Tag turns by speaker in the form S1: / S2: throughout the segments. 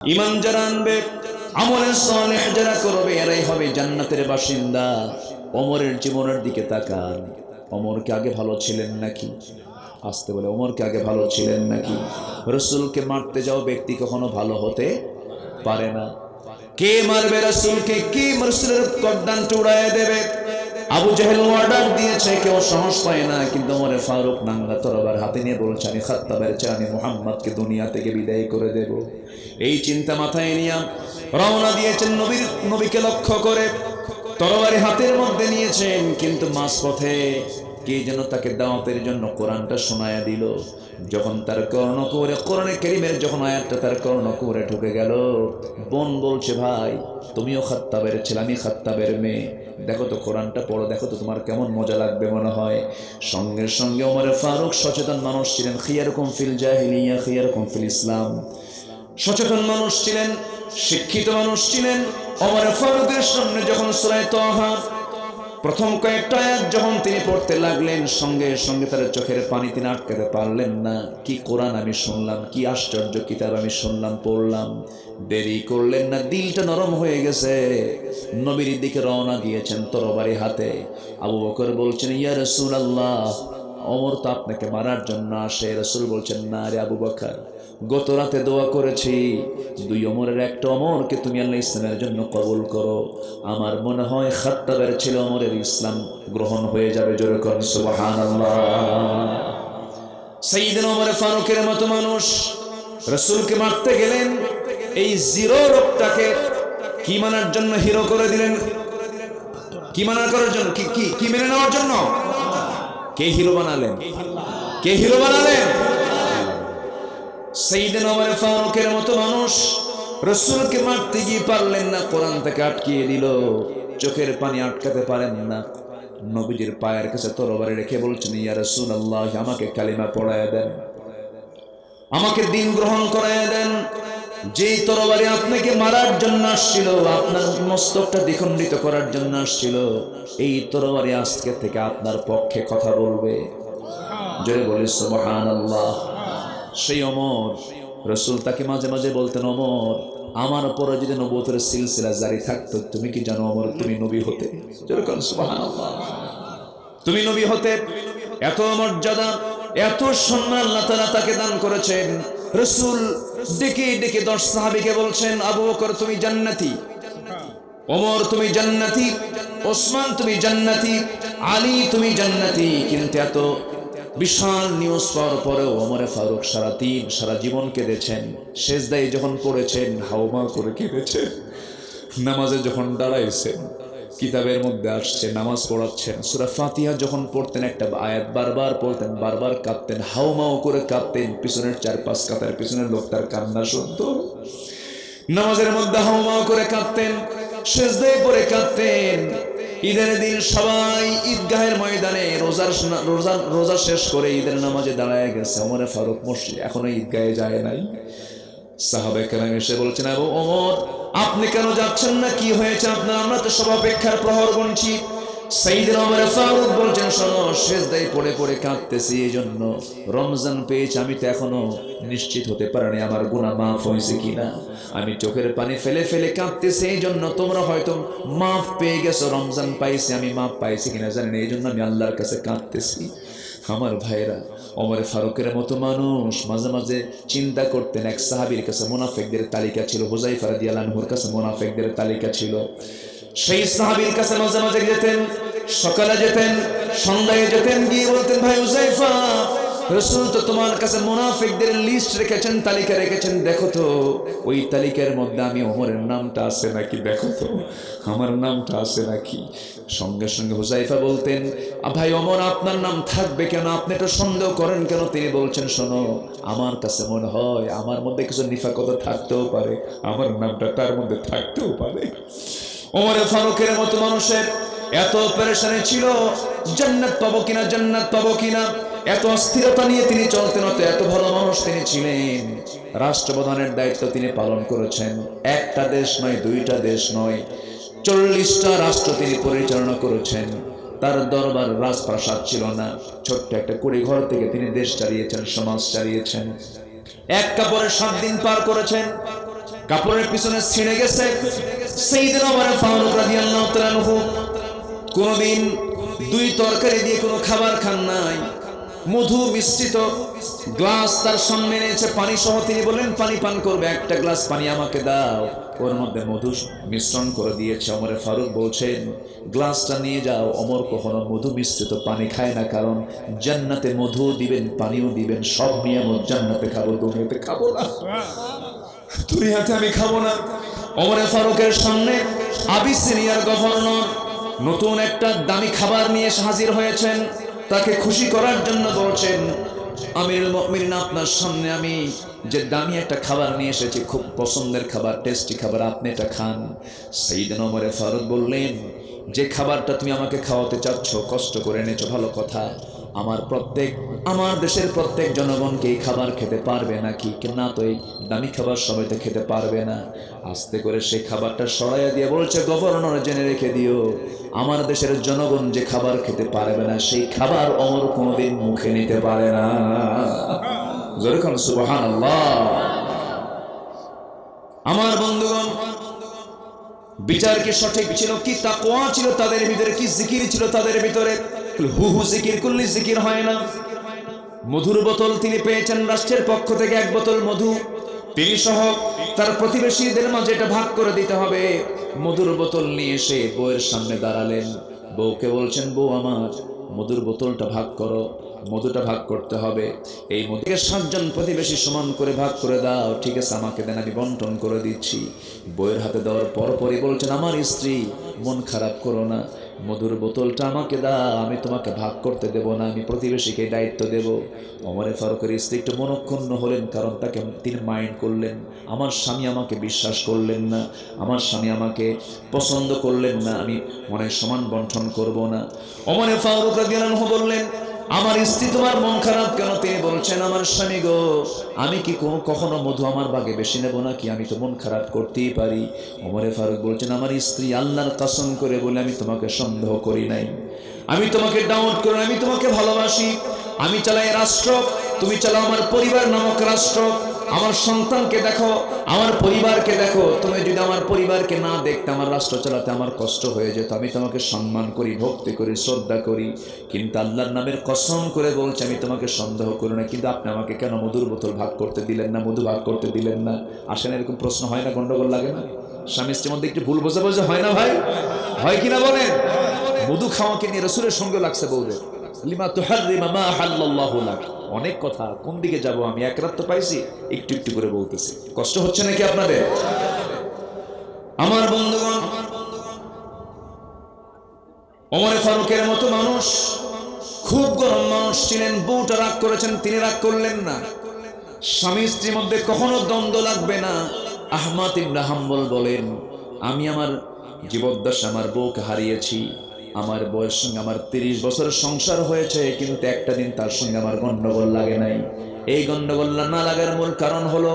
S1: ঈমান যারা আনবে, আমলে সালেহ যারা করবে, এরাই হবে জান্নাতের বাসিন্দা। ওমরের জীবনের দিকে তাকান। ওমর কি আগে ভালো ছিলেন নাকি? আসতে বলে, ওমর কি আগে ভালো ছিলেন নাকি? রাসূলকে মারতে যাও ব্যক্তি কখনো ভালো হতে পারে না। কে মারবে রাসূলকে? কে রাসূলের গর্দানটা উড়াইয়া দেবে? আবু জাহেল অর্ডার দিয়েছে, কেউ সাহস পায় না, কিন্তু ওমর ফারুক নাঙ্গা তরবারি হাতে নিয়ে বলছে, আমি খাত্তাবের চেয়ে আমি মুহাম্মদকে দুনিয়া থেকে বিদায় করে দেব। এই চিন্তা মাথায় নিয়ে রওনা দিয়েছেন নবীকে লক্ষ্য করে, তরবারি হাতের মধ্যে নিয়েছেন। কিন্তু মাঝপথে কে যেন তাকে দাওয়াতের জন্য কোরআনটা শোনায়া দিল। যখন তার কর্ণকুহরে, কোরআনে কারীমের যখন আয়াতটা তার কর্ণকুহরে ঢুকে গেল, বোন বলছে, ভাই তুমিও খাত্তাবের ছেলে, আমি খাত্তাবের মেয়ে, দেখো তো কোরআনটা পড়ো, দেখো তো তোমার কেমন মজা লাগবে মনে হয়। সঙ্গে সঙ্গে ওমর ফারুক সচেতন মানুষ ছিলেন, খিয়ারকুম ফিল জাহিলিয়া খিয়ারকুম ফিল ইসলাম। সচেতন মানুষ ছিলেন, শিক্ষিত মানুষ ছিলেন। ওমর ফারুকের সামনে যখন সূরা তাহা প্রথম কয়েকটা আয়াত যখন তিনি পড়তে লাগলেন, সঙ্গে সঙ্গে তার চোখের পানি তিনি আটকাতে পারলেন না। কি কোরআন আমি শুনলাম, কি আশ্চর্য কিতাব আমি শুনলাম, পড়লাম। দেরি করলেন না, দিলটা নরম হয়ে গেছে, নবীর দিকে রওনা দিয়েছেন তরবারি হাতে। আবু বকর বলছেন, ইয়া রাসূলুল্লাহ, ওমর তো আপনাকে মারার জন্য আসে। রাসূল বলছেন, না রে আবু বকর, গত রাতে দোয়া করেছি, দুই ওমরের একটা ওমরকে তুমি আল্লাহ ইসলামের জন্য কবুল করো। আমার মনে হয় খাত্তাবের ছিল ওমরের ইসলাম গ্রহণ হয়ে যাবে। জোরে করেন সুবহানাল্লাহ। সাইয়েদনা ওমর ফারুকের মতো মানুষ রাসূলকে মারতে গেলেন, এই জিরো লোকটাকে কি মানার জন্য হিরো করে দিলেন? কি মানার করার জন্য? কি মেনে নেওয়ার জন্য? কে হিরো বানালেন? কে হিরো বানালেন? সাইয়েদনা ওমর ফারুকের মতো মানুষ রাসূলকে মারতে গিয়ে পারলেন না, কোরআন থেকে আটকিয়ে দিল, চোখের পানি আটকাতে পারেন না। নবীজির পায়ের কাছে তরবারি রেখে বলছেন, ইয়া রাসূলুল্লাহ, আমাকে কালিমা পড়ায়া দেন, আমাকে দিন গ্রহণ করায়া দেন। যেই তরবারি আপনাকে মারার জন্য আসছিল, আপনার মস্তকটা দ্বিখণ্ডিত করার জন্য আসছিল, এই তরবারি আজকে থেকে আপনার পক্ষে কথা বলবে। জোরে বলি সুবহানাল্লাহ। সেই ওমর, রাসূল তাকে মাঝে মাঝে বলতেন, ওমর, আমার পরে যদি নবুয়তের সিলসিলা জারি থাকতো, তুমি কি জানো ওমর, তুমি নবী হতে। যেরকম সুবহানাল্লাহ, তুমি নবী হতে। এত মর্যাদা, এত সম্মান আল্লাহ তাআলা তাকে দান করেছেন। রাসূল ডেকে ডেকে 10 সাহাবীকে বলছেন, আবু বকর তুমি জান্নাতি, ওমর তুমি জান্নাতি, ওসমান তুমি জান্নাতি, আলী তুমি জান্নাতি। কিন্তু এত বিশাল নিউজ পাওয়ার পরেও ওমর ফারুক সারা জীবন কেঁদেছেন। সেজদায় যখন পড়েছেন, হাওমা করে কেঁদেছেন। নামাজে যখন দাঁড়াইছেন, কিতাবের মধ্যে আসছে নামাজ পড়াচ্ছেন, সূরা ফাতিহা যখন পড়তেন, একটা আয়াত বারবার পড়তেন, বারবার কাঁদতেন, হাওমাও করে কাঁদতেন। পিছনের 4-5 কাতার পিছনের লোকটার কান্না শুনতো, নামাজের মধ্যে হাওমাও করে কাঁদতেন, সেজদায় পড়ে কাঁদতেন। ঈদের দিন সবাই ঈদগাহের ময়দানে রোজা শেষ করে ঈদের নামাজে দাঁড়ায় গেছে, ওমর ফারুক মসজিদ এখনো ঈদগাহে যায় নাই। সাহাবায়ে কেরাম এসে বলছেন, আবু ওমর, আপনি কেন যাচ্ছেন না, কি হয়েছে আপনার? আমরা তো সব অপেক্ষার প্রহর গুনছি। সাইয়েদনা ওমর ফারুক বলছেন, শোনো, সেজদায় পড়ে পড়ে কাঁদতেছি, এই জন্য রমজান পেয়েছি, আমি তো এখনো নিশ্চিত হতে পারিনি আমার গুনাহ মাফ হয়েছে কিনা। আমি চোখের পানি ফেলে ফেলে কাঁদতেছি, এই জন্য তোমরা হয়তো মাফ পেয়ে গেছো, রমজান পাইছি, আমি মাফ পাইছি কিনা জানি না, এই জন্য আমি আল্লাহর কাছে কাঁদতেছি। আমার ভাইরা, ওমর ফারুকের মতো মানুষ মাঝে মাঝে চিন্তা করতেন। এক সাহাবীর কাছে মুনাফিকদের তালিকা ছিল, হুযায়ফা রাদিয়াল্লাহু আনহুর কাছে মুনাফিকদের তালিকা ছিল। সেই সাহাবীর কাছে মাঝে মাঝে যেতেন, সকালে যেতেন, সন্ধ্যায় যেতেন, গিয়ে বলতেন, ভাই হুযায়ফা, রাসূল তো তোমার কাছে মুনাফিকদের লিস্ট রেখেছেন, তালিকা রেখেছেন, দেখো তো ওই তালিকার মধ্যে আমি ওমরের নামটা আছে নাকি, দেখো তো আমার নামটা আছে নাকি। সঙ্গে সঙ্গে হুযায়ফা বলতেন, ভাই ওমর, আপনার নাম থাকবে কেন, আপনি তো সন্দেহ করেন কেন? তিনি বলছেন, শোনো, আমার কাছে মনে হয় আমার মধ্যে কিছু নিফাকতা থাকতেও পারে, আমার নামটা তার মধ্যে থাকতেও পারে। ওমর ফারুকের মতো মানুষের এত পেরেশানি ছিল, জান্নাত পাবো কিনা, জান্নাত পাবো কিনা, এত অস্থিরতা নিয়ে তিনি চলতেন। এত ভালো মানুষ তিনি ছিলেন। রাষ্ট্রপ্রধানের দায়িত্ব তিনি পালন করেছেন। একটা দেশ নয়, 2টা দেশ নয়, 40টা রাষ্ট্র তিনি পরিচালনা করেছেন। তার দরবার রাজপ্রাসাদ ছিল না, ছোট্ট একটা কুড়ি ঘর থেকে তিনি দেশ চালিয়েছেন, সমাজ চালিয়েছেন। এক কাপড়ে 7 দিন পার করেছেন। কাপড়ের পিছনে ছিঁড়ে গেছে। সাইয়েদনা ওমর ফারুক রাদিয়াল্লাহু তাআলা আনহু কোনদিন দুই তরকারি দিয়ে কোনো খাবার খান নাই। মধু মিশ্রিত গ্লাস তার সামনে এনেছে, পানি সহ তিনি বললেন পানি পান করবে, একটা গ্লাস পানি আমাকে দাও। ওর মধ্যে মধু মিশ্রণ করে দিয়েছে। ওমর ফারুক বলছেন গ্লাসটা নিয়ে যাও। ওমর কখনো মধু মিশ্রিত পানি খায় না, কারণ জান্নাতে মধু দিবেন, পানিও দিবেন, সব নিয়ামত জান্নাতে খাবো, দুনিয়াতে খাবো না, দুনিয়াতে আমি খাবো না। ওমর ফারুকের সামনে আবিসিনিয়ার গভর্নর নতুন একটা দামি খাবার নিয়ে হাজির হয়েছেন। তাকে খুশি করার জন্য বলছেন আমিরুল মুমিনিন, আপনার সামনে আমি যে দামি একটা খাবার নিয়ে এসেছি, খুব পছন্দের খাবার, টেস্টি খাবার, আপনি এটা খান। সাইয়েদনা ওমর ফারুক বললেন যে খাবারটা তুমি আমাকে খাওয়াতে চাচ্ছ, কষ্ট করে এনেছো, ভালো কথা, আমার দেশের প্রত্যেক জনগণকে এই খাবার খেতে পারবে নাকি? না, তো এই দামি খাবার সবাই তো খেতে পারবে না। আস্তে করে সেই খাবারটা সরাইয়া দিয়ে বলছে গভর্নর জেনে রেখে দিও, আমার দেশের জনগণ যে খাবার খেতে পারবে না, সেই খাবার ওমর কোনোদিন মুখে নিতে পারে না। জোরে কোন সুবহানাল্লাহ। আমার বন্ধুগণ, বিচার কি সঠিক ছিল? কি তাকওয়া ছিল তাদের ভিতরে? কি জিকির ছিল তাদের ভিতরে? হু হু জিকির করলে জিকির হয় না। মধুর বোতল তিনি পেয়েছেন রাষ্ট্রের পক্ষ থেকে, এক বোতল মধু, তিনি সহ তার প্রতিবেশীদের মাঝে এটা ভাগ করে দিতে হবে। মধুর বোতল নিয়ে এসে বউয়ের সামনে দাঁড়ালেন। বউকে বলছেন, বউ আমার মধুর বোতলটা ভাগ করো, মধুটা ভাগ করতে হবে। এই মধুকে 7 জন প্রতিবেশী সমান করে ভাগ করে দাও। ঠিক আছে, আমাকে দেন, আমি বন্টন করে দিচ্ছি। বউয়ের হাতে দেওয়ার পরপরই বলছেন, আমার স্ত্রী, মন খারাপ করো না, মধুর বোতলটা আমাকে দাও, আমি তোমাকে ভাগ করতে দেব না, আমি প্রতিবেশীকে দায়িত্ব দেব। ওমর ফারুকের স্ত্রী একটু মনক্ষুণ্ণ হলেন, কারণ তাকে তিনি মাইন্ড করলেন, আমার স্বামী আমাকে বিশ্বাস করলেন না, আমার স্বামী আমাকে পছন্দ করলেন না, আমি মনে সমান বন্টন করব না। ওমর ফারুক রাদিয়াল্লাহু আনহু বললেন, আমার স্ত্রী, তোমার মন খারাপ কেন? তিনি বলছেন, আমার স্বামী গো, আমি কি কখনো মধু আমার ভাগে বেশি নেব নাকি? আমি তো মন খারাপ করতেই পারি। ওমর ফারুক বলছেন, আমার স্ত্রী, আল্লাহর কসম করে বলে আমি তোমাকে সন্দেহ করি নাই, আমি তোমাকে ডাউট করি, আমি তোমাকে ভালোবাসি। আমি চালাই রাষ্ট্র, তুমি চালাও আমার পরিবার নামক রাষ্ট্র। আমার সন্তানকে দেখো, আমার পরিবারকে দেখো। তুমি যদি আমার পরিবারকে না দেখতে, আমার রাষ্ট্র চালাতে আমার কষ্ট হয়ে যেত। আমি তোমাকে সম্মান করি, ভক্তি করি, শ্রদ্ধা করি, কিন্তু আল্লাহর নামের কসম করে বলছি আমি তোমাকে সন্দেহ করি না। কিন্তু আপনি আমাকে কেন মধুর বোতল ভাগ করতে দিলেন না, মধু ভাগ করতে দিলেন না? আসেন, এরকম প্রশ্ন হয় না? গন্ডগোল লাগে না? স্বামী স্ত্রীর মধ্যে একটু ভুল বোঝাবুঝি হয় না ভাই? হয় কিনা বলেন? মধু খাওয়াকে নিয়ে রাসূলের সঙ্গে লাগছে বউদের, লিমা তুহাররিমা মা আহাল্লাল্লাহু লাক। অনেক কথা, কোন দিকে যাব আমি? এক রাত তো পাইছি, একটু একটু করে বলতেছি। কষ্ট হচ্ছে নাকি আপনাদের? আমার বন্ধুগণ, ওমর ফারুকের মতো মানুষ, খুব গরম মানুষ ছিলেন। বউটা রাগ করেছেন, তিনি রাগ করলেন না। স্বামী স্ত্রীর মধ্যে কখনো দ্বন্দ্ব লাগবে না। আহমদ ইবনে হাম্বল বলেন, আমি আমার জীবদ্দশা আমার বউকে হারিয়েছি। আমার বউয়ের সঙ্গে আমার 30 বছরের সংসার হয়েছে, কিন্তু একটা দিন তার সঙ্গে আমার গন্ডগোল লাগে নাই। এই গন্ডগোল না লাগার মূল কারণ হলো,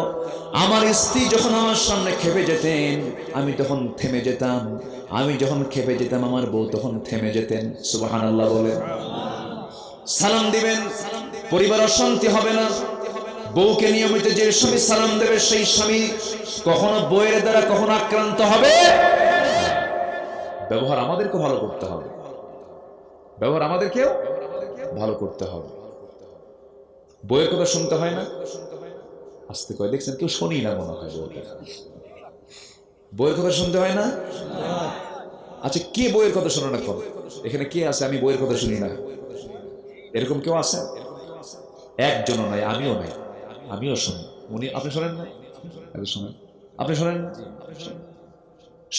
S1: আমার স্ত্রী যখন আমার সামনে খেপে যেতেন, আমি তখন থেমে যেতাম। আমি যখন খেপে যেতাম, আমার বউ তখন থেমে যেতেন। সুবহানাল্লাহ বলেন। সালাম দিবেন, পরিবার অশান্তি হবে না। বউকে নিয়মিত যে স্বামী সালাম দেবে, সেই স্বামী কখনো বউয়ের দ্বারা কখনো আক্রান্ত হবে। ব্যবহার আমাদেরকে ভালো করতে হবে, ব্যবহার আমাদেরকেও ভালো করতে হবে। বউয়ের কথা শুনতে হয় না? আস্তে করে দেখছেন, কেউ শুনি না মনে হয় বউয়ের কথা। বউয়ের কথা শুনতে হয় না? আচ্ছা, কে বউয়ের কথা শোনে না? কোন এখানে কে আছে আমি বউয়ের কথা শুনি না? এরকম কেউ আছে? একজনও নাই, আমিও নাই, আমিও শুনি। উনি, আপনি শোনেন না? শোনেন, আপনি শোনেন না?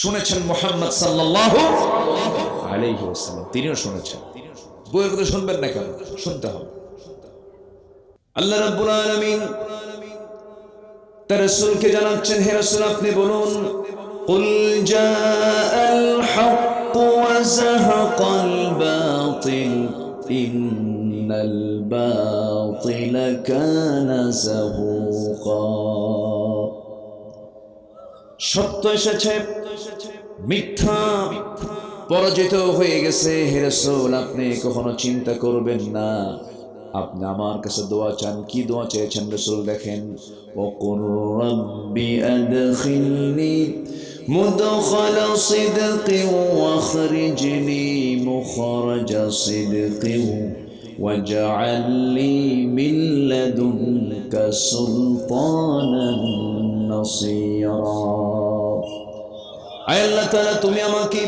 S1: শুনেছেন মুহাম্মদ সাল্লাল্লাহু আলাইহি ওয়াসাল্লাম, তিনিও শুনেছেন। বউয়ের কথা শুনবেন না কেন? শুনতে হবে। আল্লাহ রাব্বুল আলামিন তার রাসূলকে জানাচ্ছেন, হে রাসূল, আপনি বলুন, কুল জাআল হক ওয়া যাহাকাল বাতিল ইন্নাল বাতিলা কানা যাহুকা। সত্য এসেছে, মিথ্যা পরাজিত হয়ে গেছে। হে রাসূল, আপনি কখনো চিন্তা করবেন না, আপনি আমার কাছে দোয়া চান, কি দোয়া চেয়েছেন রাসূল দেখেন, ওকুর রাব্বি আদখিলনি মুদখালা সিদকিন ওয়াখরিজনি মুখরাজা সিদকিন ওয়াজআল লি মিন লাদুনকা সুলতানান নাসীরা। আয় আল্লাহ তাআলা, তুমি আমাকে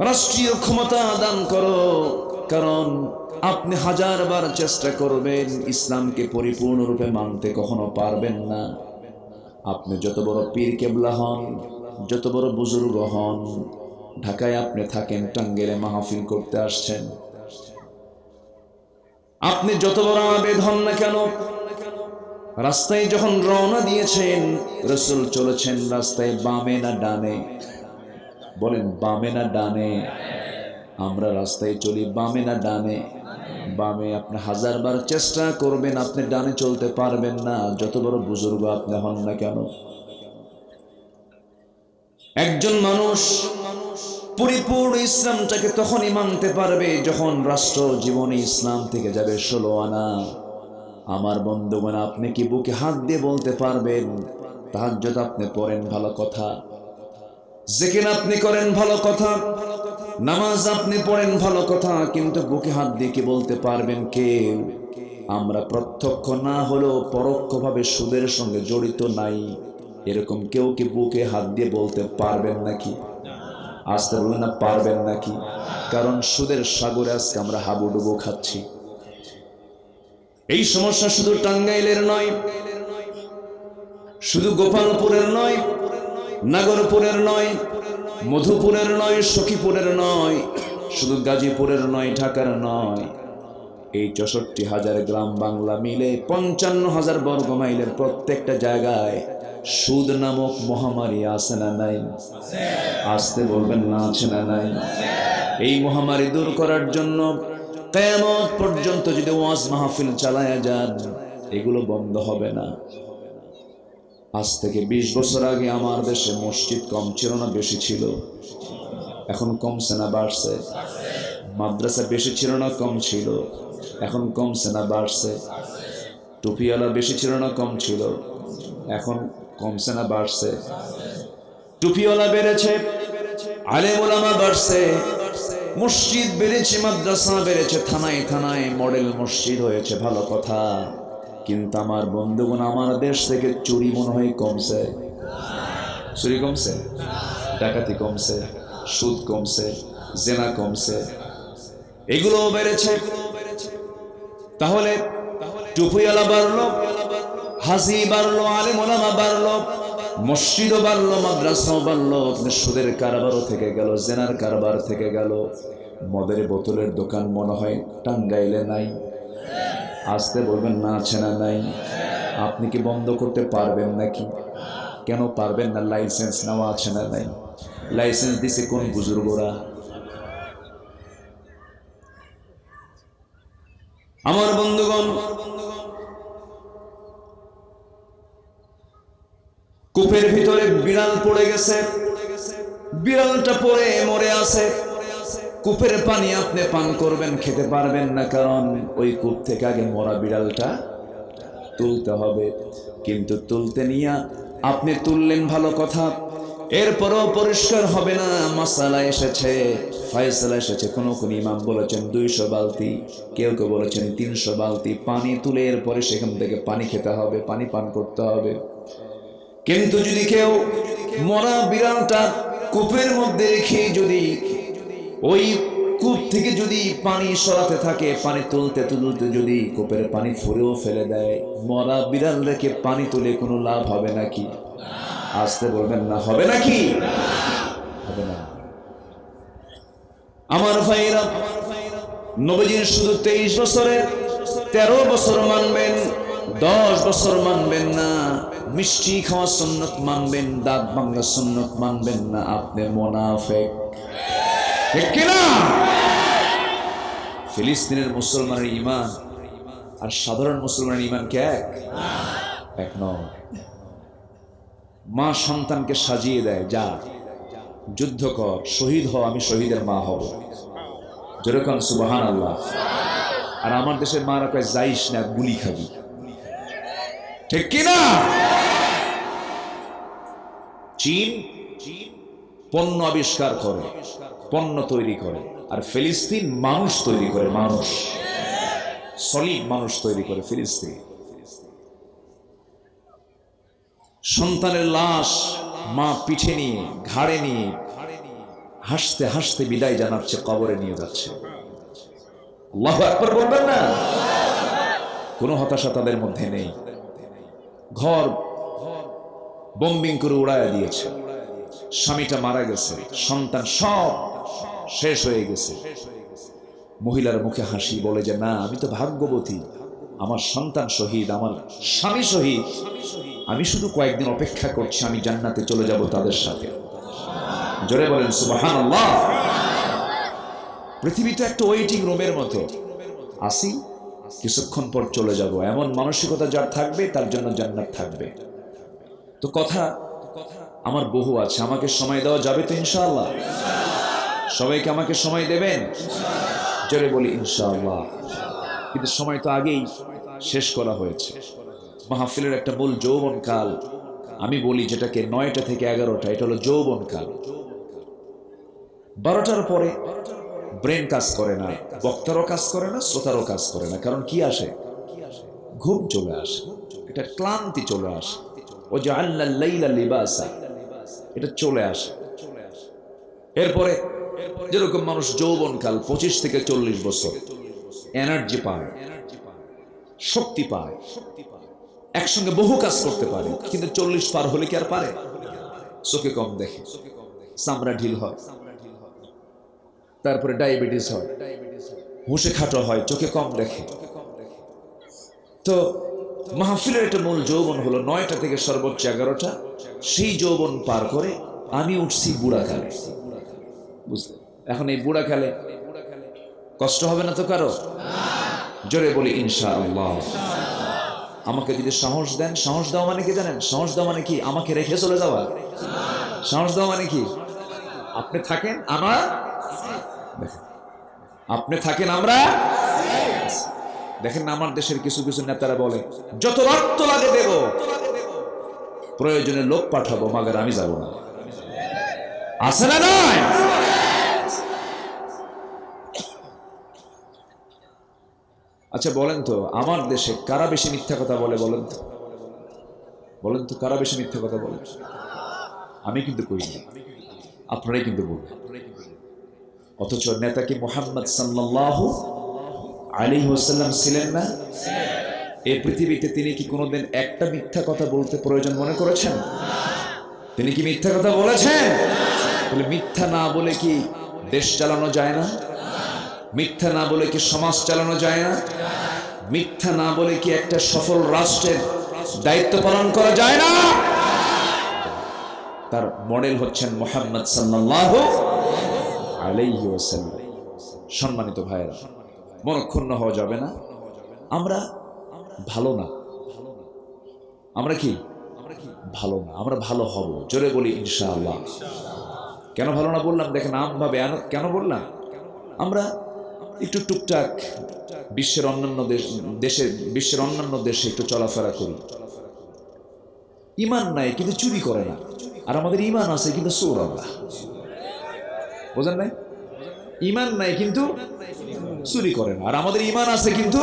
S1: রাষ্ট্রীয় ক্ষমতা দান করো, কারণ আপনি হাজারবার চেষ্টা করবেন ইসলামকে পরিপূর্ণরূপে মানতে কখনো পারবেন না। আপনি যত বড় পীর কেবলা হন, যত বড় বুজুর্গ হন, ঢাকায় আপনি থাকেন, টাঙ্গাইলে মাহফিল করতে আসছেন, আপনি যত বড় আবেদ হন না কেন, রাস্তায় যখন রওনা দিয়েছেন, রাসূল চলেছেন রাস্তায় বামে না ডানে? বলেন বামে না ডানে? আমরা রাস্তায় চলি বামে না ডানে? বামে। আপনি হাজারবার চেষ্টা করবেন, আপনি ডানে চলতে পারবেন না, যত বড় বুজুর্গ আপনি হন না কেন। একজন মানুষ পরিপূর্ণ ইসলামটাকে তখনই মানতে পারবে যখন রাষ্ট্র জীবনে ইসলাম থেকে যাবে 16 আনা। আমার বন্ধুগণ, আপনি কি বুকে হাত দিয়ে বলতে পারবেন তাহাজ্জুদ আপনি পড়েন ভালো কথা, জিকির আপনি করেন ভালো কথা, নামাজ আপনি পড়েন ভালো কথা, কিন্তু বুকে হাত দিয়ে কি বলতে পারবেন কেউ আমরা প্রত্যক্ষ না হলেও পরোক্ষভাবে সুদের সঙ্গে জড়িত নাই? এরকম কেউ কি বুকে হাত দিয়ে বলতে পারবেন নাকি? আসতে বলুন না, পারবেন নাকি? কারণ সুদের সাগরে আজকে আমরা হাবুডুবু খাচ্ছি। এই সমস্যা শুধু টাঙ্গাইলের নয়, শুধু গোপালপুরের নয়, নাগরপুরের নয়, মধুপুরের নয়, সখীপুরের নয়, শুধু গাজীপুরের নয়, ঢাকার নয়, এই 64,000 গ্রাম বাংলা মিলে 55,000 বর্গ মাইলের প্রত্যেকটা জায়গায় সুদ নামক মহামারী আছে না নাই? আসতে বলবেন না, আছে না নাই? এই মহামারী দূর করার জন্য কিয়ামত পর্যন্ত যদি ওয়াজ মাহফিল চালায়া যান, এগুলো বন্ধ হবে না। আজ থেকে 20 বছর আগে আমার দেশে মসজিদ কম ছিল না বেশি ছিল? এখন কমছে না বাড়ছে? মাদ্রাসা বেশি ছিল না কম ছিল? এখন কমছে না বাড়ছে? টুপিওয়ালা বেশি ছিল না কম ছিল? এখন কমছে না বাড়ছে? টুপিওয়ালা বেড়েছে, আলেম ওলামা বাড়ছে, মসজিদ বেড়েছে, মাদ্রাসা বেড়েছে, থানায় থানায় মডেল মসজিদ হয়েছে, ভালো কথা। কিন্তু আমার বন্ধুগণ, আমার দেশ থেকে চুরি মনে হয় কমছে? চুরি কমছে? ডাকাতি কমছে? সুদ কমছে? জেনা কমছে? এগুলো বেড়েছে। তাহলে টুপিওয়ালা বাড়লো, হাজি বাড়লো, আলেম ওলামা বাড়লো, মসজিদও বাড়লো, মাদ্রাসাও বাড়লো, সুদের কারবারও থেকে গেল, জেনার কারবার থেকে গেল। মদের বোতলের দোকান মনে হয় টাঙ্গাইলে নাই? আসতে বলবেন না, আছে না নাই? আপনি কি বন্ধ করতে পারবেন নাকি? কেন পারবেন না? লাইসেন্স নেওয়া আছে না নাই? লাইসেন্স দিছে কোন বুজুর্গরা? আমার বন্ধুগণ, কূপের ভিতরে বিড়াল পড়ে গেছে, বিড়ালটা পড়ে মরে আছে। কূপের পানি আপনি পান করবেন, খেতে পারবেন না, কারণ ওই কূপ থেকে আগে মরা বিড়ালটা তুলতে হবে। কিন্তু তুলতে নিয়ে আপনি তুললেন ভালো কথা, এরপরও পরিষ্কার হবে না। মাসালা এসেছে, ফয়সালা এসেছে, কোন কোন ইমাম বলেছেন 200 বালতি, কেউ কেউ বলেছেন 300 বালতি পানি তুলে এরপরে সেখান থেকে পানি খেতে হবে, পানি পান করতে হবে। কিন্তু যদি কেউ মরা বিড়ালটা কূপের মধ্যে রেখে যদি ওই কূপ থেকে যদি পানি সরাতে থাকে, পানি তুলতে তুলতে যদি কূপের পানি ফুরেও ফেলে দেয়, মরা বিড়াল রেখে পানি তুলে কোনো লাভ হবে নাকি? আসতে বলবেন না, হবে নাকি? হবে না। আমার ভাইরা, নবীজির শুধু 23 বছরের 13 বছর মানবেন, 10 বছর মানবেন না, মিষ্টি খাওয়া সুন্নত মানবেন, দাঁত ভাঙা সুন্নত মানবেন না, আপনি মুনাফিক। ঠিক কিনা? ফিলিস্তিনের মুসলমানের ঈমান আর সাধারণ মুসলমানের ঈমান কি এক নয়। মা সন্তানকে সাজিয়ে দেয়, যা যুদ্ধ কর, শহীদ হ, আমি শহীদের মা হব। যেরকম সুবহানাল্লাহ। আর আমার দেশের মারা কয় যাইস না, গুলি খাবি। ঠিক কিনা? চীন পণ্য আবিষ্কার করে, পণ্য তৈরি করে, আর ফিলিস্তিন মানুষ তৈরি করে, মানুষ, সলিড মানুষ তৈরি করে ফিলিস্তিন। সন্তানের লাশ মা পিঠে নিয়ে, ঘাড়ে নিয়ে, হাসতে হাসতে বিদায় জানাচ্ছে, কবরে নিয়ে যাচ্ছে। আল্লাহু আকবার বলবেন না? কোনো হতাশা তাদের মধ্যে নেই। ঘর বোম্বিং করে উড়াইয়া দিয়েছে, স্বামীটা মারা গেছে, সন্তান সব শেষ হয়ে গেছে। মহিলার মুখে হাসি, বলে যে না, আমি তো ভাগ্যবতী, আমার সন্তান শহীদ, আমার স্বামী শহীদ, আমি শুধু কয়েকদিন অপেক্ষা করছি, আমি জান্নাতে চলে যাব তাদের সাথে। জোরে বলেন সুবহানাল্লাহ। পৃথিবী তো একটা ওয়েটিং রুমের মতো, আসি কিছুক্ষণ পর চলে যাব, এমন মানসিকতা যার থাকবে তার জন্য জান্নাত থাকবে। তো কথা, আমার বহু আছে, আমাকে সময় দেওয়া যাবে তো ইনশাআল্লাহ? সবাইকে আমাকে সময় দেবেন? জোরে বলি ইনশাআল্লাহ। কিন্তু সময় তো আগেই শেষ করা হয়েছে। মাহফিলের একটা মূল যৌবনকাল আমি বলি, যেটাকে 9টা থেকে 11টা, এটা হলো যৌবনকাল। 12টার পরে ব্রেন কাজ করে না, বক্তারও কাজ করে না, শ্রোতারও কাজ করে না। কারণ কি আসে? ঘুম চলে আসে, এটা ক্লান্তি চলে আসে। ও জাআলনা লাইলা লিবাসা, এটা চলে আসে। এরপরে যেরকম মানুষ যৌবনকাল 25 থেকে 40 বছর এনার্জি পায়, শক্তি পায়, একসঙ্গে বহু কাজ করতে পারে। কিন্তু 40 পার হলে কি আর পারে? চোখে কম দেখে, চামড়া ঢিল হয়, তারপরে ডায়াবেটিস হয়, হুঁশে খাটো হয়, চোখে কম দেখে। তো মাহফিলের একটা মূল যৌবন হলো 9টা থেকে সর্বোচ্চ 11টা। সেই যৌবন পার করে আমি উঠছি বুড়াকালে। বুঝলে? এখন এই বুড়াকালে কষ্ট হবে না তো কারো? জোরে বলি ইনশাআল্লাহ। আমাকে যদি সাহস দেন, সাহস দেওয়া মানে কি জানেন? সাহস দেওয়া মানে কি? আমাকে রেখে চলে যাওয়া। সাহস দেওয়া মানে কি? আপনি থাকেন, আমরা, আপনি থাকেন, আমরা। দেখেন না, আমার দেশের কিছু কিছু নেতারা বলে যত রক্ত লাগে দেব, প্রয়োজনে লোক পাঠাবো, মাগার আমি যাব না। আছে না নয়? আচ্ছা বলেন তো, আমার দেশে কারা বেশি মিথ্যা কথা বলে? বলেন তো, বলেন তো, কারা বেশি মিথ্যা কথা বলে? আমি কিন্তু কই না, আপনারাই কিন্তু বলবেন। অথচ নেতা কি মুহাম্মদ সাল্লাল্লাহু আলাইহি ওয়াসাল্লাম ছিলেন না? এই পৃথিবীতে তিনি কি কোনোদিন একটা মিথ্যা কথা বলতে প্রয়োজন মনে করেছেন? তিনি কি মিথ্যা কথা বলেছেন? বলে মিথ্যা না বলে কি দেশ চালানো যায় না? মিথ্যা না বলে কি সমাজ চালানো যায় না? মিথ্যা না বলে কি একটা সফল রাষ্ট্রের দায়িত্ব পালন করা যায় না? তার মডেল হচ্ছেন মুহাম্মদ সাল্লাল্লাহু আলাইহি ওয়াসাল্লাম। সম্মানিত ভাইয়েরা, মনক্ষুণ্ণ হওয়া যাবে না। আমরা ভালো না, আমরা কি ভালো না, আমরা ভালো হব। জোরে বলি ইনশাআল্লাহ। কেন ভালো না বললাম? দেখেন আমভাবে কেন বললাম? আমরা একটু টুকটাক বিশ্বের অন্যান্য দেশে একটু চলাফেরা করি। ইমান নাই কিন্তু চুরি করে না, আর আমাদের ইমান আছে কিন্তু চোর আমরা। বোঝেন নাই? ইমান নাই কিন্তু চুরি করে না, আর আমাদের ইমান আছে কিন্তু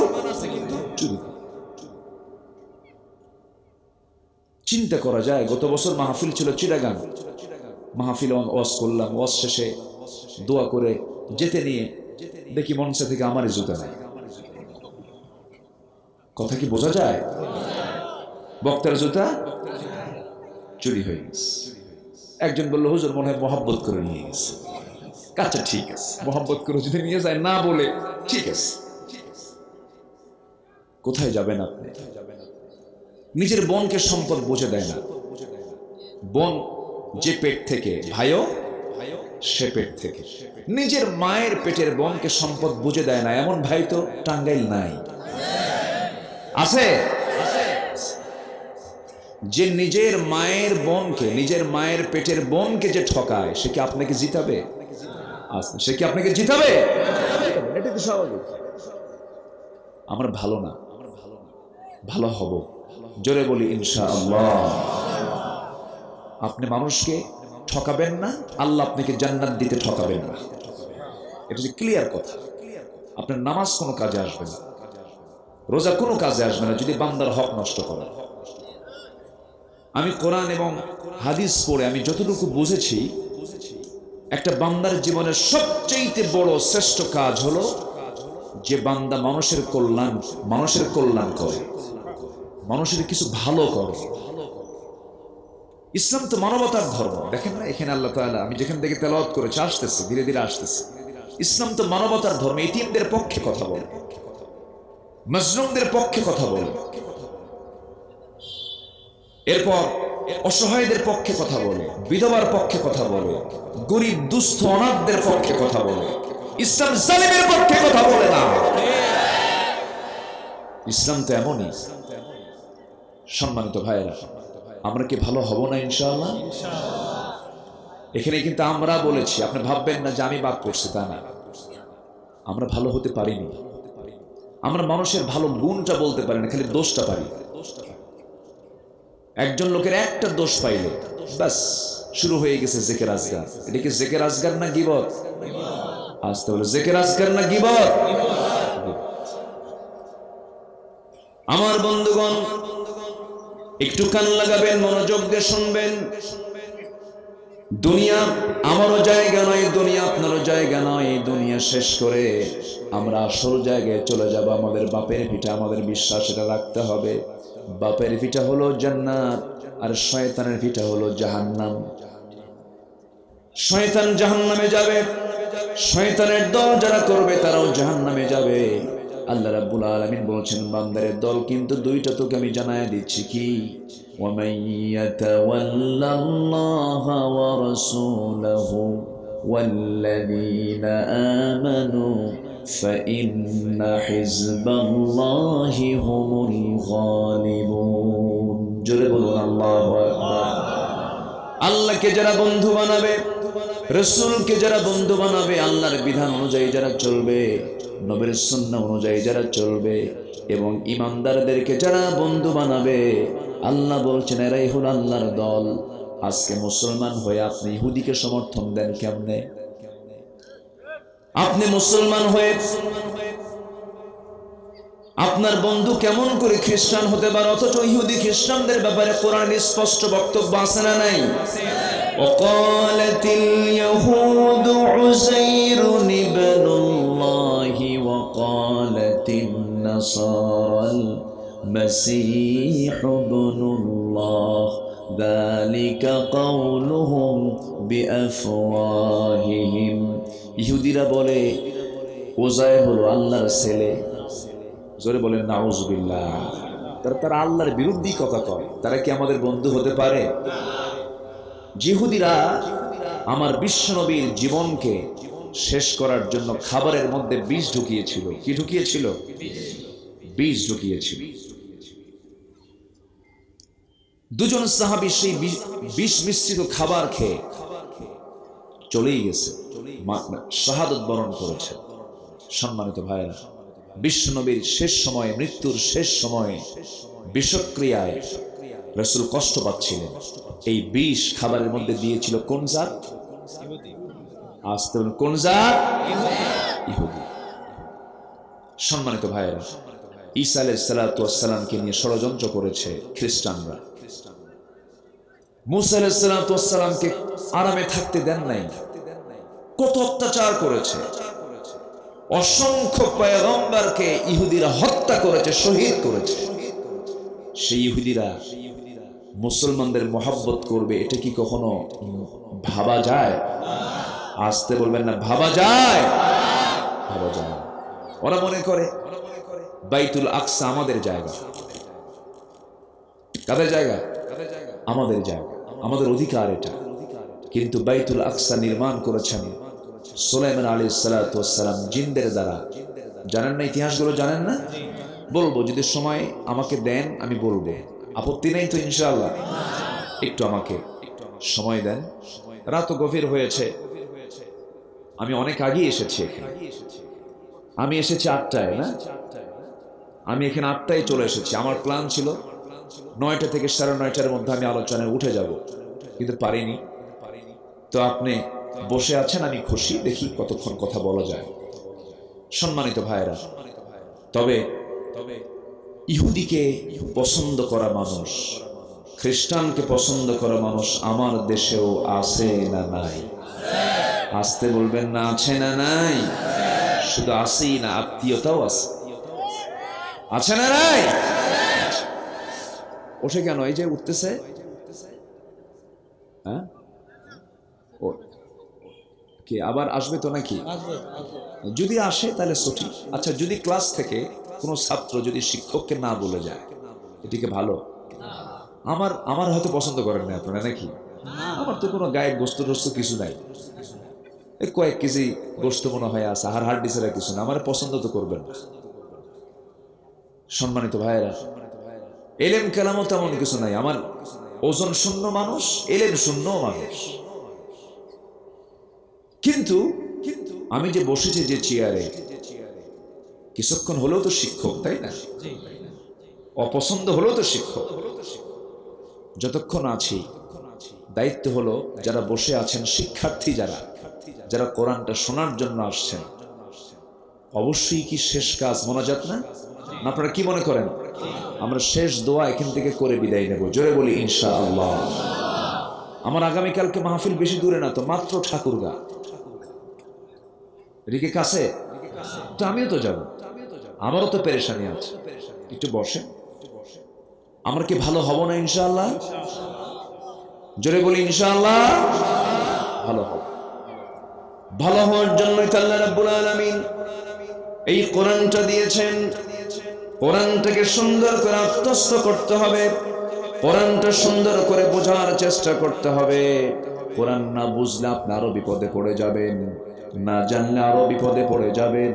S1: চুরি করে। চিন্তা করা যায়, গত বছর মাহফিল ছিল চিটাগাং, মাহফিল ওয়াজ করলাম, ওয়াজ শেষে দোয়া করে যেতে নিয়ে দেখি মঞ্চ থেকে আমারই জুতা নাই। কথা কি বোঝা যায়? বক্তার জুতা চুরি হয়ে গেছে। একজন বললো হুজুর মনে হয় মহব্বত করে নিয়ে গেছে। আচ্ছা ঠিক আছে, মহব্বত করে যদি নিয়ে যায়, না বলে ঠিক আছে। কোথায় যাবেন আপনি? নিজের বোনকে সম্পদ বুঝে দেয় না। বোন যে পেট থেকে, ভাইও সে পেট থেকে। নিজের মায়ের পেটের বোনকে সম্পদ বুঝে দেয় না, এমন ভাই তো টাঙ্গাইল নাই। আছে? যে নিজের মায়ের বোনকে, নিজের মায়ের পেটের বোনকে যে ঠকায়, সে কি আপনাকে জিতাবে? সে কি আপনাকে জিতাবে? এটা তো স্বাভাবিক। আমরা ভালো না, ভালো হব। জোরে বলি ইনশাআল্লাহ। আপনি মানুষকে ঠকাবেন না, আল্লাহ আপনাকে জান্নাত দিতে ঠকাবেন না। এটা যে ক্লিয়ার কথা। আপনার নামাজ কোনো কাজে আসবে না, রোজা কোনো কাজে আসবে না যদি বান্দার হক নষ্ট করে। আমি কোরআন এবং হাদিস পড়ে আমি যতটুকু বুঝেছি, একটা বান্দার জীবনের সবচেয়ে বড় শ্রেষ্ঠ কাজ হলো যে বান্দা মানুষের কল্যাণ করে, মানুষের কিছু ভালো করে। ইসলাম তো মানবতার ধর্ম। দেখেন না এখানে আল্লাহ তাআলা, আমি যেখান থেকে তেলাওয়াত করেছি আসতেছে, ধীরে ধীরে আসতেছে। ইসলাম তো মানবতার ধর্ম। এতিমদের পক্ষে কথা বলে, মাজলুমদের পক্ষে কথা বলে, এরপর অসহায়দের পক্ষে কথা বলে, বিধবার পক্ষে কথা বলে, গরিব দুস্থ অনাথদের পক্ষে কথা বলে। ইসলাম জালিমের পক্ষে কথা বলে না। ইসলাম তো এমনই। সম্মানিত ভাইয়েরা, আমরা কি ভালো হব না ইনশাআল্লাহ? এখানে কিন্তু আমরা বলেছি, আপনি ভাববেন না যে আমি বাদ করছি, তা না। আমরা ভালো হতে পারিনি। আমরা মানুষের ভালো গুণটা বলতে পারি না, খালি দোষটা পারি। একজন লোকের একটা দোষ পাইলে বাস শুরু হয়ে গেছে জেকের আজগার। এটা কি জেকের আজগার না গীবত? আসতে বলে জেকের আজগার না গীবত? আমার বন্ধুগণ, একটু কান লাগাবেন, মনোযোগ দিয়ে শুনবেন। দুনিয়া আমারও জায়গা নয়, দুনিয়া আপনারও জায়গা নয়। দুনিয়া শেষ করে আমরা আসল জায়গায় চলে যাব। আমাদের বাপের ভিটা, আমাদের বিশ্বাস এটা রাখতে হবে। বাপের ভিটা হলো জান্নাত, আর শয়তানের ভিটা হলো জাহান্নাম। শয়তান জাহান্নামে যাবে, শয়তানের দল যারা করবে তারাও জাহান্নামে যাবে। আল্লাহ রাব্বুল আলামিন বলছেন, বান্দারের দল কিন্তু দুইটা, তোকে আমি জানায় দিচ্ছি কি? ওয়ামান ইয়াতাওয়াল্লাল্লাহা ওয়া রাসূলাহু ওয়াল্লাযীনা আমানু ফাইন্না হিজবাল্লাহি হুমুল গালিবুন। জোরে বলুন আল্লাহু আকবার। আল্লাহকে যারা বন্ধু বানাবে, রাসূলকে যারা বন্ধু বানাবে, আল্লাহর বিধান অনুযায়ী যারা চলবে, নবীর সুন্নাহ অনুযায়ী যারা চলবে, এবং ইমানদারদেরকে যারা বন্ধু বানাবে, আল্লাহ বলছেন এরাই হলো আল্লাহর দল। আজকে মুসলমান হয়ে আপনি ইহুদিকে সমর্থন দেন কেমনে? আপনি মুসলমান হয়ে আপনার বন্ধু কেমন করে খ্রিস্টান হতে পারে, অথচ ইহুদি খ্রিস্টানদের ব্যাপারে কোরআনের স্পষ্ট বক্তব্য আছে না নাই? ওয়াকালাতিল ইয়াহুদু উযাইরুন ইবনুল্লাহি ওয়াকালাতিন নাসারাল মাসীহু ইবনুল্লাহ যালিকা কাউলুহুম বিআফওয়াহিহিম। ইহুদিরা বলে উযাইর হলো আল্লাহর ছেলে। জোরে বলেন নাউজুবিল্লাহ। তারা আল্লাহর বিরুদ্ধে কথা কয়। তারা কি আমাদের বন্ধু হতে পারে? ইহুদিরা আমার বিশ্বনবীর জীবনকে শেষ করার জন্য খাবারের মধ্যে বিষ ঢুকিয়েছিল। কি ঢুকিয়েছিল? বিষ ঢুকিয়েছিল। দুজন সাহাবী সেই বিষ মিশ্রিত খাবার খেয়ে চলেই গেছে, শাহাদত বরণ করেছে। সম্মানিত ভাইয়েরা, বিশ্বনবীর শেষ সময়ে, মৃত্যুর শেষ সময়ে বিষক্রিয়ায় রাসূল কষ্ট পাচ্ছিলেন। এই বিষ খাবারের মধ্যে দিয়েছিল কোন জাত? আসতে বলুন, কোন জাত? ইহুদি। সম্মানিত ভাইয়েরা, ঈসা আলাইহিস সালাতু ওয়াস সালামকে নিয়ে ষড়যন্ত্র করেছে খ্রিস্টানরা। মুসা আলাইহিস সালাতু ওয়াস সালামকে আরামে থাকতে দেন নাই, কত অত্যাচার করেছে। অসংখ্য পয়গম্বরকে ইহুদিরা হত্যা করেছে, শহীদ করেছে। সেই ইহুদিরা মুসলমানদের মহব্বত করবে, এটা কি কখনো ভাবা যায়? আসতে বলবেন না, ভাবা যায়? ভাবা যায়। ওরা মনে করে বাইতুল আকসা আমাদের জায়গা। কাদের জায়গা? আমাদের জায়গা, আমাদের অধিকার এটা। কিন্তু বাইতুল আকসা নির্মাণ করেছেন সুলাইমান আলাইহিস সালাতু ওয়াস সালাম জিনদের দ্বারা। জানেন না ইতিহাসগুলো? জানেন না? বলবো, যদি সময় আমাকে দেন আমি বলবো, আপত্তি নেই তো ইনশাআল্লাহ? একটু আমাকে সময় দেন। রাত গভীর হয়েছে, আমি অনেক আগে এসেছি এখানে। আমি এসেছি 8টায়, না আমি এখানে 8টায় চলে এসেছি। আমার প্ল্যান ছিল 9টা থেকে 9:30টার মধ্যে আমি আলোচনায় উঠে যাব, কিন্তু পারিনি। তো আপনি বসে আছেন, আমি খুশি। দেখি কতক্ষণ কথা বলা যায়। সম্মানিত ভাইরা, তবে ইহুদিকে পছন্দ করা মানুষ, খ্রিস্টানকে পছন্দ করা মানুষ আমার দেশেও আছে না নাই? আসতে বলবেন না, আছে না নাই? শুধু আছেই না, আত্মীয়তাও আছে। আছে না নাই? ওঠে কেন? এই যে উঠতেছে, হ্যাঁ কি আবার আসবে তো নাকি? যদি আসে তাহলে সঠিক। আচ্ছা, যদি ক্লাস থেকে কোনো ছাত্র যদি শিক্ষককে না বলে যায়, এটিকে ভালো? আমার হয়তো পছন্দ করেন না আপনারা নাকি? আমার তো কোনো গায়ের গোস্ত টোস্ত কিছু নাই, কয়েক কেজি গোস্ত মনে হয় আছে, হাড্ডি ছাড়া কিছু না। আমার পছন্দ তো করবেন না। সম্মানিত ভাইয়েরা, এলেম কেলামও তেমন কিছু নাই। আমার ওজন শূন্য মানুষ, এলেম শূন্য মানুষ। কিন্তু আমি যে বসেছি যে চেয়ারে, কিছুক্ষণ হলেও তো শিক্ষক, তাই না? অপছন্দ হলেও তো শিক্ষক। যতক্ষণ আছি, দায়িত্ব হলো যারা বসে আছেন, শিক্ষার্থী যারা কোরআনটা শোনার জন্য আসছেন, অবশ্যই কি শেষ কাজ মোনাজাত না? আপনারা কি মনে করেন? আমরা শেষ দোয়া এখান থেকে করে বিদায় নেব। জোরে বলি ইনশাআল্লাহ। আমার আগামীকালকে মাহফিল বেশি দূরে না তো, মাত্র ঠাকুরগা। এদিকে কাছে তো, আমিও তো যাব, আমারও তো পেরেশানি আছে। একটু বসে, আমার কি ভালো হব না ইনশাআল্লাহ? জোরে বলি ইনশাআল্লাহ। ভালো হব। ভালো হওয়ার জন্যই তো আল্লাহ রাব্বুল আলামিন এই কোরআনটা দিয়েছেন। কোরআনটাকে সুন্দর করে আত্মস্থ করতে হবে, কোরআনটা সুন্দর করে বোঝার চেষ্টা করতে হবে। কোরআন না বুঝলে আপনি আরো বিপদে পড়ে যাবেন, না জানলে আরো বিপদে পড়ে যাবেন।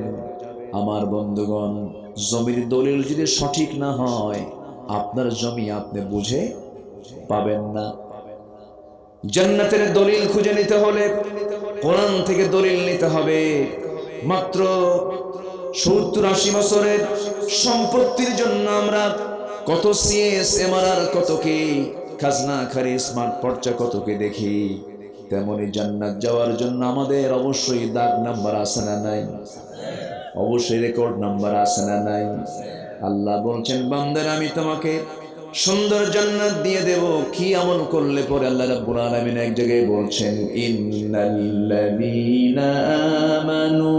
S1: আমার বন্ধুগণ, জমির দলিল যদি সঠিক না হয়, আপনার জমি আপনি বুঝে পাবেন না। জান্নাতের দলিল খুঁজে নিতে হলে কোরআন থেকে দলিল নিতে হবে। মাত্র 70-80 বছরের সম্পত্তির জন্য আমরা কত CSMR, কত কি খাজনা খারি, স্মার্ট পর্চা কত কি দেখি। তেমনি জান্নাত যাওয়ার জন্য আমাদের অবশ্যই দাগ নাম্বার আছে না নাই? অবশ্যই রেকর্ড নাম্বার আছে না নাই? আল্লাহ বলছেন, বান্দার আমি তোমাকে সুন্দর জান্নাত দিয়ে দেব, কি আমল করলে পরে। আল্লাহ রাব্বুল আলামিন এক জায়গায় বলছেন, ইন্নাল্লাযীনা আমানু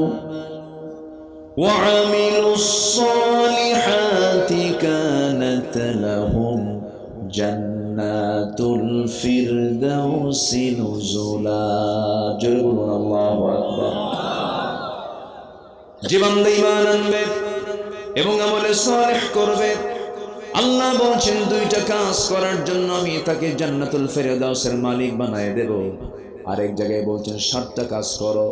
S1: ওয়া আমিলুস সালিহাতি কানাত লাহুম জান্নাতুল ফিরদাউসি নুজুলা। জোরে বলুন আল্লাহু আকবার। যে বান্দা ঈমান আনবে এবং আমলে সালেহ করবে, আল্লাহ বলছেন 2টা কাজ করার জন্য আমি তাকে জান্নাতুল ফিরদাউসের মালিক বানায় দেব। আরেক জায়গায় বলছেন 7টা কাজ করো।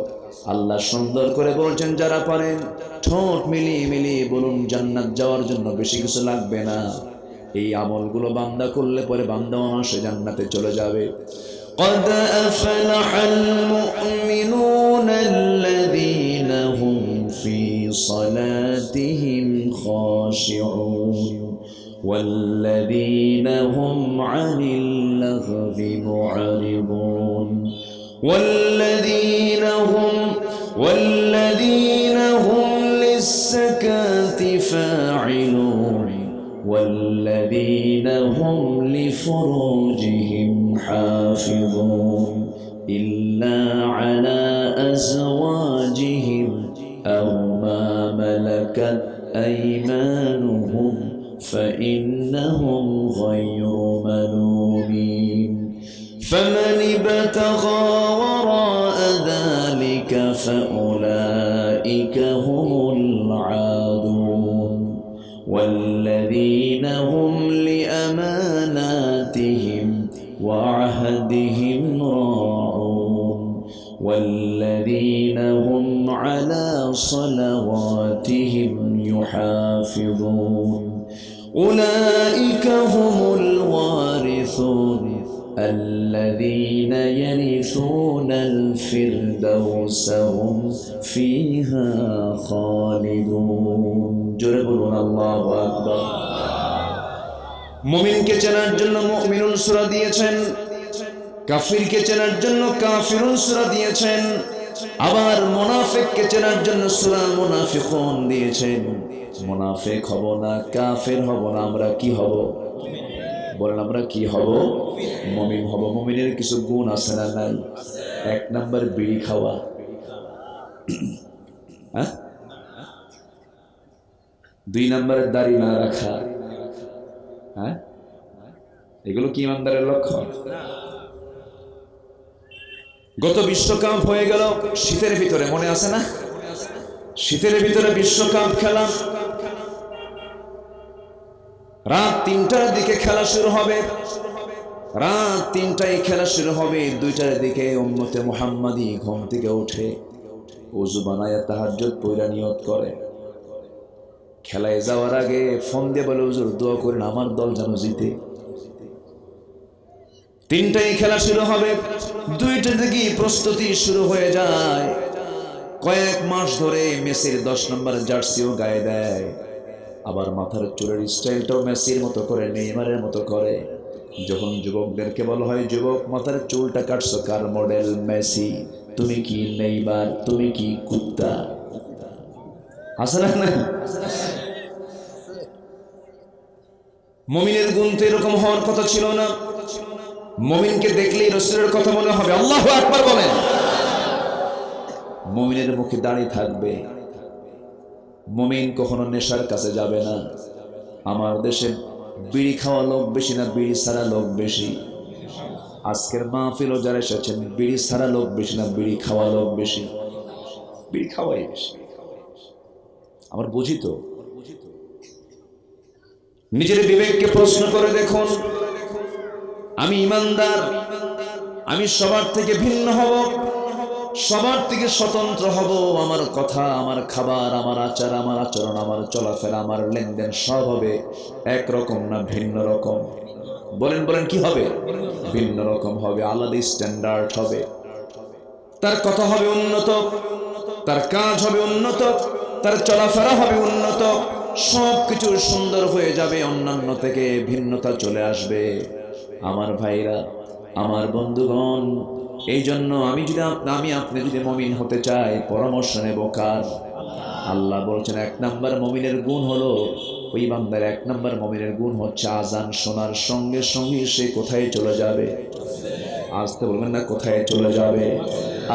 S1: আল্লাহ সুন্দর করে বলছেন, যারা পারেন ঠোঁট মিলিয়ে মিলিয়ে বলুন, জান্নাত যাওয়ার জন্য বেশি কিছু লাগবে না। এই আমলগুলো বান্দা করলে পরে বান্দা অনায়াসে জান্নাতে চলে যাবে। قد أفلح المؤمنون الذين هم في صلاتهم خاشعون والذين هم عن اللغو معرضون والذين هم للزكاة فاعلون والذين هم لفروجهم حافظون إلا على أزواجهم أو ما ملكت أيمانهم فإنهم غير ملومين فمن ابتغى وراء ذلك فأولئك هم العادون والذين هم لأماناتهم وعهدهم راعون والذين هم على صلواتهم يحافظون أولئك هم الوارثون الذين يرثون الفردوس هم فيها خالدون জোরে বলুন আল্লাহু আকবার। মুমিনকে চেনার জন্য মুমিনুন সূরা দিয়েছেন, কাফিরকে চেনার জন্য কাফিরুন সূরা দিয়েছেন, আবার মুনাফিককে চেনার জন্য সূরা মুনাফিকুন দিয়েছেন। মুনাফিক হব না, কাফির হব না, আমরা কি হব? বলেন আমরা কি হব? মুমিন হব। মুমিনের কিছু গুণ আছে না নাই? এক নাম্বার বিড়ি খাওয়া, হ্যাঁ? দুই নাম্বারের দাড়ি না রাখা, হ্যাঁ? এগুলো কি ইমানদারের লক্ষণ? গত বিশ্বকাপ হয়ে গেল শীতের ভিতরে, মনে আছে না? শীতের ভিতরে বিশ্বকাপ খেলা, রাত ৩টার দিকে খেলা শুরু হবে। রাত ৩টায় খেলা শুরু হবে, ২টার দিকে উম্মতে মুহাম্মাদি ঘুম থেকে উঠে ওযু বানায়া তাহাজ্জুদ পড়া নিয়ত করে। খেলায় যাওয়ার আগে ফোন দিয়ে বলে, হুজুর দোয়া করেন আমার দল যেন জিতে। ৩টায় খেলা শুরু হবে, ২টা থেকে প্রস্তুতি শুরু হয়ে যায়। কয়েক মাস ধরে মেসির ১০ নম্বর জার্সিও গায়ে দেয়, আবার মাথার চুলের স্টাইলটাও মেসির মতো করে, নেইমারের মতো করে। যখন যুবকদেরকে বলা হয়, যুবক মাথার চুলটা কাটছো কার মডেল? মেসি। তুমি কি নেইমার? তুমি কি কুত্তা? আসলে না, মুমিনের গুণ তো এরকম হওয়ার কথা ছিল না। মুমিনকে দেখলেই রাসূলের কথা মনে হবে। আল্লাহু আকবার বলেন। মুমিনের মুখে দাড়ি থাকবে। মুমিন কখনো নেশার কাছে যাবে না। আমার দেশে বিড়ি খাওয়া লোক বেশি না বিড়ি ছাড়া লোক বেশি? আজকের মাহফিলও যারা এসেছেন, বিড়ি ছাড়া লোক বেশি না বিড়ি খাওয়া লোক বেশি? বিড়ি খাওয়াই বেশি। আমার বুঝি তো। নিজের বিবেককে প্রশ্ন করে দেখুন, আমি ইমানদার, আমি সবার থেকে ভিন্ন হব, সবার থেকে স্বতন্ত্র হব। আমার কথা, আমার খাবার, আমার আচার, আমার আচরণ, আমার চলাফেরা, আমার লেনদেন সব হবে একরকম না ভিন্ন রকম? বলেন বলেন কি হবে? ভিন্ন রকম হবে, আলাদা স্ট্যান্ডার্ড হবে। তার কথা হবে উন্নত, তার কাজ হবে উন্নত, তার চলাফেরা হবে উন্নত, সবকিছু সুন্দর হয়ে যাবে, অন্যান্য থেকে ভিন্নতা চলে আসবে। আমার ভাইরা, আমার বন্ধুগণ, এই জন্য আমি আপনি যদি মুমিন হতে চাই, পরামর্শ নেব কার? আল্লাহ বলছেন ১ নাম্বার মুমিনের গুণ হলো, ওই বান্দার ১ নাম্বার মুমিনের গুণ হচ্ছে আজান শোনার সঙ্গে সঙ্গে সে কোথায় চলে যাবে? আসতে বলবেন না, কোথায় চলে যাবে?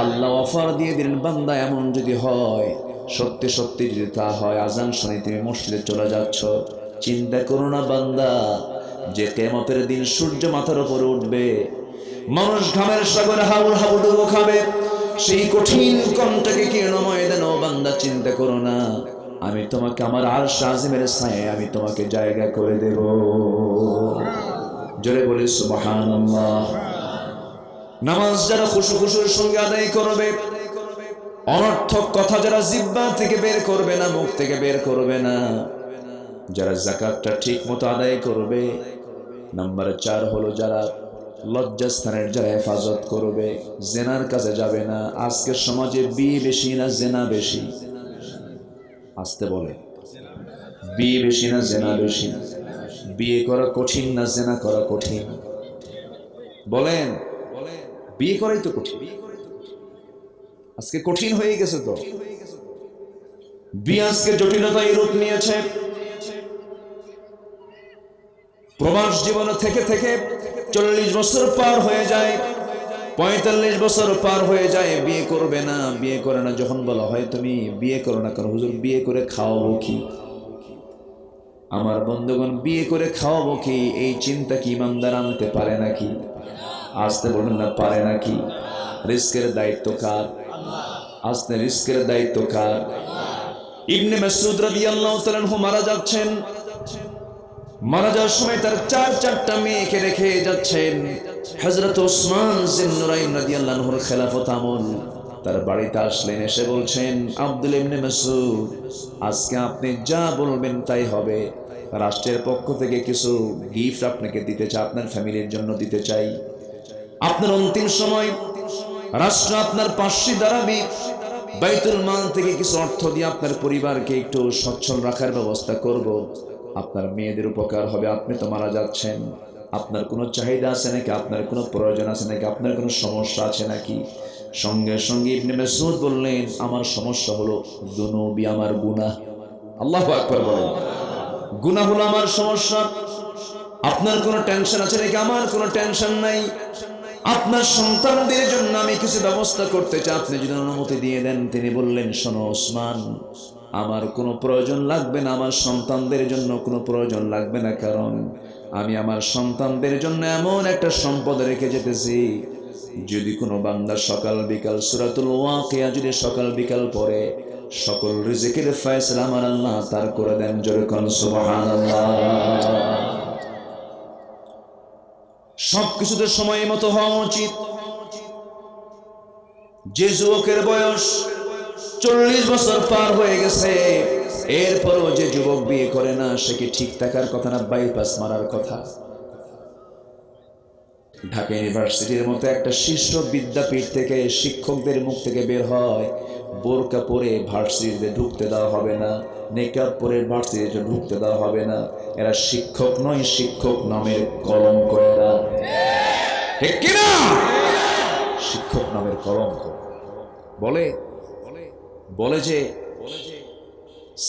S1: আল্লাহ অফার দিয়ে দিলেন, বান্দা এমন যদি হয়, সত্যি সত্যি যদি তা হয়, আজান শুনে তুমি মসজিদে চলে যাচ্ছ, চিন্তা করো না বান্দা, যে কিয়ামতের দিন সূর্য মাথার উপরে উঠবে, মানুষ ঘামের সাগরে হাবুল হাবুডুবু খাবে, সেই কঠিন কণ্ঠকে কীর্ণ ময়দানে, ও বান্দা চিন্তা করো না, আমি তোমাকে আমার আরশ আজিমের ছায়ায় আমি তোমাকে জায়গা করে দেব। জোরে বলি সুবহানাল্লাহ। নামাজ যারা খুশুর সঙ্গে আদায় করবে, অনর্থক কথা যারা জিহ্বা থেকে বের করবে না, মুখ থেকে বের করবে না, যারা যাকাতটা ঠিক মতো আদায় করবে। নাম্বার ৪ হলো যারা লজ্জাস্থানের যারা হেফাজত করবে, জেনার কাছে যাবে না। আজকের সমাজে বিয়ে বেশি না জেনা বেশি? আসতে বলে, বিয়ে বেশি না জেনা বেশি? বিয়ে করা কঠিন না জেনা করা কঠিন? বলেন, বিয়ে করাই তো কঠিন। আজকে কঠিন হয়ে গেছে তো। বিয়ে আজকে জটিলতায় রূপ নিয়েছে। প্রবাস জীবনে থেকে থেকে ৪০ বছর পার হয়ে যায়, ৪৫ বছর পার হয়ে যায়, বিয়ে করবে না, বিয়ে করে না। যখন বলা হয় তুমি বিয়ে করো না, কারণ হুজুর বিয়ে করে খাওয়াবো কি? আমার বন্ধুগণ, বিয়ে করে খাওয়াবো কি, এই চিন্তা কি ইমানদার আনতে পারে নাকি? আসতে বলুন না, পারে নাকি? রিস্কের দায়িত্ব কার? আসতে রিস্কের দায়িত্ব কার? ইবনে মাসউদ রাদিয়াল্লাহু তাআলা আনহু মারা যাচ্ছেন। মারা যাওয়ার সময় তার ৪টা মেয়েকে রেখে যাচ্ছেন। হযরত ওসমান জিন্নুরাইন রাদিয়াল্লাহু আনহুর খেলাফত আমল। তার বাড়িতে আসলেন, এসে বলছেন, আব্দুল্লাহ ইবনে মাসউদ, আজকে আপনি যা বলবেন তাই হবে। রাষ্ট্রের পক্ষ থেকে কিছু গিফট আপনাকে দিতে চাই, আপনার ফ্যামিলির জন্য দিতে চাই। আপনার অন্তিম সময় রাষ্ট্র আপনার পাশে দাঁড়াবে, বাইতুল মাল থেকে কিছু অর্থ দিয়ে আপনার পরিবারকে একটু সচ্ছল রাখার ব্যবস্থা করব। আপনার মেয়েদের উপকার হবে। আপনি তো মারা যাচ্ছেন, আপনার কোনো চাহিদা আছে নাকি, আপনার কোনো প্রয়োজন আছে নাকি, আপনার কোনো সমস্যা আছে নাকি? সঙ্গে সঙ্গে ইবনে মাসউদ বললেন, আমার সমস্যা হলো দুনুবি, আমার গুনাহ। আল্লাহু আকবার বলেন। গুনাহ হলো আমার সমস্যা। আপনার কোনো টেনশন আছে নাকি? আমার কোনো টেনশন নাই। আপনার সন্তানদের জন্য আমি কিছু ব্যবস্থা করতে চাই, আপনি যদি অনুমতি দিয়ে দেন। তিনি বললেন, শোনো ওসমান, আমার কোনো প্রয়োজন লাগবে না, আমার সন্তানদের জন্য কোনো প্রয়োজন লাগবে না, কারণ আমি আমার সন্তানদের জন্য এমন একটা সম্পদ রেখে যেতেছি, যদি কোনো বান্দা সকাল বিকাল সূরাতুল ওয়াকিয়া যদি সকাল বিকাল পড়ে, সকল রিজিকের ফয়সালা আমার আল্লাহ তার করে দেন। জোরে কোন সুবহানাল্লাহ। সবকিছুতে সময় মতো হওয়া উচিত। যে যুবকের বয়স 40 বছর পার হয়ে গেছে, এরপরও যে যুবক বিয়ে করে না, সে কি ঠিক থাকার কথা না বাইপাস মারার কথা? ঢাকা ইউনিভার্সিটির মতো একটা শীর্ষ বিদ্যাপীঠ থেকে শিক্ষকদের মুখ থেকে বের হয়, বোরকা পরে ভার্সিটিতে ঢুকতে দেওয়া হবে না, নেকাব পরে ভার্সিটিতে ঢুকতে দেওয়া হবে না। এরা শিক্ষক নয়, শিক্ষক নামের কলঙ্ক। এরা ঠিক কিনা? শিক্ষক নামের কলঙ্ক। বলে যে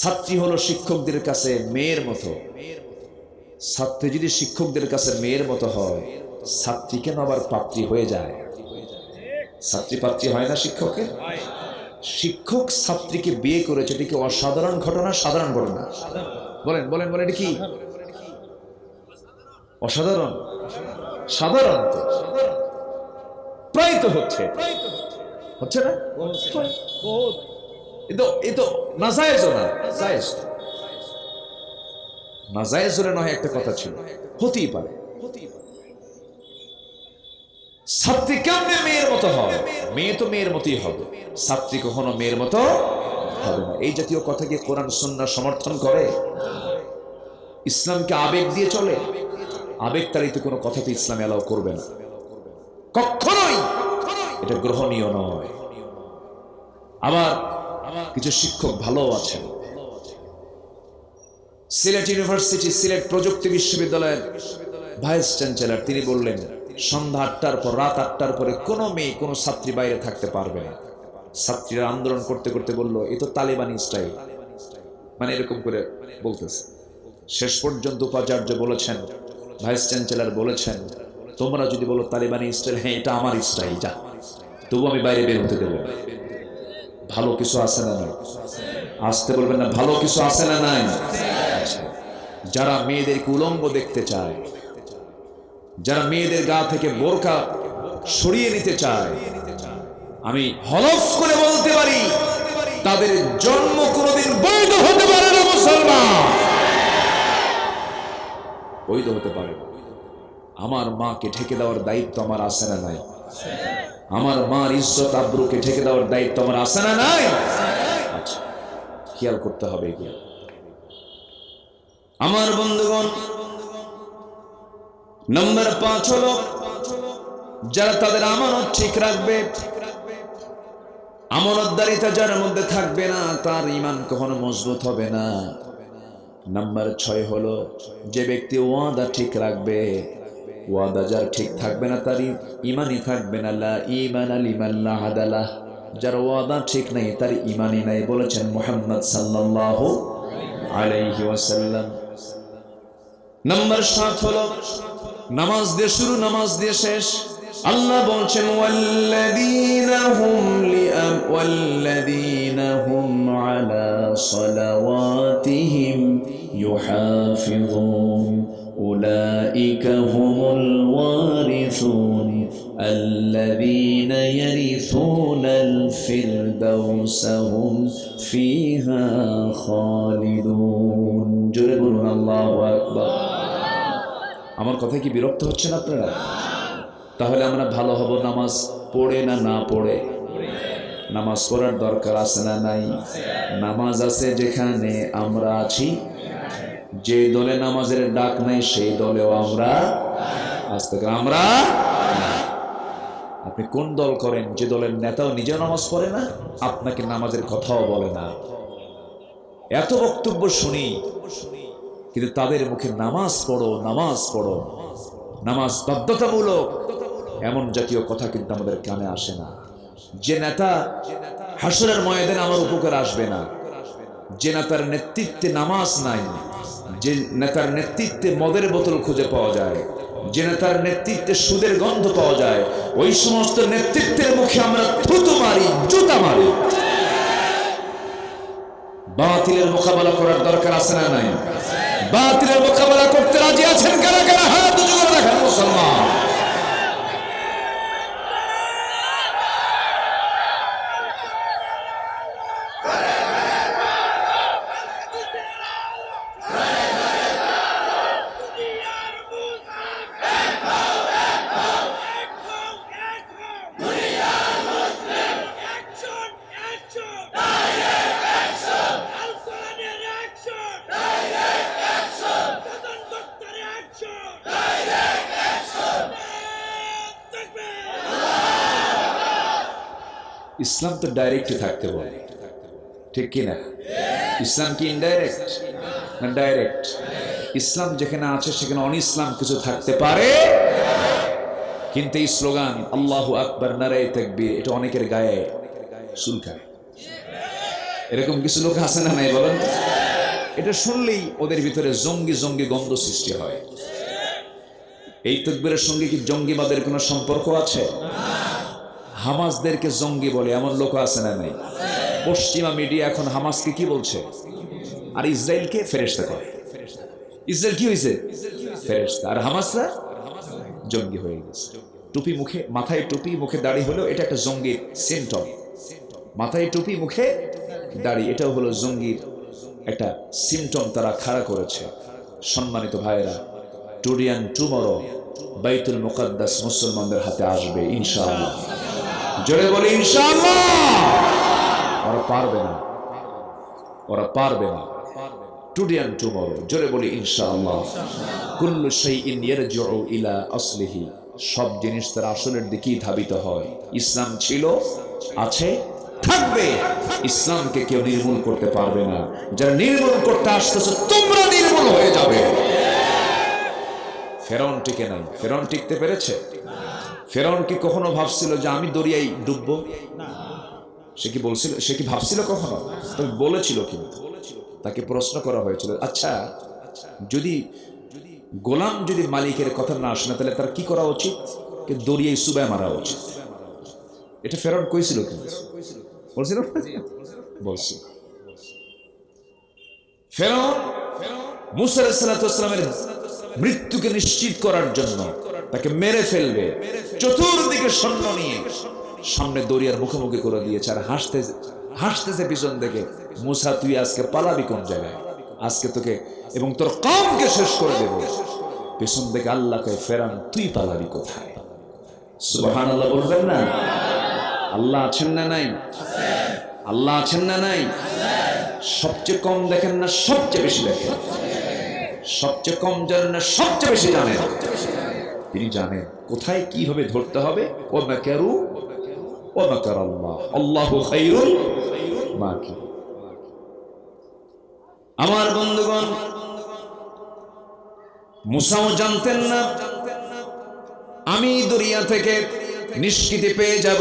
S1: ছাত্রী হলো শিক্ষকদের কাছে মেয়ের মতো। ছাত্রী যদি শিক্ষকদের কাছে মেয়ের মতো হয়, ছাত্রী কেন আবার পাত্রী হয়ে যায়? ছাত্রী পাত্রী হয় না শিক্ষকের? শিক্ষক ছাত্রীকে বিয়ে করেছে, এটা কি অসাধারণ ঘটনা? সাধারণ ঘটনা? বলেন বলেন বলেন, এটা কি অসাধারণ? সাধারণ তো প্রায় তো হচ্ছে না? এ তো নাজায়েজ না, জায়েজ। নাজায়েজ হলে নয় একটা কথা ছিল, হতেই পারে। ছাত্রী কেমনে মেয়ের মতো হবে? মেয়ে তো মেয়ের মতোই হবে, ছাত্রী কখনো মেয়ের মতো হবে না। এই জাতীয় কথা কি কোরআন সুন্নাহ সমর্থন করে? ইসলামকে আবেগ দিয়ে চলে? আবেগ তাড়িত কোনো কথা তো ইসলাম এলাও করবে না, কখনোই। এটা গ্রহণীয় নয়। আবার কিছু শিক্ষক ভালো আছেন। সিলেট ইউনিভার্সিটি, সিলেট প্রযুক্তি বিশ্ববিদ্যালয়ের ভাইস চ্যান্সেলর, তিনি বললেন, সন্ধ্যা 8টার পর, রাত 8টার পরে কোনো মেয়ে, কোনো ছাত্রী বাইরে থাকতে পারবে না। ছাত্রীরা আন্দোলন করতে করতে বলল, এ তো তালেবানি স্টাইল, মানে এরকম করে বলতেছে। শেষ পর্যন্ত উপাচার্য বলেছেন, ভাইস চ্যান্সেলর বলেছেন, তোমরা যদি বলো তালেবানি স্টাইল, হ্যাঁ এটা আমার স্টাইল, যা, তবু আমি বাইরে বের হতে দেবো। ভালো কিছু আছে না নাই? আসতে বলবেন না, ভালো কিছু আছে না নাই? যারা মেয়েদেরকে উলঙ্গ দেখতে চায়, যারা মেয়েদের গা থেকে বোরকা সরিয়ে নিতে চায়, আমি হলফ করে বলতে পারি, তাদের জন্ম কোনোদিন বৈধ হতে পারে না। মুসলমান বৈধ হতে পারে না। আমার মাকে ঢেকে দেওয়ার দায়িত্ব আমার আছে না নাই? আমার মার ইজ্জত আব্রুকে ঢেকে দেওয়ার দায়িত্ব আমার আছে না নাই? আচ্ছা, খেয়াল করতে হবে এগুলো। আমার বন্ধুগণ, নম্বর 5 হলো যারা তাদের আমানত ঠিক রাখবে। আমানতদারিতা যার মধ্যে থাকবে না, তার ঈমান কখনো মজবুত হবে না। নাম্বার 6 হলো যে ব্যক্তি ওয়াদা ঠিক রাখবে। ওয়াদা যার ঠিক থাকবে না, তার ঈমানই থাকবে না। লা ঈমান লিমান লা আদালা। যার ওয়াদা ঠিক নাই, তার ঈমানই নাই, বলেছেন মুহাম্মদ সাল্লাল্লাহু আলাইহি ওয়াসাল্লাম। নাম্বার 7 হলো নামাজ দিয়ে শুরু, নামাজ দিয়ে শেষ। আল্লাহ বলছেন, ওয়াল্লাযীনা হুম আলা সালাওয়াতিহিম ইউহাফিযুন উলাইকা হুমুল ওয়ারিসুন আল্লাযীনা ইয়ারিসুনাল ফিরদাউসা হুম ফিহা খালিদুন। জোরে বলুন আল্লাহু আকবার। আমার কথায় কি বিরক্ত হচ্ছেন আপনারা? তাহলে আমরা ভালো হব নামাজ পড়ে না পড়ে? নামাজ পড়ার দরকার আছে না নাই? নামাজ আছে যেখানে আমরা আছি। যে দলে নামাজের ডাক নাই, সেই দলেও আমরা আজ থেকে আমরা আপনি কোন দল করেন যে দলের নেতাও নিজে নামাজ পড়ে না, আপনাকে নামাজের কথাও বলে না। এত বক্তব্য শুনি, কিন্তু তাদের মুখে নামাজ পড়ো, নামাজ পড়ো, নামাজ বাধ্যতামূলক, এমন জাতীয় কথা কিন্তু আমাদের কানে আসে না। যে নেতা হাসরের ময়দানে আমার উপকার আসবে না, যে নেতার নেতৃত্বে নামাজ নাই, যে নেতার নেতৃত্বে মদের বোতল খুঁজে পাওয়া যায়, যে নেতার নেতৃত্বে সুদের গন্ধ পাওয়া যায়, ওই সমস্ত নেতৃত্বের মুখে আমরা থুতু মারি, জুতা মারি। বাতিলের মোকাবেলা করার দরকার আছে না নাই? বাতিলের মোকাবেলা করতে রাজি আছেন কারা কারা? হাত উঁচু করে রাখেন মুসলমান। ইসলাম তো ডাইরেক্ট থাকতে বলে, ঠিক কিনা? ইসলাম কি ইনডাইরেক্ট না ডাইরেক্ট? ইসলাম যেখানে আছে সেখানে অনইসলাম কিছু থাকতে পারে, কিন্তু এই স্লোগান আল্লাহু আকবার, নারে তাকবীর, এটা অনেকের গায়ে চুলকায়। এরকম কিছু লোক আছে না নাই বলেন? এটা শুনলেই ওদের ভিতরে জঙ্গি জঙ্গি গন্ধ সৃষ্টি হয়। এই তাকবীরের সঙ্গে কি জঙ্গিবাদের কোনো সম্পর্ক আছে? হামাসদেরকে জঙ্গি বলে এমন লোক আছে না নাই? পশ্চিমা মিডিয়া এখন হামাসকে কি বলছে, আর ইসরায়েলকে ফেরেশতা করে। ইসরায়েল কি হয়েছে? ফেরেশতা। আর হামাসরা জঙ্গি হয়ে গেছে। টুপি মুখে, মাথায় টুপি, মুখে দাড়ি হলো এটা একটা জঙ্গির সিম্পটম। মাথায় টুপি, মুখে দাড়ি, এটাও হলো জঙ্গির একটা সিম্পটম তারা খাড়া করেছে। সম্মানিত ভাইয়েরা, টুডে অ্যান্ড টুমরো বাইতুল মুকাদ্দাস মুসলমানদের হাতে আসবে ইনশাআল্লাহ। জোরে বলি ইনশাআল্লাহ। ওরা পারবে না, ওরা পারবে না। টুডে অ্যান্ড টুমরো, জোরে বলি ইনশাআল্লাহ। কুল্লু শাইইন ইয়ারজিউ ইলা আসলিহি, সব জিনিস তার আসলের দিকেই ধাবিত হয়। ইসলাম ছিল, আছে, থাকবে। ইসলামকে কেউ নির্মূল করতে পারবে না। যারা নির্মূল করতে আসতেছে তোমরা নির্মূল হয়ে যাবে। ফেরাউন টিকে নাই। ফেরাউন টিকতে পেরেছে? ফেরাউন কি কখনো ভাবছিল যে আমি দরিয়ায় ডুববো? সে কি বলছিল? সে কি ভাবছিল কখনো? তবে বলেছিল। কিন্তু তাকে প্রশ্ন করা হয়েছিল, আচ্ছা যদি গোলাম যদি মালিকের কথা না শোনে তাহলে তার কি করা উচিত? দরিয়ায় চুবায় মারা উচিত। এটা ফেরাউন কইছিল? কিন্তু বলছিল, বলছি। ফেরাউন মূসা আলাইহিস সালামের মৃত্যুকে নিশ্চিত করার জন্য তাকে মেরে ফেলবে, চতুর্দিকে সৈন্য নিয়ে সামনে দরিয়ার মুখোমুখি করে দিয়েছে। আর হাসতেছে পিছন থেকে, মূসা তুই আজকে পালাবি কোন জায়গায়? আজকে তোকে এবং তোর কওমকে শেষ করে দেব। পিছন থেকে আল্লাহ কয়, ফেরাউন তুই পালাবি কোথায়? সুবহানাল্লাহ বলবেন না? আল্লাহ আছেন না নাই? আল্লাহ আছেন না নাই? সবচেয়ে কম দেখেন না সবচেয়ে বেশি দেখেন? সবচেয়ে কম জানেন না সবচেয়ে বেশি জানেন? তিনি জানেন কোথায় কিভাবে ধরতে হবে। ওয়া মাকারু ওয়া মাকারাল্লাহ, আল্লাহু খায়রুল মাকির। আমার বন্ধুগণ, মুসাও জানতেন না আমি দরিয়া থেকে নিষ্কৃতি পেয়ে যাব,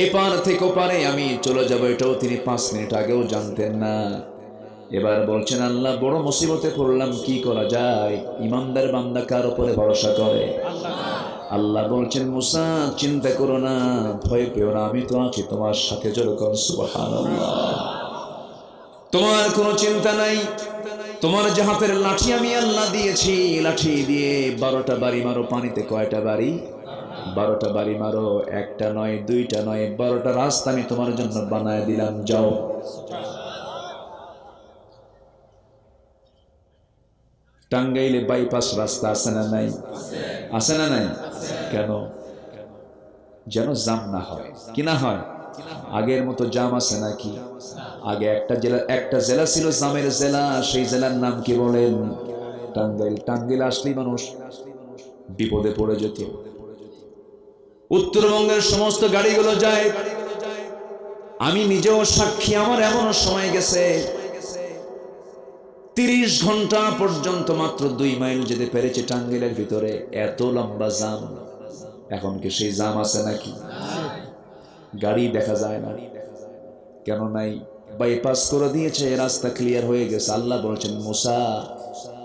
S1: এপার থেকে ওপারে আমি চলে যাব, এটাও তিনি 5 মিনিট আগেও জানতেন না। এবার বলছেন, আল্লাহ বড় মুসিবতে পড়লাম, কি করা যায়? ইমানদার বান্দা কার উপরে ভরসা করে? আল্লাহ বলছেন, মুসা চিন্তা করো না, ভয় পেও না, আমি তো আছি তোমার সাথে। যেরকম সুবহানাল্লাহ। তোমার কোনো চিন্তা নাই। তোমার যে হাতের লাঠি আমি আল্লাহ দিয়েছি, লাঠি দিয়ে 12টা বাড়ি মারো। পানিতে কয়টা বাড়ি? 12টা বাড়ি মারো। একটা নয়, দুইটা নয়, 12টা রাস্তা আমি তোমার জন্য বানায় দিলাম, যাও। টাঙ্গাইলে বাইপাস রাস্তা আছে না নাই? আছে না নাই? কেন? যেন জাম না হয়। কি না হয়? আগের মতো জাম আছে নাকি? আগে একটা জেলা ছিল জামের জেলা, সেই জেলার নাম কি বলেন? টাঙ্গাইল। টাঙ্গাইল আসলেই মানুষ বিপদে পড়ে যেত। উত্তরবঙ্গের সমস্ত গাড়িগুলো যায়, আমি নিজেও সাক্ষী। আমার এমনও সময় গেছে 30 ঘন্টা পর্যন্ত মাত্র 2 মাইল যেতে পেরেছি টাঙ্গাইলের ভিতরে, এত লম্বা জাম। এখন কি সেই জাম আছে নাকি? গাড়ি দেখা যায় না। কেন নাই? বাইপাস করে দিয়েছে, রাস্তা ক্লিয়ার হয়ে গেছে। আল্লাহ বলছেন, মুসা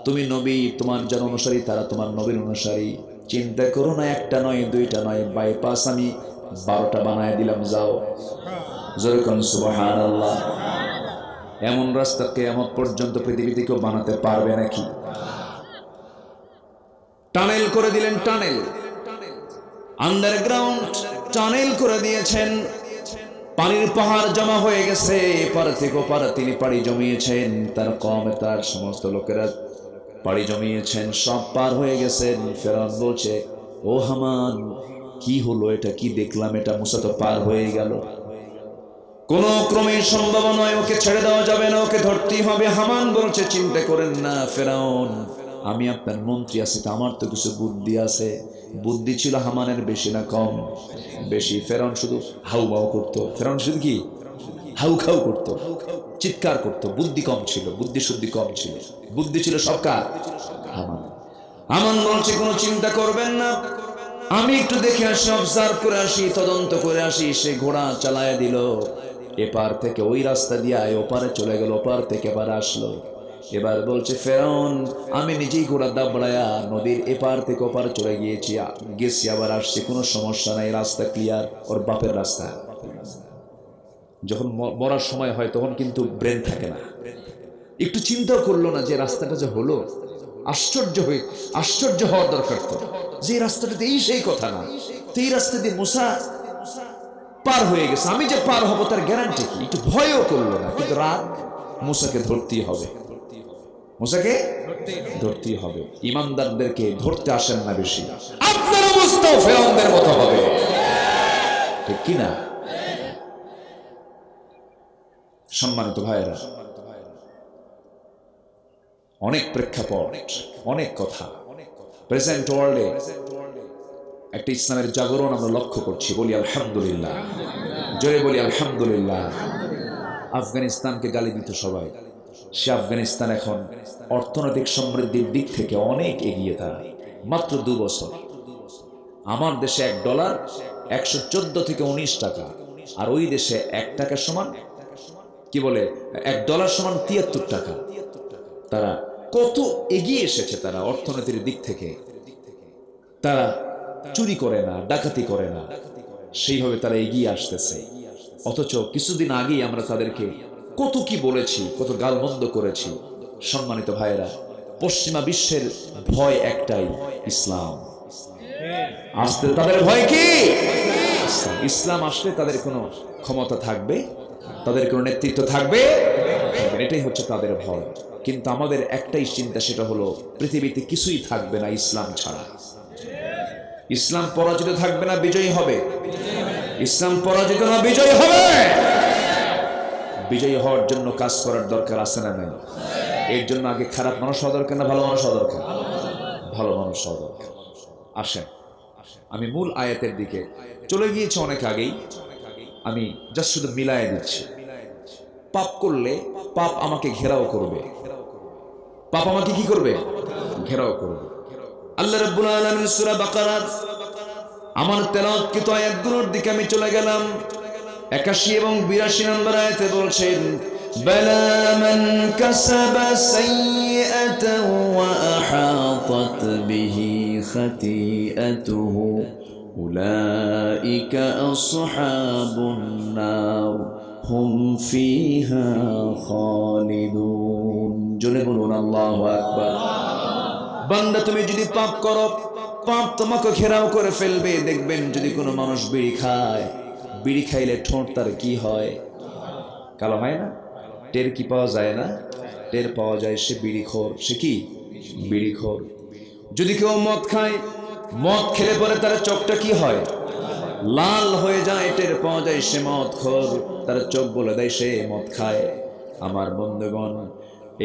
S1: তুমি নবী, তোমার যারা অনুসারী তারা তোমার নবীর অনুসারী, চিন্তা করো না, একটা নয় দুইটা নয়, বাইপাস আমি 12টা বানায় দিলাম, যাও। যেরকম সুবহানাল্লাহ। এমন রাস্তা কিয়ামত পর্যন্ত পৃথিবীতে কেউ বানাতে পারবে নাকি? টানেল করে দিলেন, টানেল, আন্ডারগ্রাউন্ড টানেল করে দিয়েছেন। পানির পাহাড় জমা হয়ে গেছে, এপার থেকে ওপার তিনি পাড়ি জমিয়েছেন। তার কওমে, তার সমস্ত লোকেরা পাড়ি জমিয়েছেন, সব পার হয়ে গেছেন। ফেরাউন বলছে, ও হামান, কি হলো এটা? কি দেখলাম এটা? মুসা তো পার হয়ে গেল। কোন ক্রমে সম্ভব নয়, ওকে ছেড়ে দেওয়া যাবে না, ওকে ধরতেই হবে। হামান বলছে, চিন্তা করেন না ফেরাউন, আমি আপনার মন্ত্রী আছি, তো আমার তো কিছু বুদ্ধি আছে। বুদ্ধি ছিল হামানের বেশি না কম? বেশি। ফেরাউন শুধু হাউ মাউ করতো। ফেরাউন শুধু কি হাউ খাউ করতো, চিৎকার করতো। বুদ্ধি কম ছিল, বুদ্ধি শুদ্ধি কম ছিল। বুদ্ধি ছিল সরকার হামান। হামান বলছে, কোনো চিন্তা করবেন না, আমি একটু দেখে আসি, অবজার্ভ করে আসি, তদন্ত করে আসি। সে ঘোড়া চালায় দিল, এপার থেকে ওই রাস্তা দিয়ে ওপারে চলে গেল, ওপার থেকে এবার আসলো। এবার বলছে ফেরাউন, আমি নিজেই ঘোড়া দাবড়ায়া নদীর এপার থেকে ওপার চলে গেছি, আবার আসছি, কোনো সমস্যা নাই, রাস্তা ক্লিয়ার। ওর বাপের রাস্তা। যখন মরার সময় হয় তখন কিন্তু ব্রেন থাকে না, একটু চিন্তাও করলো না যে রাস্তাটা যে হলো, আশ্চর্য হওয়ার দরকার তো, যে রাস্তাটাতে এই সেই কথা না, তো এই রাস্তা দিয়ে মুসা পার হয়ে গেছে, আমি যে পার হবো তার গ্যারান্টি কি? একটু ভয়ও করলো না, কিন্তু রাগ, মুসাকে ধরতেই হবে, মুসাকে ধরতেই হবে। ইমানদারদেরকে ধরতে আসেন না বেশি, আপনার অবস্থাও ফেরাউনদের মতো হবে, ঠিক কি না? সম্মানিত ভাইয়েরা, অনেক প্রেক্ষাপট, অনেক কথা। প্রেজেন্ট ওয়ার্ল্ডে একটা ইসলামের জাগরণ আমরা লক্ষ্য করছি, বলি আলহামদুলিল্লাহ, জোরে বলি আলহামদুলিল্লাহ। আফগানিস্তানকে গালি দিত সবাই, সে আফগানিস্তান এখন অর্থনৈতিক সমৃদ্ধির দিক থেকে অনেক এগিয়ে। তারা মাত্র 2 বছর, আমার দেশে $1 114 থেকে 19 টাকা, আর ওই দেশে 1 টাকা সমান কি বলে $1 সমান 73 টাকা। তারা কত এগিয়ে এসেছে তারা অর্থনীতির দিক থেকে। তারা চুরি করে না, ডাকাতি করে না, সেইভাবে তারা এগিয়ে আসতেছে। অথচ কিছুদিন আগেই আমরা তাদেরকে কত কি বলেছি, কত গালমন্দ করেছি। সম্মানিত ভাইয়েরা, পশ্চিমা বিশ্বের ভয় একটাই, ইসলাম। আসতে তাদের ভয় কি? ইসলাম আসলে তাদের কোনো ক্ষমতা থাকবে, তাদের কোনো নেতৃত্ব থাকবে, এটাই হচ্ছে তাদের ভয়। কিন্তু আমাদের একটাই চিন্তা, সেটা হলো পৃথিবীতে কিছুই থাকবে না ইসলাম ছাড়া। ইসলাম পরাজিত থাকবে না, বিজয়ী হবে। ইসলাম পরাজিত না, বিজয়ী হবে। বিজয়ী হওয়ার জন্য কাজ করার দরকার আছে না নাই? এর জন্য আগে খারাপ মানুষ হওয়া দরকার না ভালো মানুষ হওয়া দরকার? ভালো মানুষ হওয়া দরকার। আসেন, আমি মূল আয়াতের দিকে চলে গিয়েছি অনেক আগেই, আমি জাস্ট শুধু মিলায়ে দিচ্ছি। পাপ করলে পাপ আমাকে ঘেরাও করবে, পাপ আমাকে কি করবে? ঘেরাও করবে। আল্লাহ রাব্বুল আলামিন সূরা বাকারার আমার তেলাওয়াতকৃত আয়াতগুলোর দিকে আমি চলে গেলাম। 81 এবং 82 নম্বর আয়াতে বলছেন, বালা মান কাসাবা সাইয়্যাতান ওয়া আহাতাত বিহি খাতিআতুহু উলাইকা আসহাবুন নার হুম ফিহা খালিদুন। জোরে বলুন আল্লাহু আকবার। বান্দা, তুমি যদি পাপ করো, পাপ তোমাকে ঘেরাও করে ফেলবে। দেখবেন যদি কোনো মানুষ বিড়ি খায়, বিড়ি খাইলে ঠোঁট তার কি হয়? কালো হয় না? টের কি পাওয়া যায় না? টের পাওয়া যায়, সে বিড়িখোর। সে কি? বিড়িখোর। যদি কেউ মদ খায়, মদ খেলে পরে তার চোখটা কি হয়? লাল হয়ে যায়, টের পাওয়া যায় সে মদখোর। তার চোখ বলে দেয় সে মদ খায়। আমার বন্ধুগণ,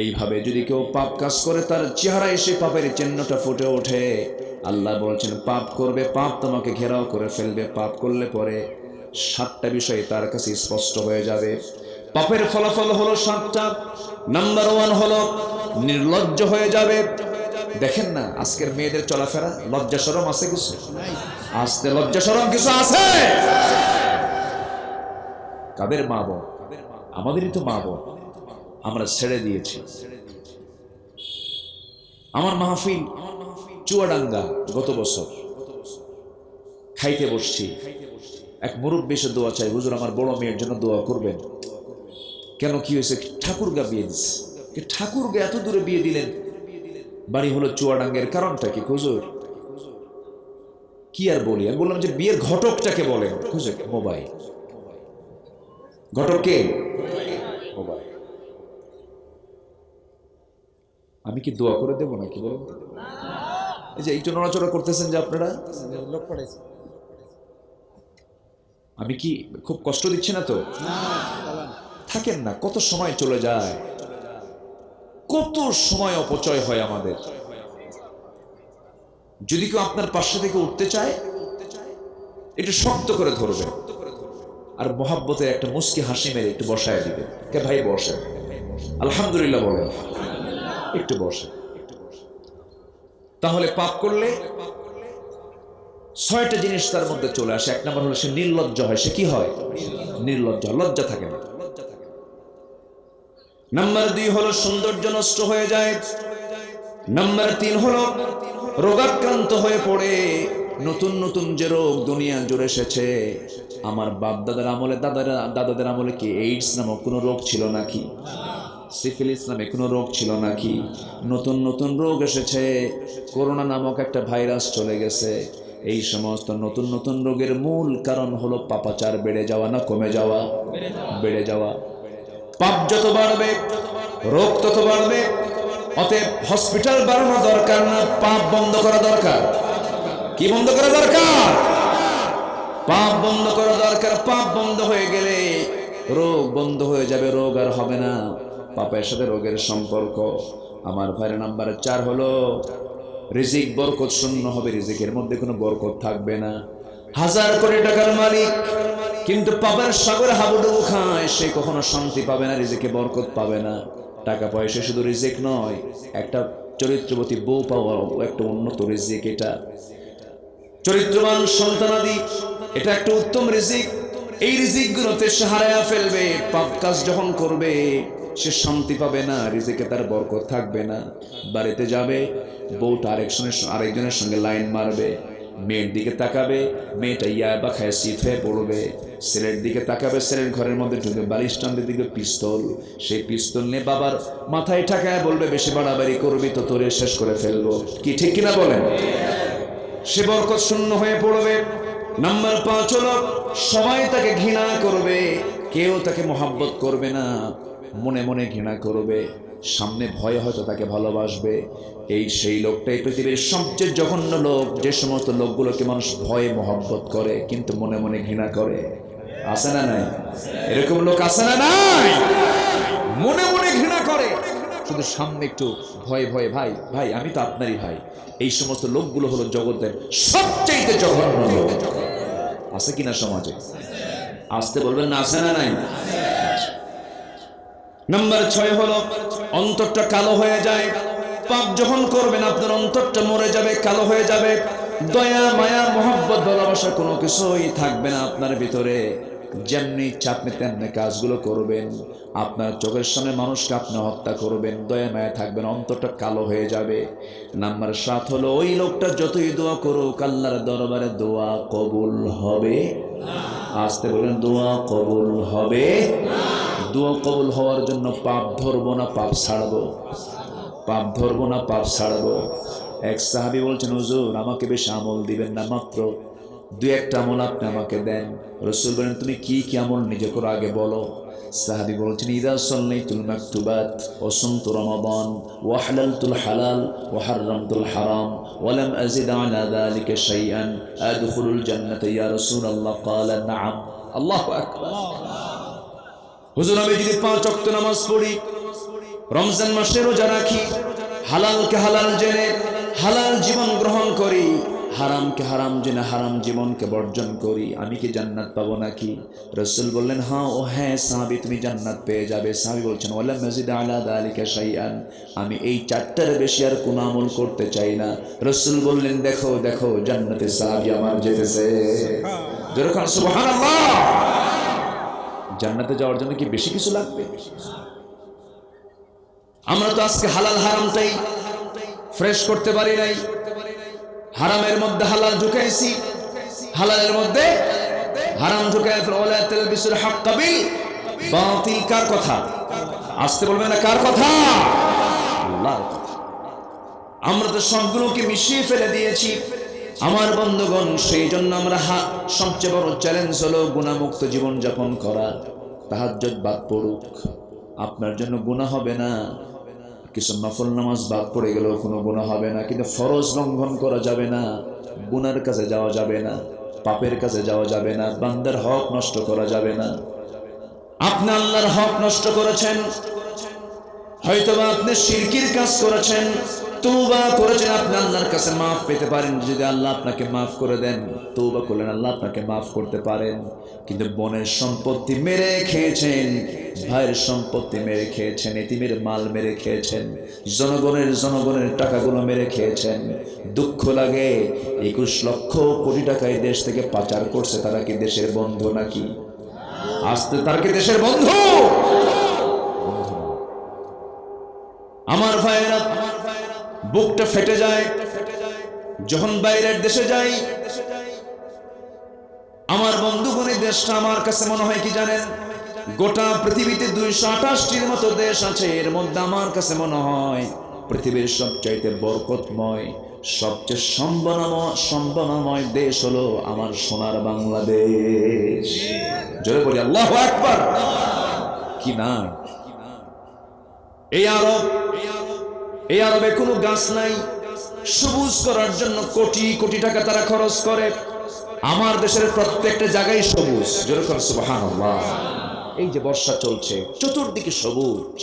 S1: এইভাবে যদি কেউ পাপ কাজ করে, তার চেহারায় সে পাপের চিহ্নটা ফুটে ওঠে। আল্লাহ বলছেন পাপ করবে, পাপ তোমাকে ঘেরাও করে ফেলবে। পাপ করলে পরে 7টা বিষয় তার কাছে স্পষ্ট হয়ে যাবে। পাপের ফলাফল হলো 7টা। নাম্বার 1 হলো নির্লজ্জ হয়ে যাবে। দেখেন না আজকের মেয়েদের চলাফেরা, লজ্জা শরম আছে কিছু? আজকে লজ্জা শরম কিছু আছে? কাদের মা বোন? আমাদেরই তো মা বোন, আমরা ছেড়ে দিয়েছি। আমার মাহফিল চুয়াডাঙ্গা, গত বছর খাইতে বসছি, এক মুরব্বী এসে দোয়া চাই, হুজুর আমার বড় মেয়ের জন্য দোয়া করবেন। কেন, কি হয়েছে? ঠাকুরগা বিয়ে দিচ্ছে। ঠাকুরগা এত দূরে বিয়ে দিলেন, বাড়ি হলো চুয়াডাঙ্গের, কারণটা কি হুজুর? কি আর বলি, আমি বললাম যে বিয়ের ঘটকটাকে বলেন। হুজুর মোবাইল ঘটক কে? মোবাইল। আমি কি দোয়া করে দেবো নাকি বলুন? এই যে একটু নড়াচড়া করতেছেন যে আপনারা, আমি কি খুব কষ্ট দিচ্ছি না তো? থাকেন না, কত সময় চলে যায়, কত সময় অপচয় হয় আমাদের। যদি কেউ আপনার পাশে থেকে উঠতে চায়, একটু শক্ত করে ধরবে আর মহাব্বতে একটা মুস্কি হাসি মেরে একটু বসায় দিবে। কে ভাই বসে, আলহামদুলিল্লাহ বলেন, একটু বসে। তাহলে পাপ করলে 6টা জিনিস তার মধ্যে চলে আসে। 1 নম্বর হলো সে নির্লজ্জ হয়। সে কি হয়? নির্লজ্জ, লজ্জা থাকে না। নাম্বার 2 হলো সৌন্দর্য নষ্ট হয়ে যায়। নাম্বার 3 হলো রোগাক্রান্ত হয়ে পড়ে। নতুন নতুন যে রোগ দুনিয়া জুড়ে এসেছে, আমার বাপ দাদার আমলে, দাদাদের আমলে কি এইডস নামক কোনো রোগ ছিল নাকি? সিফিলিস নামে কোনো রোগ ছিল নাকি? নতুন নতুন রোগ এসেছে। করোনা নামক একটা ভাইরাস চলে গেছে। এই সমস্ত নতুন নতুন রোগের মূল কারণ হলো পাপাচার বেড়ে যাওয়া না কমে যাওয়া? বেড়ে যাওয়া। পাপ যত বাড়বে রোগ তত বাড়বে। অতএব হসপিটাল বাড়ানো দরকার না, পাপ বন্ধ করা দরকার। কি বন্ধ করা দরকার? পাপ বন্ধ করা দরকার। পাপ বন্ধ হয়ে গেলে রোগ বন্ধ হয়ে যাবে, রোগ আর হবে না। পাপের সাথে রোগের সম্পর্ক। আমার ভাইয়ের নাম্বার 4 হলো রিজিক বরকত শূন্য হবে। রিজিকের মধ্যে কোনো বরকত থাকবে না। 1000 কোটি টাকার মালিক কিন্তু পাপের সাগরে হাবুডুবু খায়, সে কখনো শান্তি পাবে না, রিজিকে বরকত পাবে না। টাকা পয়সা শুধু রিজিক নয়, একটা চরিত্রবতী বউ পাওয়া একটা উন্নত রিজিক। এটা চরিত্রবান সন্তানাদি, এটা একটা উত্তম রিজিক। এই রিজিকগুলোতে সে হারায়া ফেলবে। পাপ কাজ যখন করবে সে শান্তি পাবে না, রিজিকে তার বরকত থাকবে না। বাড়িতে যাবে, বউটা আরেকজনের সঙ্গে লাইন মারবে। মেয়ের দিকে তাকাবে, মেয়েটা ইয়াবা খায় শীত হয়ে পড়বে। ছেলের দিকে তাকাবে, ছেলের ঘরের মধ্যে ঢুকে বালিশ টানতে দিকে পিস্তল। সেই পিস্তল নিয়ে বাবার মাথায় ঠাকায় বলবে, বেশি বাড়াবাড়ি করবি তো তোরে শেষ করে ফেলবো। কি ঠিক কিনা বলেন? সে বরকত শূন্য হয়ে পড়বে। নাম্বার 5 হলো সবাই তাকে ঘৃণা করবে, কেউ তাকে মহাব্বত করবে না, মনে মনে ঘৃণা করবে। সামনে ভয় হয়তো তাকে ভালোবাসবে। এই সেই লোকটাই পৃথিবীর সবচেয়ে জঘন্য লোক, যে সমস্ত লোকগুলোকে মানুষ ভয়ে মহব্বত করে কিন্তু মনে মনে ঘৃণা করে। আছে না নাই? এরকম লোক আছে না নাই? মনে মনে ঘৃণা করে, শুধু সামনে একটু ভয়ে ভয়ে, ভাই ভাই আমি তো আপনারই ভাই। এই সমস্ত লোকগুলো হলো জগতের সবচেয়ে জঘন্য লোক। আছে কিনা সমাজে? আসতে বলবেন না, আছে না নাই? নাম্বার 6 হলো অন্তরটা কালো হয়ে যায়। পাপ যখন করবেন আপনার অন্তরটা মরে যাবে, কালো হয়ে যাবে। দয়া মায়া মহব্বত ভালোবাসা কোনো কিছুই থাকবে না আপনার ভিতরে। যেমনি ইচ্ছা আপনি তেমনি কাজগুলো করবেন। আপনার চোখের সামনে মানুষকে আপনি হত্যা করবেন, দয়া মায়া থাকবেন, অন্তরটা কালো হয়ে যাবে। নাম্বার 7 হলো ওই লোকটা যতই দোয়া করুক আল্লাহর দরবারে দোয়া কবুল হবে। আসতে বলেন, দোয়া কবুল হবে। দোয়া কবুল হওয়ার জন্য পাপ ধরবো না পাপ ছাড়বো? পাপ ধরবো না পাপ ছাড়বো? এক সাহাবী বলছেন, হুজুর আমাকে বেশি আমল দিবেন না, মাত্র 2-1টা আমল আপনি আমাকে দেন। রাসূল বলেন, তুমি কি কি আমল নিজে করো আগে বলো। সাহাবী বলছেন, ইযা সাল্লাইতুল মাকতুবাত ওয়া সুমতু রমাদান ওয়া হালালতুল হালাল ওয়া হারামতুল হারাম ওয়া লাম আযিদ আলা যালিকা শাইআন আদখুলুল জান্নাতা ইয়া রাসূলুল্লাহ। ক্বালা নাআম। আল্লাহু আকবার। হুজুর আমি যদি 5 ওয়াক্ত নামাজ পড়ি, রমজান মাসে রোজা রাখি, হালালকে হালাল জেনে হালাল জীবন গ্রহণ করি, হারামকে হারাম জেনে হারাম জীবনকে বর্জন করি, আমি কি জান্নাত পাবো নাকি? রাসূল বললেন হ্যাঁ ও হ্যাঁ সাহাবী, তুমি জান্নাত পেয়ে যাবে। সাহাবী বলছেন ওয়ালা মাজিদ আলা যালিকা শাইআন, আমি এই চারটার বেশি আর কোনো আমল করতে চাই না। রাসূল বললেন দেখো দেখো জান্নাতে সাহাবী আমার যেতেছে। যেরকম সুবহানাল্লাহ। জান্নাতে যাওয়ার জন্য কি বেশি কিছু লাগবে? আমরা তো আজকে হালাল হারামটাই ফ্রেশ করতে পারি নাই। হারামের মধ্যে হালাল ঢুকাইছি, হালালের মধ্যে হারাম ঢুকাই। ওয়ালা তালবিসুল হাক্কা বিল বাতিল, কার কথা? আসতে বলবেন না, কার কথা? আল্লাহর কথা। আমরা তো সবগুলোকে মিশিয়ে ফেলে দিয়েছি আমার বন্ধুগণ। সেই জন্য আমরা সবচেয়ে বড় চ্যালেঞ্জ হলো গুনাহমুক্ত জীবন যাপন করা। তাহাজ্জুদ বাদ পড়ুক, আপনার জন্য গুনাহ হবে না। কিছু নফল নামাজ বাদ পড়ে গেলেও কোনো গুনাহ হবে না, কিন্তু ফরজ লঙ্ঘন করা যাবে না, গুনার কাছে যাওয়া যাবে না, পাপের কাছে যাওয়া যাবে না, বান্দার হক নষ্ট করা যাবে না। আপনি আল্লাহর হক নষ্ট করেছেন, হয়তোবা আপনি শিরকির কাজ করেছেন, তওবা করেছেন, আপনি আল্লাহর কাছে মাফ পেতে পারেন। যদি আল্লাহ আপনাকে মাফ করে দেন, তওবা করলেন, আল্লাহ আপনাকে মাফ করতে পারেন। কিন্তু বোনের সম্পত্তি মেরে খেয়েছেন, ভাইয়ের সম্পত্তি মেরে খেয়েছেন, এতিমের মাল মেরে খেয়েছেন, জনগণের টাকাগুলো মেরে খেয়েছেন। দুঃখ লাগে 21 লক্ষ কোটি টাকা এই দেশ থেকে পাচার করছে, তারা কি দেশের বন্ধু নাকি? আসতে তারা কি দেশের বন্ধু? আমার ভাইয়েরা, বুকটা ফেটে যায় যখন বাইরের দেশে যাই। আমার বন্ধুগণ, এই দেশটা আমার কাছে মনে হয় কি জানেন, গোটা পৃথিবীতে 228টির মতো দেশ আছে, এর মধ্যে আমার কাছে মনে হয় পৃথিবীর সবচাইতে বরকতময়, সবচেয়ে সম্ভাবনাময় দেশ হলো আমার সোনার বাংলাদেশ। জোরে বলি আল্লাহু আকবার। কি না এই আরবে কোনো গাছ নাই, সবুজ করার জন্য কোটি কোটি টাকা তারা খরচ করে। আমার দেশের প্রত্যেকটা জায়গায় সবুজ। জোরে করে সুবহানাল্লাহ। এই যে বর্ষা চলছে, চতুর্দিকে সবুজ,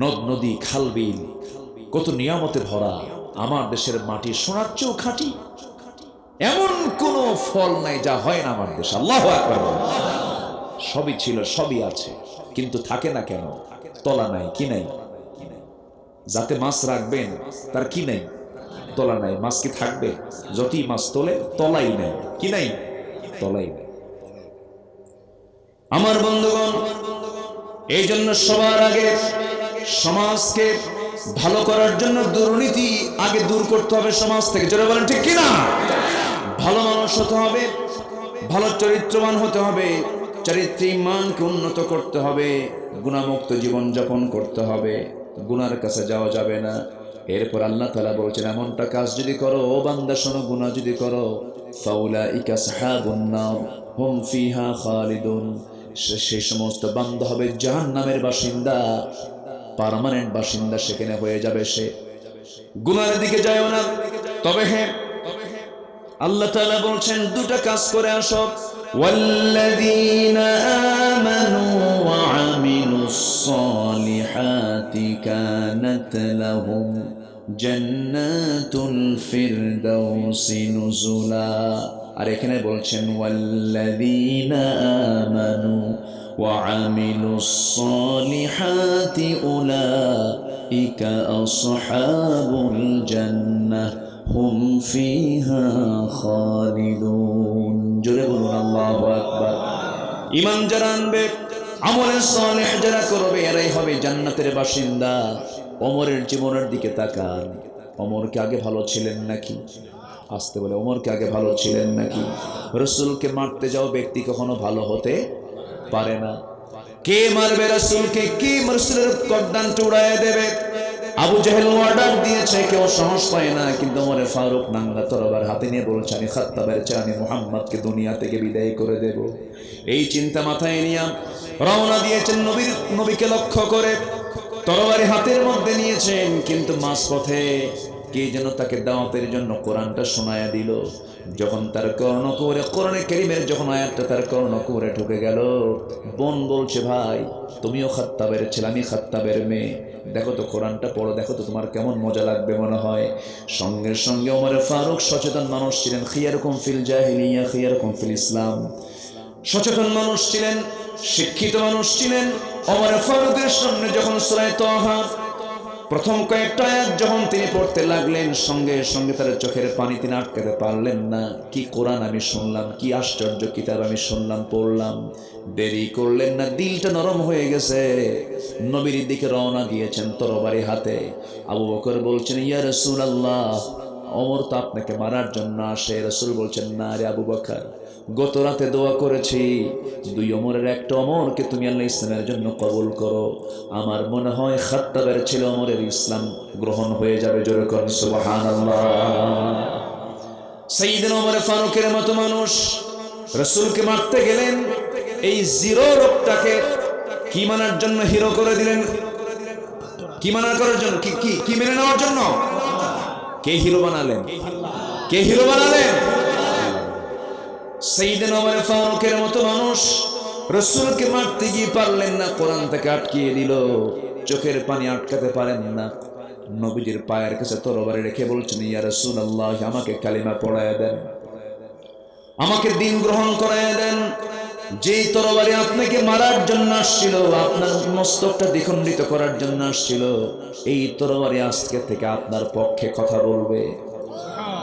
S1: নদ নদী খাল বিল কত নিয়ামতে ভরা। আমার দেশের মাটি সোনার চেয়েও খাঁটি, এমন কোন ফল নাই যা হয় না আমার দেশে। আল্লাহু আকবার। সবই ছিল, সবই আছে, কিন্তু থাকে না কেন? তলা নাই, কি নাই? যাতে মাছ রাখবেন তার কি নাই? তলা নাই। মাছ কি থাকবে? যতই মাছ তোলে তলাই নাই, কি নাই? তলাই নাই। আমার বন্ধুগণ, এই জন্য সবার আগে সমাজকে ভালো করার জন্য দুর্নীতি আগে দূর করতে হবে সমাজ থেকে। যারা বলেন ঠিক কিনা? ভালো মানুষ হতে হবে, ভালো চরিত্রবান হতে হবে, চারিত্রিক মানকে উন্নত করতে হবে, গুনাহমুক্ত জীবন যাপন করতে হবে, গুনার কাছে যাওয়া যাবে না। এরপর আল্লাহ তাআলা বলছেন, এমনটা কাজ যদি করো ও বান্দা, শোনো, গুনাহ যদি করো, ফাউলাইকা আসহাবুন নার হুম ফিহা খালিদুন, সেই সমস্ত বান্দা হবে জাহান্নামের বাসিন্দা, পার্মানেন্ট বাসিন্দা সেখানে হয়ে যাবে সে। গুনার দিকে যায় না। তবে হ্যাঁ, আল্লাহ তাআলা বলছেন দুটা কাজ করে আসো। ওয়াল্লাযীনা আমানু ওয়া আমিলুস সালিহাতি কানাত লাহুম জান্নাতুল ফিরদাউসি নুজুলা। আর এখানে বলছেন ওয়াল্লাযীনা আমানু ওয়া আমিলুস সালিহাতি উলাইকা আসহাবুল জান্নাহ হুম ফিহা খালিদুন। জোরে বলুন আল্লাহু আকবার। ঈমান যারা আনবে, আমলে সালেহ যারা করবে, এরাই হবে জান্নাতের বাসিন্দা। ওমরের জীবনের দিকে তাকান। ওমর কি আগে ভালো ছিলেন নাকি? আসতে বলে, ওমর কি আগে ভালো ছিলেন নাকি? রাসূলকে মারতে যাও ব্যক্তি কখনো ভালো হতে পারে না। কে মারবে রাসূলকে? কে রাসূলের গর্দান উড়াইয়া দেবে? আবু জাহেল অর্ডার দিয়েছে, কেউ সাহস পায় না, কিন্তু ওমরে ফারুক নাঙ্গা তরবার হাতে নিয়ে বলছে, আমি খাত্তাবের চেয়ে আমি মুহাম্মদকে দুনিয়া থেকে বিদায় করে দেব। এই চিন্তা মাথায় নিয়ে রওনা দিয়েছেন নবীকে লক্ষ্য করে, তরবারি হাতের মধ্যে নিয়েছেন। কিন্তু মাঝপথে কে যেন তাকে দাওয়াতের জন্য কোরআনটা শোনায়া দিল। যখন তার কর্ণকুহরে কোরআনে কারীমের যখন আয়াতটা তার কর্ণকুহরে ঢুকে গেল, বোন বলছে, ভাই তুমিও খাত্তাবের ছেলে, আমি খাত্তাবের মেয়ে, দেখো তো কোরআনটা পড়ো, দেখো তো তোমার কেমন মজা লাগবে মনে হয়। সঙ্গে সঙ্গে ওমর ফারুক সচেতন মানুষ ছিলেন, খিয়ারুকুম ফিল জাহিলিয়া খিয়ারুকুম ফিল ইসলাম, সচেতন মানুষ ছিলেন, শিক্ষিত মানুষ ছিলেন। ওমর ফারুকের সামনে যখন সূরা তাহা প্রথম কয়েকটা আয়াত যখন তিনি পড়তে লাগলেন, সঙ্গে সঙ্গে তার চোখের পানি তিনি আটকাতে পারলেন না। কি কোরআন আমি শুনলাম, কি আশ্চর্য কিতাব আমি শুনলাম, পড়লাম। দেরি করলেন না, দিলটা নরম হয়ে গেছে, নবীর দিকে রওনা দিয়েছেন তরবারি হাতে। আবু বকর বলছেন, ইয়া রাসূলুল্লাহ, ওমর তো আপনাকে মারার জন্য আসে। রাসূল বলছেন, না রে আবু বকর, গত রাতে দোয়া করেছি, দুই ওমরের একটা ওমরকে তুমি আল্লাহ ইসলামের জন্য কবুল করো। আমার মনে হয় খাত্তাবের ছেলে ওমরের ইসলাম গ্রহণ হয়ে যাবে। জোরে করুন সুবহানাল্লাহ। সাইয়েদনা ওমর ফারুকের মতো মানুষ রাসূলকে মারতে গেলেন, এই জিরো লোকটাকে কি মানার জন্য হিরো করে দিলেন? কি মানা করার জন্য? কি মেনে নেওয়ার জন্য? কে হিরো বানালেন? কে হিরো বানালেন? সাইয়েদনা ওমর ফারুকের মতো মানুষ রাসূলকে মারতে গিয়ে পারলেন না, কোরআন থেকে আটকিয়ে দিল, চোখের পানি আটকাতে পারেন না। নবীজির পায়ের কাছে তরবারি রেখে বলছেন, ইয়া রাসূলুল্লাহ, আমাকে কালিমা পড়ায় দেন, আমাকে দিন গ্রহণ করায় দেন। যেই তরবারি আপনাকে মারার জন্য আসছিল, আপনার মস্তকটা দ্বিখণ্ডিত করার জন্য আসছিল, এই তরবারি আজকে থেকে আপনার পক্ষে কথা বলবে।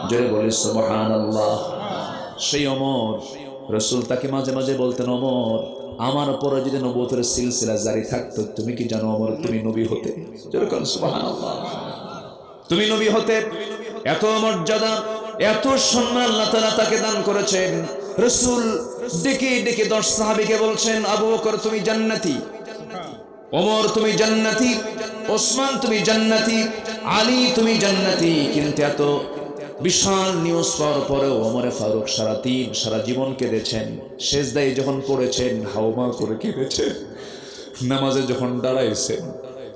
S1: জোরে বলি সুবহানাল্লাহ। সেই ওমর, রাসূল তাকে মাঝে মাঝে বলতেন, ওমর, আমার উপরে যদি নবুয়তের সিলসিলা জারি থাকতো, তুমি কি জানো ওমর, তুমি নবী হতে। যেরকম সুবহানাল্লাহ, তুমি নবী হতে। এত মর্যাদা, এত সম্মান আল্লাহ তাআলা তাকে দান করেছেন। রাসূল ডেকে ডেকে 10 সাহাবীকে বলছেন, আবু বকর তুমি জান্নাতি, ওমর তুমি জান্নাতি, ওসমান তুমি জান্নাতি, আলী তুমি জান্নাতি। কিন্তু এত বিশাল নিউজ পাওয়ার পরেও ওমর ফারুক সারা জীবন কেঁদেছেন। সেজদায় যখন পড়েছেন, হাওমা করে কেঁদেছেন। নামাজে যখন দাঁড়াইছেন,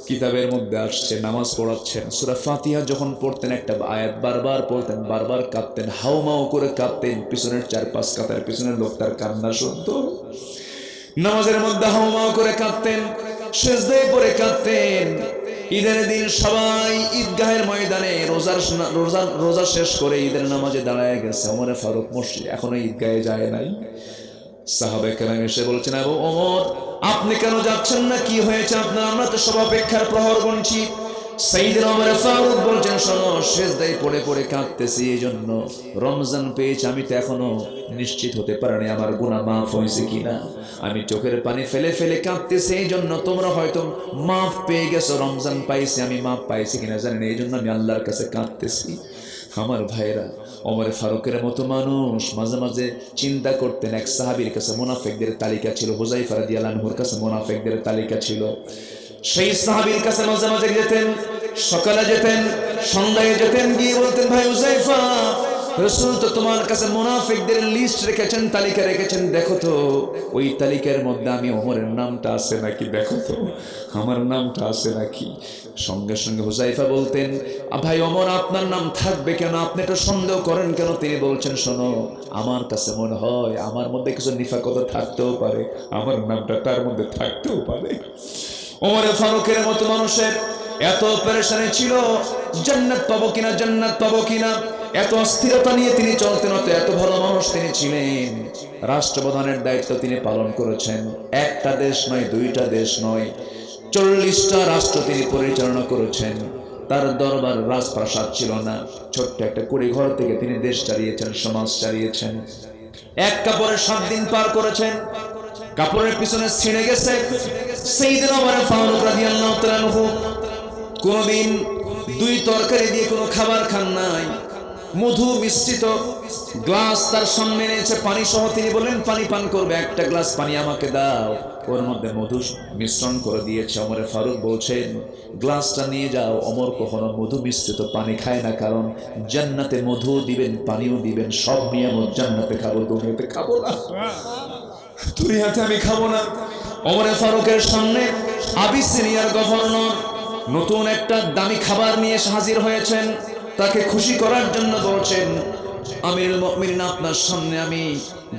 S1: কিতাবের মধ্যে আসছে নামাজ পড়াচ্ছেন, সূরা ফাতিহা যখন পড়তেন, একটা আয়াত বারবার পড়তেন, বারবার কাঁদতেন, হাওমাও করে কাঁদতেন। পিছনের 4-5 কাতার পিছনের লোক তার কান্না শুনতো। নামাজের মধ্যে হাওমাও করে কাঁদতেন, সেজদায় পড়ে কাঁদতেন। ঈদের দিন সবাই ঈদগাহের ময়দানে রোজা শেষ করে ঈদের নামাজে দাঁড়ায় গেছে, ওমর ফারুক মসজিদ এখনো ঈদগাহে যায় নাই। সাহাবায়ে কেরাম এসে বলছেন, আবু ওমর, আপনি কেন যাচ্ছেন না, কি হয়েছে আপনার? আমরা তো সব অপেক্ষার প্রহর গুনছি। সাইয়েদনা ওমর ফারুক বলছেন, শোনো, সেজদায় পড়ে পড়ে কাঁদতেছি, এই জন্য রমজান পেয়েছি, আমি তো এখনো নিশ্চিত হতে পারিনি আমার গুনাহ মাফ হয়েছে কিনা। আমি চোখের পানি ফেলে ফেলে কাঁদতেছি, এই জন্য তোমরা হয়তো মাফ পেয়ে গেছো, রমজান পাইছি, আমি মাফ পাইছি কিনা জানি না, এই জন্য আমি আল্লাহর কাছে কাঁদতেছি। আমার ভাইরা, ওমর ফারুকের মতো মানুষ মাঝে মাঝে চিন্তা করতেন। এক সাহাবীর কাছে মুনাফিকদের তালিকা ছিল, হুযায়ফা রাদিয়াল্লাহু আনহুর কাছে মুনাফিকদের তালিকা ছিল। সেই সাহাবীর কাছে মাঝে মাঝে যেতেন, সকালে যেতেন, সন্ধ্যায় যেতেন, গিয়ে বলতেন, ভাই হুযায়ফা, রাসূল তো তোমার কাছে মুনাফিকদের লিস্ট রেখেছেন, তালিকা রেখেছেন, দেখো তো ওই তালিকার মধ্যে আমি ওমরের নামটা আছে নাকি, দেখো তো আমার নামটা আছে নাকি। সঙ্গে সঙ্গে হুযায়ফা বলতেন, ভাই ওমর, আপনার নাম থাকবে কেন, আপনি তো সন্দেহ করেন কেন? তিনি বলছেন, শোনো, আমার কাছে মনে হয় আমার মধ্যে কিছু নিফাকত থাকতেও পারে, আমার নামটা তার মধ্যে থাকতেও পারে। ওমর ফারুকের মতো মানুষের এত পেরেশানি ছিল, জান্নাত পাবো কিনা, জান্নাত পাবো কিনা, এত অস্থিরতা নিয়ে তিনি চলতেন। এত ভালো মানুষ তিনি ছিলেন। রাষ্ট্রপ্রধানের দায়িত্ব তিনি পালন করেছেন। একটা দেশ নয়, 2টা দেশ নয়, 40টা রাষ্ট্র তিনি পরিচালনা করেছেন। তার দরবার রাজপ্রাসাদ ছিল না, ছোট্ট একটা কুড়ি ঘর থেকে তিনি দেশ চালিয়েছেন, সমাজ চালিয়েছেন। এক কাপড়ে 7 দিন পার করেছেন, কাপড়ের পিছনে ছিঁড়ে গেছে। সাইয়েদনা ওমর ফারুক রাদিয়াল্লাহু তাআলা আনহু কোনদিন 2 তরকারি দিয়ে কোনো খাবার খান নাই। মধু মিশ্রিত গ্লাস তার সামনে এনেছে, পানি সহ। তিনি বললেন, পানি পান করবে, একটা গ্লাস পানি আমাকে দাও। ওর মধ্যে মধু মিশ্রণ করে দিয়েছে। ওমর ফারুক বলছেন, গ্লাসটা নিয়ে যাও। ওমর কখনো মধু মিশ্রিত পানি খায় না, কারণ জান্নাতে মধু দিবেন, পানিও দিবেন, সব নিয়ামত জান্নাতে খাবো, দুনিয়াতে খাবো না, দুনিয়াতে আমি খাবো না। ওমর ফারুকের সামনে আবিসিনিয়ার গভর্নর নতুন একটা দামি খাবার নিয়ে হাজির হয়েছেন। তাকে খুশি করার জন্য বলছেন, আমিরুল মুমিনিন, আপনার সামনে আমি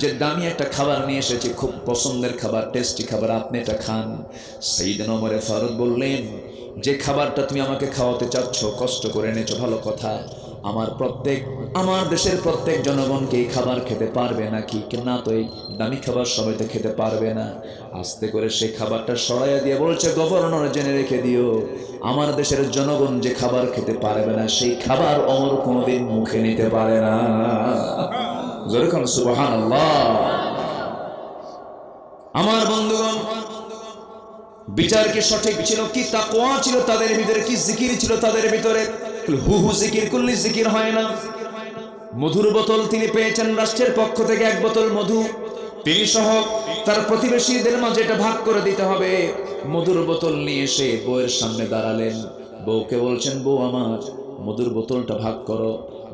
S1: যে দামি একটা খাবার নিয়ে এসেছি, খুব পছন্দের খাবার, টেস্টি খাবার, আপনি এটা খান। সাইয়েদনা ওমর ফারুক বললেন, যে খাবারটা তুমি আমাকে খাওয়াতে চাচ্ছ, কষ্ট করে এনেছো, ভালো কথা, আমার দেশের প্রত্যেক জনগণকে এই খাবার খেতে পারবে নাকি? না, তো এই দামি খাবার সবাই তো খেতে পারবে না। আস্তে করে সেই খাবারটা সরাইয়া দিয়ে বলছে, গভর্নর জেনে রেখে দিও, আমার দেশের জনগণ যে খাবার খেতে পারবে না, সেই খাবার ওমর কোনোদিন মুখে নিতে পারে না। জোরে কোন সুবহানাল্লাহ। আমার বন্ধুগণ, বিচার কি সঠিক ছিল? কি তাকওয়া ছিল তাদের ভিতরে? কি জিকির ছিল তাদের ভিতরে? হু হু জিকির করলে জিকির হয় না। মধুর বোতল তিনি পেয়েছেন রাষ্ট্রের পক্ষ থেকে, এক বোতল মধু, তিনি সহ তার প্রতিবেশীদের মাঝে এটা ভাগ করে দিতে হবে। মধুর বোতল নিয়ে এসে বউয়ের সামনে দাঁড়ালেন। বউকে বলছেন, বউ আমার, মধুর বোতলটা ভাগ করো,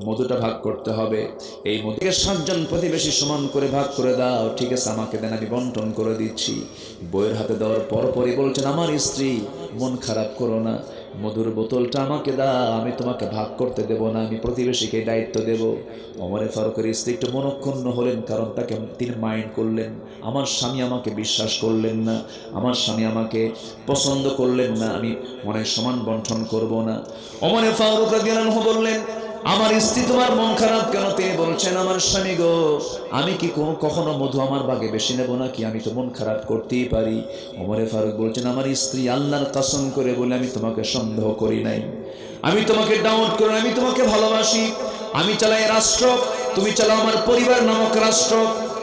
S1: মধুটা ভাগ করতে হবে। এই মধুকে 7 জন প্রতিবেশী সমান করে ভাগ করে দাও। ঠিক আছে, আমাকে দেন, আমি বন্টন করে দিচ্ছি। বউয়ের হাতে দেওয়ার পরপরই বলছেন, আমার স্ত্রী, মন খারাপ করো না, মধুর বোতলটা আমাকে দাও, আমি তোমাকে ভাগ করতে দেব না, আমি প্রতিবেশীকে দায়িত্ব দেব। ওমর ফারুকের স্ত্রী একটু মনক্ষুণ্ণ হলেন, কারণ তাকে তিনি মাইন্ড করলেন, আমার স্বামী আমাকে বিশ্বাস করলেন না, আমার স্বামী আমাকে পছন্দ করলেন না, আমি মনে সমান বন্টন করব না। ওমর ফারুক রাদিয়াল্লাহু আনহু বললেন, আমার স্ত্রী, তোমার মন খারাপ কেন? তিনি বলছেন, আমার স্বামী গো, আমি কি কখনো মধু আমার ভাগে বেশি নেব নাকি? আমি তো মন খারাপ করতেই পারি। ওমর ফারুক বলছেন, আমার স্ত্রী, আল্লাহর কসম করে বলে আমি তোমাকে সন্দেহ করি নাই, আমি তোমাকে ডাউট করি না, আমি তোমাকে ভালোবাসি। আমি চালাই রাষ্ট্র, তুমি চালাও আমার পরিবার নামক রাষ্ট্র।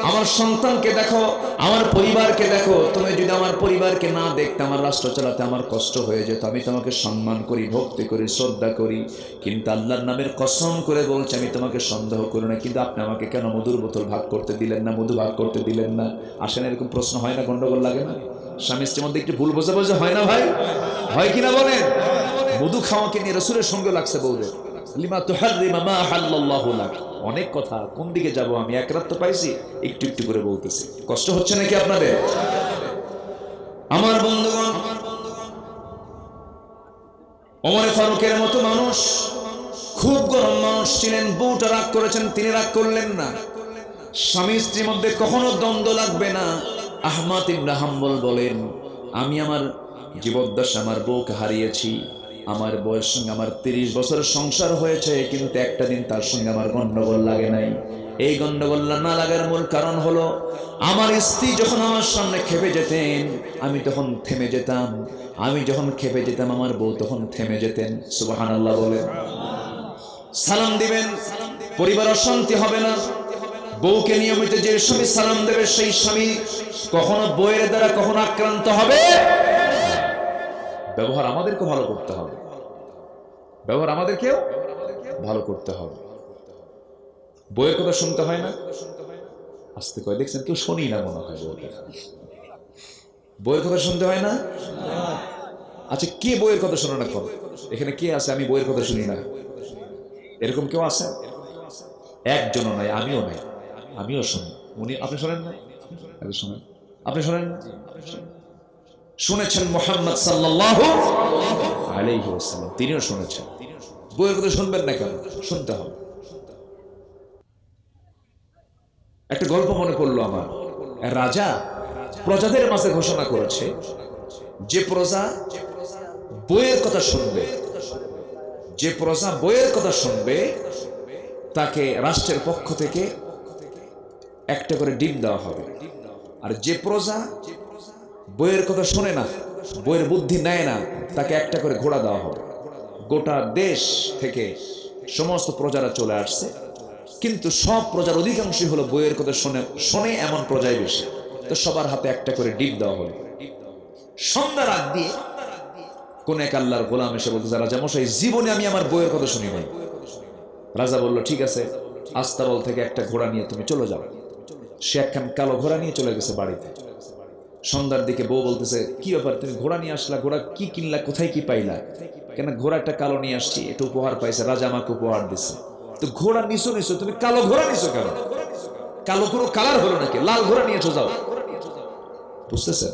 S1: আমার সন্তানকে দেখো, আমার পরিবারকে দেখো। তুমি যদি আমার পরিবারকে না দেখতে, আমার রাষ্ট্র চালাতে আমার কষ্ট হয়ে যেত। আমি তোমাকে সম্মান করি, ভক্তি করি, শ্রদ্ধা করি, কিন্তু আল্লাহর নামের কসম করে বলছি, আমি তোমাকে সন্দেহ করি না। কিন্তু আপনি আমাকে কেন মধুর বোতল ভাগ করতে দিলেন না, মধু ভাগ করতে দিলেন না? আসেন, এরকম প্রশ্ন হয় না? গন্ডগোল লাগে না? স্বামী স্ত্রীর মধ্যে একটু ভুল বোঝাবুঝি হয় না ভাই? হয় কিনা বলেন? মধু খাওয়াকে নিয়ে রাসূলের সঙ্গে লাগছে বউদের, লিমা তুহাররিমা মা আহাল্লাল্লাহু লাক। অনেক কথা, কোন দিকে যাব আমি? এক রাত তো পাইছি, একটু একটু করে বলতেছি। কষ্ট হচ্ছে নাকি আপনাদের? আমার বন্ধুগণ, ওমর ফারুকের মতো মানুষ, খুব গরম মানুষ ছিলেন। বউটা রাগ করেছেন, তিনি রাগ করলেন না। স্বামী স্ত্রীর মধ্যে কখনো দ্বন্দ্ব লাগবে না। আহমাদ ইবনে হাম্বল বলেন, আমি আমার জীবদ্দশা আমার বউকে হারিয়েছি। আমার বউয়ের সঙ্গে আমার 30 বছরের সংসার হয়েছে, কিন্তু একটা দিন তার সঙ্গে আমার গন্ডগোল লাগে নাই। এই গন্ডগোল না লাগার মূল কারণ হলো, আমার স্ত্রী যখন আমার সামনে খেপে যেতেন, আমি তখন থেমে যেতাম। আমি যখন খেপে যেতাম, আমার বউ তখন থেমে যেতেন। সুবহানাল্লাহ বলেন। সালাম দিবেন, পরিবার অশান্তি হবে না। বউকে নিয়মিত যে স্বামী সালাম দেবে, সেই স্বামী কখনো বউয়ের দ্বারা কখনো আক্রান্ত হবে। ব্যবহার আমাদেরকে ভালো করতে হবে, ব্যবহার আমাদেরকেও ভালো করতে হবে। বউয়ের কথা শুনতে হয় না? আস্তে করে দেখছেন, কেউ শুনি না মনে হয়। বউয়ের কথা শুনতে হয় না? আচ্ছা, কে বউয়ের কথা শোনে না? এখানে কে আছে আমি বউয়ের কথা শুনি না? এরকম কেউ আছে? একজনও নাই, আমিও নাই, আমিও শুনি। আপনি শোনেন না? শোনেন, আপনি শোনেন না? শুনেছেন মুহাম্মদ সাল্লাল্লাহু আলাইহি ওয়াসাল্লাম, তিনিও শুনেছেন। বউয়ের কথা শুনবেন না কেন? শুনতে হবে। একটা গল্প মনে পড়লো আমার। রাজা প্রজাদের মাঝে ঘোষণা করেছে, যে প্রজা বউয়ের কথা শুনবে, যে প্রজা বউয়ের কথা শুনবে, তাকে রাষ্ট্রের পক্ষ থেকে একটা করে ডিম দেওয়া হবে। আর যে প্রজা বইয়ের কথা শোনে না, বইয়ের বুদ্ধি নেয় না, তাকে একটা করে ঘোড়া দেওয়া হবে। গোটা দেশ থেকে সমস্ত প্রজারা চলে আসছে, কিন্তু সব প্রজার অধিকাংশই হলো বইয়ের কথা শোনে এমন প্রজাই বেশি। তো সবার হাতে একটা করে ডিম দেওয়া হলো। সন্ধ্যা রাত দিয়ে কোন এক আল্লাহর গোলাম এসে বলতে, রাজা মশাই, জীবনে আমি আমার বইয়ের কথা শুনি নাই। রাজা বলল, ঠিক আছে, আস্তাবল থেকে একটা ঘোড়া নিয়ে তুমি চলে যাও। সে একখান কালো ঘোড়া নিয়ে চলে গেছে বাড়িতে। সন্ধ্যার দিকে বউ বলতেছে, কি ব্যাপার, তুমি ঘোড়া নিয়ে আসলা? ঘোড়া কি কিনলা? কোথায় কি পাইলা? কেন? ঘোড়া একটা কালো নিয়ে আসছি, এটা উপহার পাইছে, রাজা আমাকে উপহার দিছে। তো ঘোড়া নিছো, তুমি কালো ঘোড়া নিছো কেন? কালো কোনো কালার হলো নাকি? লাল ঘোড়া নিয়েছো, যাও। বুঝতেছেন?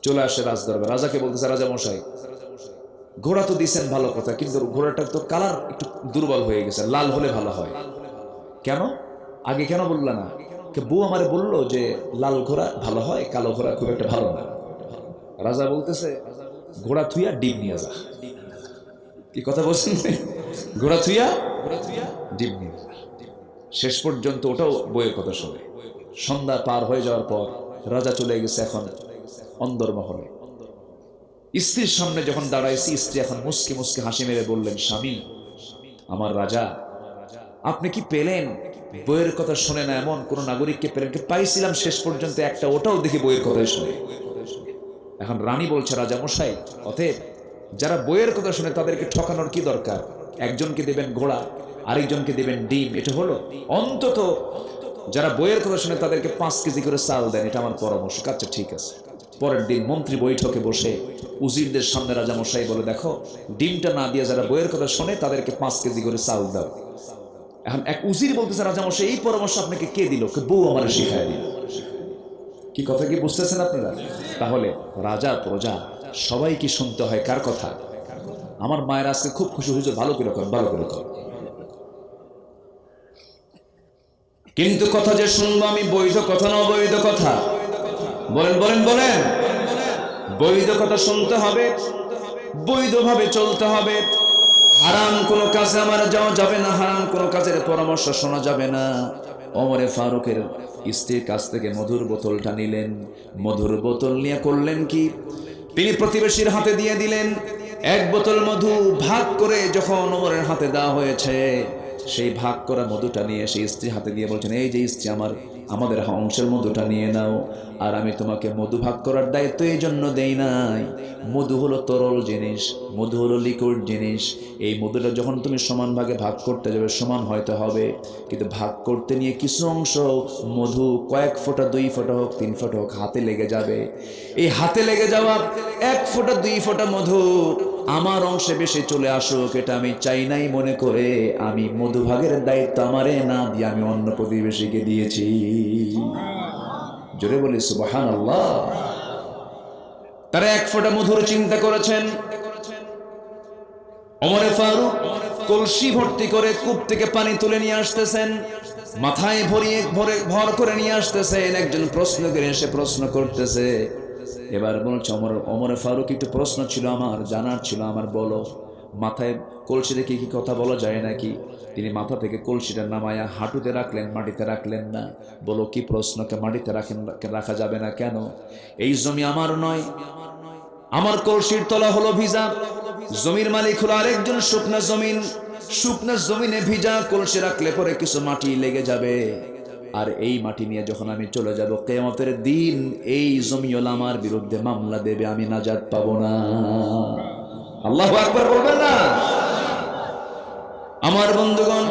S1: চলে আসে রাজদরবার। রাজাকে বলতেছে, রাজা মশাই, ঘোড়া তো দিছেন ভালো কথা, কিন্তু ঘোড়াটার তো কালার একটু দুর্বল হয়ে গেছে, লাল হলে ভালো হয়। কেন আগে কেন বললা না? বউ আমারে বললো যে লাল ঘোড়া ভালো হয়, কালো ঘোড়া খুব একটা ভালো না। রাজা বলতেছে ঘোড়া থুইয়া ডিম নিয়ে যা। কি কথা বলছেন? ঘোড়া থুইয়া ডিম নিয়ে যা। শেষ পর্যন্ত ওটাও বইয়ের কথা শুনে। সন্ধ্যা পার হয়ে যাওয়ার পর রাজা চলে গেছে এখন অন্দরমহলে। স্ত্রীর সামনে যখন দাঁড়াইছি, স্ত্রী এখন মুসকে মুসকে হাসি মেরে বললেন, স্বামী আমার রাজা, আপনি কি পেলেন? বইয়ের কথা শুনে না এমন কোন নাগরিককে পেলেন? পাইছিলাম শেষ পর্যন্ত একটা, ওটাও দেখি বইয়ের কথাই শুনে। এখন রানী বলছে, রাজা মশাই, অতএব যারা বইয়ের কথা শুনে তাদেরকে ঠকানোর কি দরকার? একজনকে দেবেন ঘোড়া, আরেকজনকে দেবেন ডিম, এটা হলো? অন্তত যারা বইয়ের কথা শুনে তাদেরকে 5 কেজি করে চাল দেন, এটা আমার পরামর্শ। আচ্ছা ঠিক আছে। পরের দিন মন্ত্রী বৈঠকে বসে উজিরদের সামনে রাজা মশাই বলে, দেখো ডিমটা না দিয়ে যারা বইয়ের কথা শোনে তাদেরকে 5 কেজি করে চাল দাও। এখন এক উজির বলতেছে, রাজা মশাই এই পরামর্শ আপনাকে কে দিল? বউ আমার শিখায় দিল। কি কথা কি বুঝতেছেন আপনারা? তাহলে রাজা প্রজা সবাই কি শুনতে হয় কার কথা? আমার মায়ের আজকে খুব খুশি হয়েছে, ভালো করে কর, ভালো করে কর। কিন্তু কথা যে শুনবো আমি, বৈধ কথা না অবৈধ কথা? বলেন বলেন বলেন। বৈধ কথা শুনতে হবে, বৈধভাবে চলতে হবে। হারাম কোনো কাজে আমার যাওয়া যাবে না, হারাম কোনো কাজের পরামর্শ শোনা যাবে না। ওমরে ফারুকের স্ত্রীর কাছ থেকে মধুর বোতলটা নিলেন। মধুর বোতল নিয়ে করলেন কি? তিনি প্রতিবেশীর হাতে দিয়ে দিলেন। 1 বোতল মধু ভাগ করে যখন ওমরের হাতে দেওয়া হয়েছে, সেই ভাগ করা মধুটা নিয়ে সেই স্ত্রীর হাতে দিয়ে বলছেন, এই যে স্ত্রী, আমাদের অংশের মধুটা নিয়ে নাও। আর আমি তোমাকে মধু ভাগ করার দায়িত্ব এই জন্য দেই নাই। মধু হলো তরল জিনিস, মধু হলো লিকুইড জিনিস। এই মধুটা যখন তুমি সমান ভাগে ভাগ করতে যাবে, সমান হয়তো হবে, কিন্তু ভাগ করতে নিয়ে কিছু অংশ মধু কয়েক ফোঁটা, 2 ফোঁটা হোক, 3 ফোঁটা হোক, হাতে লেগে যাবে। এই হাতে লেগে যাওয়া 1 ফোঁটা 2 ফোঁটা মধু আমার অংশে বেশি চলে আসুক, এটা আমি চাই নাই মনে করে আমি মধু ভাগের দায়িত্ব আমারে না দিয়ে আমি অন্য প্রতিবেশীকে দিয়েছি। জোরে বলি সুবহানাল্লাহ। তারা 1 ফোঁটা মধুর চিন্তা করেছেন। ওমরে ফারুক কলসি ভর্তি করে কূপ থেকে পানি তুলে নিয়ে আসতেছেন, মাথায় ভর করে নিয়ে আসতেছেন। একজন প্রশ্ন করে এসে প্রশ্ন করতেছে। এবার বলছে, ওমরে ফারুক একটু প্রশ্ন ছিল আমার, জানার ছিল আমার, বলো। মাথায় কলসি দেখে কি কথা বলা যায় নাকি? তিনি মাথা থেকে কলসিটা নামায়া হাঁটুতে রাখলেন, মাটিতে রাখলেন না। বলো কি প্রশ্নকে মাটিতে রাখা যাবে না কেন? এই জমি আমার নয়, আমার কলসির তলা হলো ভিজা, জমির মালিক হলো আরেকজন। শুকনা জমিনে ভিজা কলসি রাখলে পরে কিছু মাটি লেগে যাবে, আর এই মাটি নিয়ে যখন আমি চলে যাব কিয়ামতের দিন, এই জমিওয়ালা আমার বিরুদ্ধে মামলা দেবে, আমি নাজাত পাবো না। আল্লাহু আকবার বলবেন না? আমার বন্ধুগণ,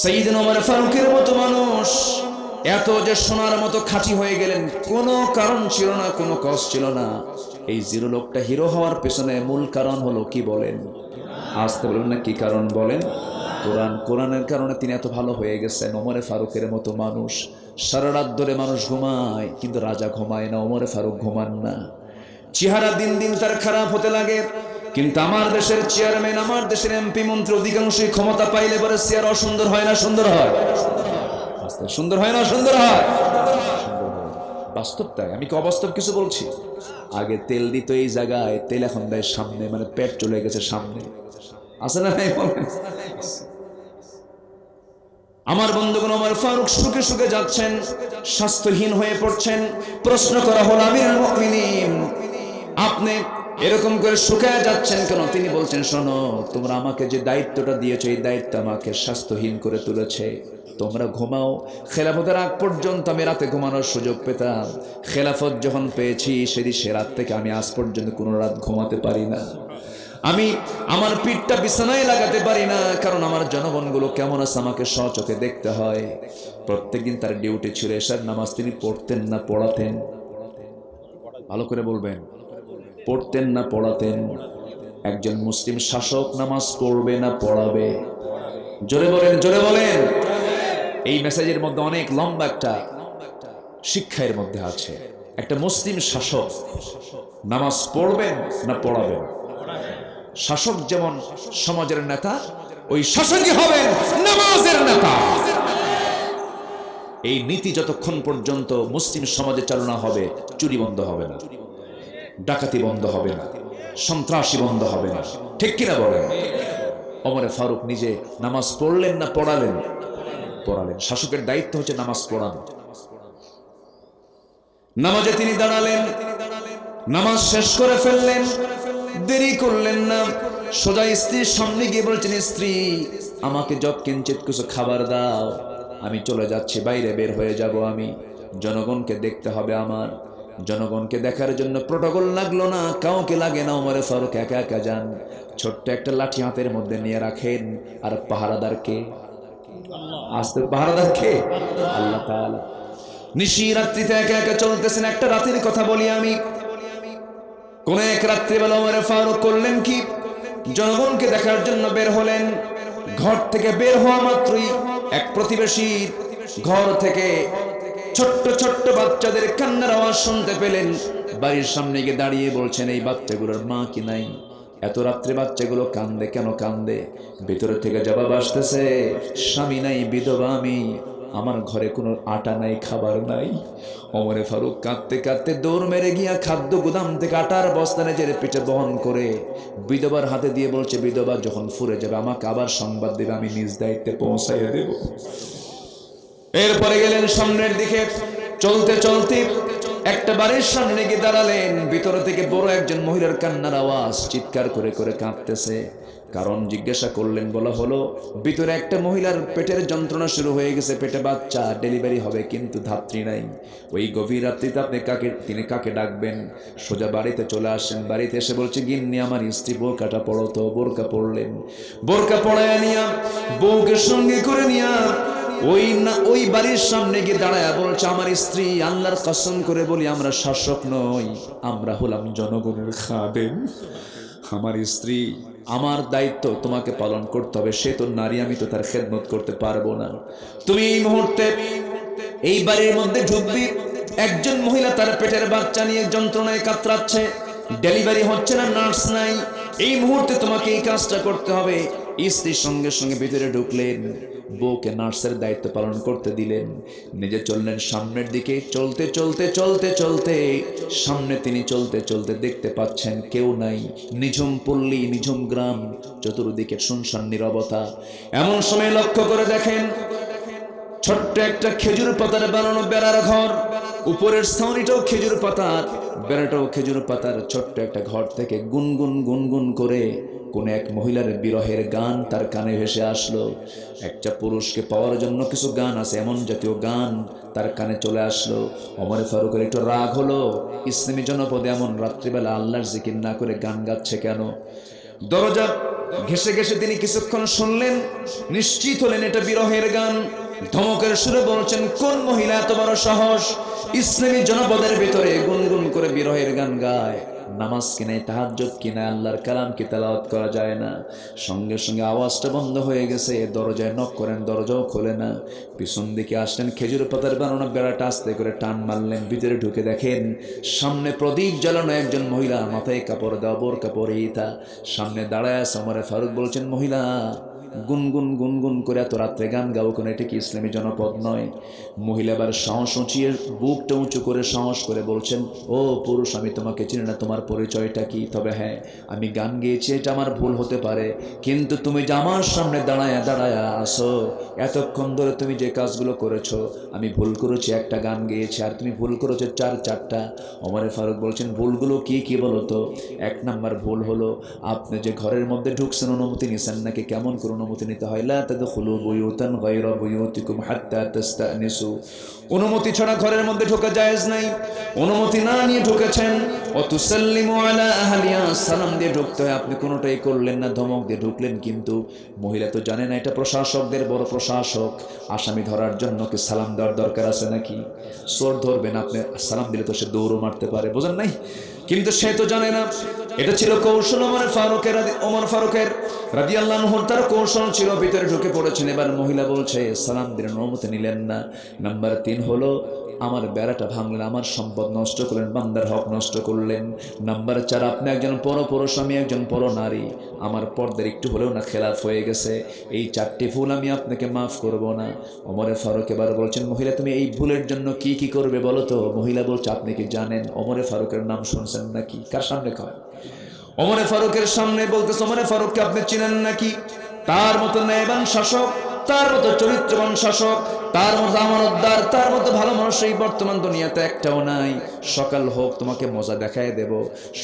S1: সাইয়েদনা ওমর ফারুকের মতো মানুষ এত যে সোনার মতো খাঁটি হয়ে গেলেন, কোনো কারণ ছিল না, কোনো কজ ছিল না। এই জিরো লোকটা হিরো হওয়ার পেছনে মূল কারণ হলো কি বলেন? আসতে বলবেন না, কি কারণ বলেন? কোরআনের কারণে তিনি এত ভালো হয়ে গেছেন। ওমরে ফারুকের মতো মানুষ, সারা রাত ধরে মানুষ ঘুমায় কিন্তু রাজা ঘুমায় না, ওমরে ফারুক ঘুমান না। চেহারা দিন দিন তার খারাপ হতে লাগে, কিন্তু আমার দেশের চেয়ারম্যান, আমার দেশের এমপি মন্ত্রী অধিকাংশই ক্ষমতা পাইলে পরে চেয়ার অসুন্দর হয় না, সুন্দর হয়? সুন্দর হয় না, সুন্দর হয়? বাস্তব তাই, আমি কি অবাস্তব কিছু বলছি? আগে তেল দিত এই জায়গায়, তেল এখন দেয় সামনে, মানে পেট চলে গেছে সামনে। আছে না নাই বলেন? আমার বন্ধুগণ, ওমর ফারুক সুখে সুখে যাচ্ছেন, স্বাস্থ্যহীন হয়ে পড়ছেন। প্রশ্ন করা হলো, আমিরুল মুমিনিন, আপনি এরকম করে শুকায় যাচ্ছেন কেন? তিনি বলছেন, শোনো, তোমরা আমাকে যে দায়িত্বটা দিয়েছো, এই দায়িত্ব আমাকে স্বাস্থ্যহীন করে তুলেছে। তোমরা ঘুমাও। খেলাফতের আগ পর্যন্ত আমি রাতে ঘুমানোর সুযোগ পেতাম, খেলাফত যখন পেয়েছি সে রাত থেকে আমি আজ পর্যন্ত কোনো রাত ঘুমাতে পারি না। আমি আমার পিঠটা বিছানায় লাগাতে পারি না, কারণ আমার জনগণগুলো কেমন আছে আমাকে স্বচোখে দেখতে হয়। প্রত্যেকদিন তার ডিউটি ছিল, এশার নামাজ তিনি পড়তেন না পড়াতেন? ভালো করে বলবেন, পড়তেন না পড়াতেন? একজন মুসলিম শাসক নামাজ পড়বে না পড়াবে? জোরে বলেন, জোরে বলেন। এই মেসেজের মধ্যে অনেক লম্বা একটা শিক্ষা এর মধ্যে আছে। একটা মুসলিম শাসক নামাজ পড়বেন না পড়াবেন? শাসক যেমন সমাজের নেতা, ওই শাসকই হবেন নামাজের নেতা। এই নীতি যতক্ষণ পর্যন্ত মুসলিম সমাজে চালনা হবে, চুরি বন্ধ হবে না, ডাকাতি বন্ধ হবে না, সন্ত্রাসী বন্ধ হবে না। ঠিক কিনা বলেন? ওমরে ফারুক নিজে নামাজ পড়লেন না পড়ালেন? পড়ালেন। শাসকের দায়িত্ব হচ্ছে নামাজ পড়ানো। নামাজে তিনি দাঁড়ালেন, নামাজ শেষ করে ফেললেন, দেরি করলেন না, সোজা স্ত্রীর সামনে গিয়ে বলছেন, স্ত্রী আমাকে যত কিঞ্চিত কিছু খাবার দাও, আমি চলে যাচ্ছি, বাইরে বের হয়ে যাব, আমি জনগণকে দেখতে হবে। আমার জনগণকে দেখার জন্য প্রটোকল লাগলো না, কাউকে লাগে না। ওমরে ফারুক একা একা যান, ছোট্ট একটা লাঠি হাতের মধ্যে নিয়ে রাখেন। আর পাহারাদারকে আসতে, পাহারাদারকে আল্লাহ তাআলা। নিশি রাত্রিতে একা একা চলতেছেন। একটা রাতের কথা বলি আমি, কোন এক রাত্রিবেলা ওমরে ফারুক করলেন কি, জনগণকে দেখার জন্য বের হলেন। ঘর থেকে বের হওয়া মাত্রই এক প্রতিবেশীর ঘর থেকে ছোট্ট ছোট্ট বাচ্চাদের কান্নার আওয়াজ শুনতে পেলেন। বাড়ির সামনে গিয়ে দাঁড়িয়ে বলছেন, এই বাচ্চাগুলোর মা কি নাই? এত রাত্রে বাচ্চাগুলো কান্দে কেন? কান্দে ভিতরে থেকে জবাব আসতেছে, স্বামী নাই, বিধবা আমি, আমার ঘরে কোনো আটা নাই, খাবার নাই। ওমরে ফারুক কাঁদতে কাঁদতে দৌড় মেরে গিয়া খাদ্য গুদাম থেকে আটার বস্তা নিজের পিঠে বহন করে বিধবার হাতে দিয়ে বলছে, বিধবা যখন ফুরে যাবে আমাকে আবার সংবাদ দেবে, আমি নিজ দায়িত্বে পৌঁছাইয়া দেব। এরপরে গেলেন সামনের দিকে। চলতে চলতে একটা বাড়ির সামনে গিয়ে দাঁড়ালেন। ভিতর থেকে বড় একজন মহিলার কান্নার আওয়াজ, চিৎকার করে করে কাঁদতেছে। কারণ জিজ্ঞাসা করলেন, বলা হলো ভিতরে একটা মহিলার পেটের যন্ত্রণা শুরু হয়ে গেছে, পেটে বাচ্চা, ডেলিভারি হবে কিন্তু ধাত্রী নাই। ওই গভীর রাত্রিতে আপনি তিনি কাকে ডাকবেন? সোজা বাড়িতে চলে আসেন। বাড়িতে এসে বলছে, গিন্নি আমার স্ত্রী বোরকাটা পড়ো তো। বোরকা পড়লেন, বোরকা পড়ায় নিয়া বউকে সঙ্গে করে নিয়া ওই বাড়ির সামনে গিয়ে দাঁড়ায় বলছে, আমার স্ত্রী, আল্লাহর কসম করে বলি আমরা শাসক নই, আমরা হলাম জনগণের খাদেম। আমার স্ত্রী, আমার দায়িত্ব তোমাকে পালন করতে হবে, সে তো নারী, আমি তো তার খেদমত করতে পারবো না। তুমি এই মুহূর্তে এই বাড়ির মধ্যে ঢুকবি। একজন মহিলা তার পেটের বাচ্চা নিয়ে যন্ত্রণায় কাতরাচ্ছে, ডেলিভারি হচ্ছে না, নার্স নাই। এই মুহূর্তে তোমাকে এই কাজটা করতে হবে। স্ত্রীর সঙ্গে সঙ্গে ভিতরে ঢুকলেন, বউকে নার্সের দায়িত্ব পালন করতে দিলেন, নিজে চললেন সামনের দিকে। চলতে চলতে চলতে চলতে সামনে তিনি চলতে চলতে দেখতে পাচ্ছেন কেউ নাই, নিঝুম পল্লী, নিঝুম গ্রাম, চতুর্দিকে শুনশান নীরবতা। এমন সময় লক্ষ্য করে দেখেন ছোট্ট একটা খেজুর পাতার বানানো বেড়ার ঘর, উপরের ছাউনিটাও খেজুর পাতার, বেড়াটাও খেজুর পাতার। ছোট্ট একটা ঘর থেকে গুনগুন গুনগুন করে কোন এক মহিলার বিরহের গান তার কানে ভেসে আসলো। একটা পুরুষকে পাওয়ার জন্য কিছু গান আছে, এমন জাতীয় গান তার কানে চলে আসলো। ওমরে ফারুকের একটু রাগ হলো, ইসলামী জনপদে এমন রাত্রিবেলা আল্লাহর জিকির না করে গান গাচ্ছে কেন? দরজা ঘেসে ঘেসে তিনি কিছুক্ষণ শুনলেন, নিশ্চিত হলেন এটা বিরহের গান। ধমকের সুরে বলছেন, কোন মহিলা এত বড় সাহস ইসলামী জনপদের ভিতরে গুনগুন করে বিরহের গান গায়? নামাজ কিনে, তাহাজ্জুদ কিনে, আল্লাহর কালাম কি তেলাওয়াত করা যায় না? সঙ্গে সঙ্গে আওয়াজটা বন্ধ হয়ে গেছে। দরজায় নক করেন, দরজাও খোলে না। পিছন দিকে আসলেন, খেজুর পাতার বানানো বেড়াটা আস্তে করে টান মারলেন। ভিতরে ঢুকে দেখেন সামনে প্রদীপ জ্বালানো একজন মহিলা, মাথায় কাপড় দেওয়া, বোরকা পরিহিতা, সামনে দাঁড়ায় আছে। ওমরে ফারুক বলছেন, মহিলা গুনগুন গুনগুন করে এত রাত্রে গান গাও কেন? এটা কি ইসলামী জনপদ নয়? মহিলা এবার সাহস উঁচিয়ে বুকটা উঁচু করে সাহস করে বলছেন, ও পুরুষ, আমি তোমাকে চিনি না, তোমার পরিচয়টা কি? তবে হ্যাঁ, আমি গান গেয়েছি, এটা আমার ভুল হতে পারে, কিন্তু তুমি যে আমার সামনে দাঁড়ায়া দাঁড়ায়া আসো, এতক্ষণ ধরে তুমি যে কাজগুলো করেছো, আমি ভুল করেছি একটা গান গেয়েছি, আর তুমি ভুল করেছো চারটা। ওমরে ফারুক বলছেন, ভুলগুলো কি কি বলো তো? এক নাম্বার ভুল হলো, আপনি যে ঘরের মধ্যে ঢুকছেন অনুমতি নিছেন নাকি? কেমন করে অনুমতি নিতে হয়? লা তাদখুলু বুয়ুতান গায়রা বুয়ুতিকুম হাত্তা তাস্তানিসু। অনুমতি ছাড়া ঘরের মধ্যে ঢোকা জায়েজ নাই। অনুমতি না নিয়ে ঢুকেছেন। ও তুসাল্লিমু আলা আহলিয়া, সালাম দিয়ে ঢুকতে হয়, আপনি কোনোটাই করলেন না, ধমক দিয়ে ঢুকলেন। কিন্তু মহিলা তো জানে না এটা প্রশাসকদের বড় প্রশাসক, আসামি ধরার জন্য কি সালাম দেওয়ার দরকার আছে নাকি? চোর ধরবেন, আপনি সালাম দিলে তো সে দৌড়ও মারতে পারে, বোঝেন নাই? কিন্তু সে তো জানে না। এটা ছিল কৌশল ওমর ফারুকের রাদিয়াল্লাহু আনহু, তার কৌশল ছিল। ভিতরে ঢুকে পড়েছেন। এবার মহিলা বলছে, সালাম দিলেন, অনুমতি নিলেন না। নাম্বার 3 হলো, আমার বেড়াটা ভাঙলেন, আমার সম্পদ নষ্ট করলেন, বান্দার হক নষ্ট করলেন। নাম্বার 4, আপনি একজন পরপুরুষ, আমি একজন পর নারী, আমার পর্দার একটু হলেও না খেলাফ হয়ে গেছে, এই 4টি ভুল আমি আপনাকে মাফ করব না। ওমর ফারুক এবার বলছেন, মহিলা তুমি এই ভুলের জন্য কি কি করবে বলো তো। মহিলা বলছে, আপনি কি জানেন ওমর ফারুকের নাম শুনছেন নাকি? কার সামনে কয়? ওমর ফারুকের সামনে বলতেছে, ওমর ফারুককে আপনি চিনেন নাকি? তার মতো ন্যায়বান শাসক, তার মতো চরিত্রবান শাসক, তার মতো আমানতদার, তার মতো ভালো মানুষ এই বর্তমান দুনিয়াতে একটাও নাই। সকাল হোক তোমাকে মজা দেখায় দেব,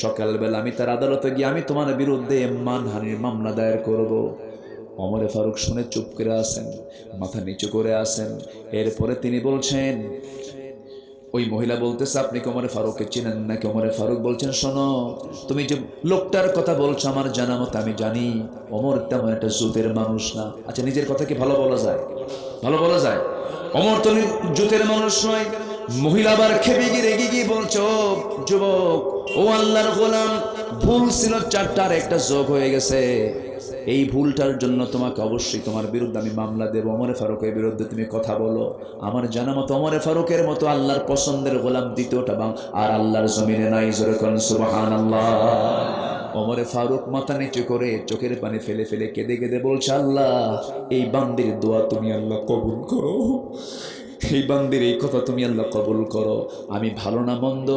S1: সকালবেলা আমি তার আদালতে গিয়ে আমি তোমার বিরুদ্ধে মানহানির মামলা দায়ের করব। ওমর ফারুক শুনে চুপ করে আছেন, মাথা নিচু করে আছেন। এরপরে তিনি বলছেন, ওই মহিলা বলতেছে, আপনি কি ওমর ফারুককে চিনেন নাকি? ওমর ফারুক বলছেন, শোনো, তুমি যে লোকটার কথা বলছো আমার জানা মতো আমি জানি ওমর তেমন একটা জুতের মানুষ না। আচ্ছা, নিজের কথা কি ভালো বলা যায়? ভালো বলা যায়? ওমর তো জুতের মানুষ নয়। মহিলা আবার খেপে গিয়ে রেগে গিয়ে বলছো, যুবক, ও আল্লাহর গোলাম, ভুল ছিল 4টার একটা যোগ হয়ে গেছে, এই ভুলটার জন্য তোমাকে অবশ্যই তোমার বিরুদ্ধে আমি মামলা দেব। ওমর ফারুকের বিরুদ্ধে তুমি কথা বলো। আমার জানা মতো ওমর ফারুকের মতো আল্লাহর পছন্দের গোলাম দ্বিতীয়টা আর আল্লাহর জমিনে নাই। জোরে কোন সুবহানাল্লাহ। ওমর ফারুক মাথা নিচু করে চোখের পানি ফেলে ফেলে কেঁদে কেঁদে বলছে, আল্লাহ, এই বান্দির দোয়া তুমি আল্লাহ কবুল করো, এই বান্দির এই কথা তুমি আল্লাহ কবুল করো। আমি ভালো না মন্দ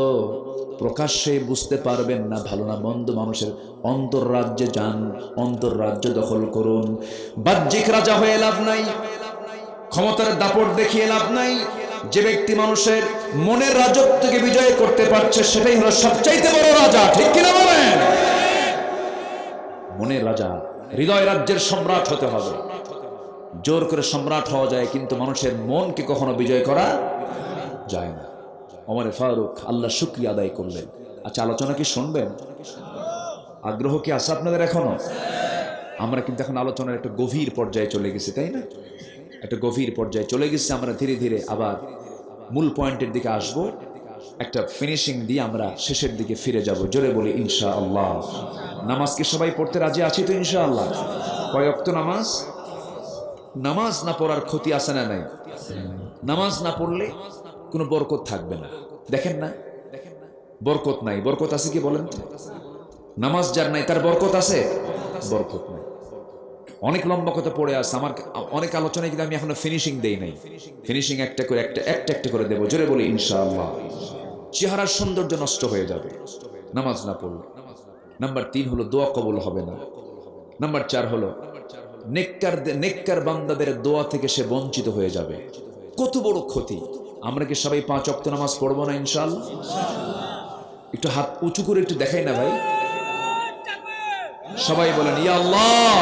S1: প্রকাশ্যে বুঝতে পারবেন না, ভালো না মন্দ মানুষের অন্তররাজ্যে যান, অন্তররাজ্য দখল করুন। বাহ্যিক রাজা হয়ে লাভ নাই, ক্ষমতার দাপট দেখিয়ে লাভ নাই। যে ব্যক্তি মানুষের মনের রাজত্বকে বিজয় করতে পারছে সেটাই হলো সবচাইতে বড় রাজা। ঠিক কিনা বলেন? মনের রাজা, হৃদয় রাজ্যের সম্রাট হতে হবে। জোর করে সম্রাট হওয়া যায়, কিন্তু মানুষের মনকে কখনো বিজয় করা যায় না। ওমর ফারুক আল্লাহ শুকরিয়া আদায় করলেন। আচ্ছা, আলোচনা কি শুনবেন? আগ্রহ কি আছে আপনাদের এখনো? আমরা কিন্তু এখন আলোচনার একটা গভীর পর্যায়ে চলে গেছি, তাই না? একটা গভীর পর্যায়ে চলে গেছি। আমরা ধীরে ধীরে আবার মূল পয়েন্টের দিকে আসব, একটা ফিনিশিং দিয়ে আমরা শেষের দিকে ফিরে যাব। জোরে বলি ইনশাআল্লাহ। নামাজ কি সবাই পড়তে রাজি আছি তো ইনশাআল্লাহ? কয় ওয়াক্ত নামাজ? নামাজ না পড়ার ক্ষতি আছে না নাই? নামাজ না পড়লে কোনো বরকত থাকবে না। দেখেন না, বরকত নাই। বরকত আছে কি বলেন তো? নামাজ যার নাই তার বরকত আছে? বরকত নাই। অনেক লম্বা কথা পড়ে আছে, আমার অনেক আলোচনায় কিন্তু আমি এখনো ফিনিশিং দেই নাই। ফিনিশিং একটা করে একটা করে দেবো। জোরে বলি ইনশাআল্লাহ। চেহারার সৌন্দর্য নষ্ট হয়ে যাবে নামাজ না পড়লে। নাম্বার 3 হলো দোয়া কবুল হবে না। নাম্বার 4 হলো নেককার বান্দাদের দোয়া থেকে সে বঞ্চিত হয়ে যাবে। কত বড় ক্ষতি! আমরা কি সবাই 5 ওয়াক্ত নামাজ পড়বো না ইনশাআল্লাহ? একটু হাত উঁচু করে একটু দেখাই না ভাই, সবাই বলেন ইয়া আল্লাহ,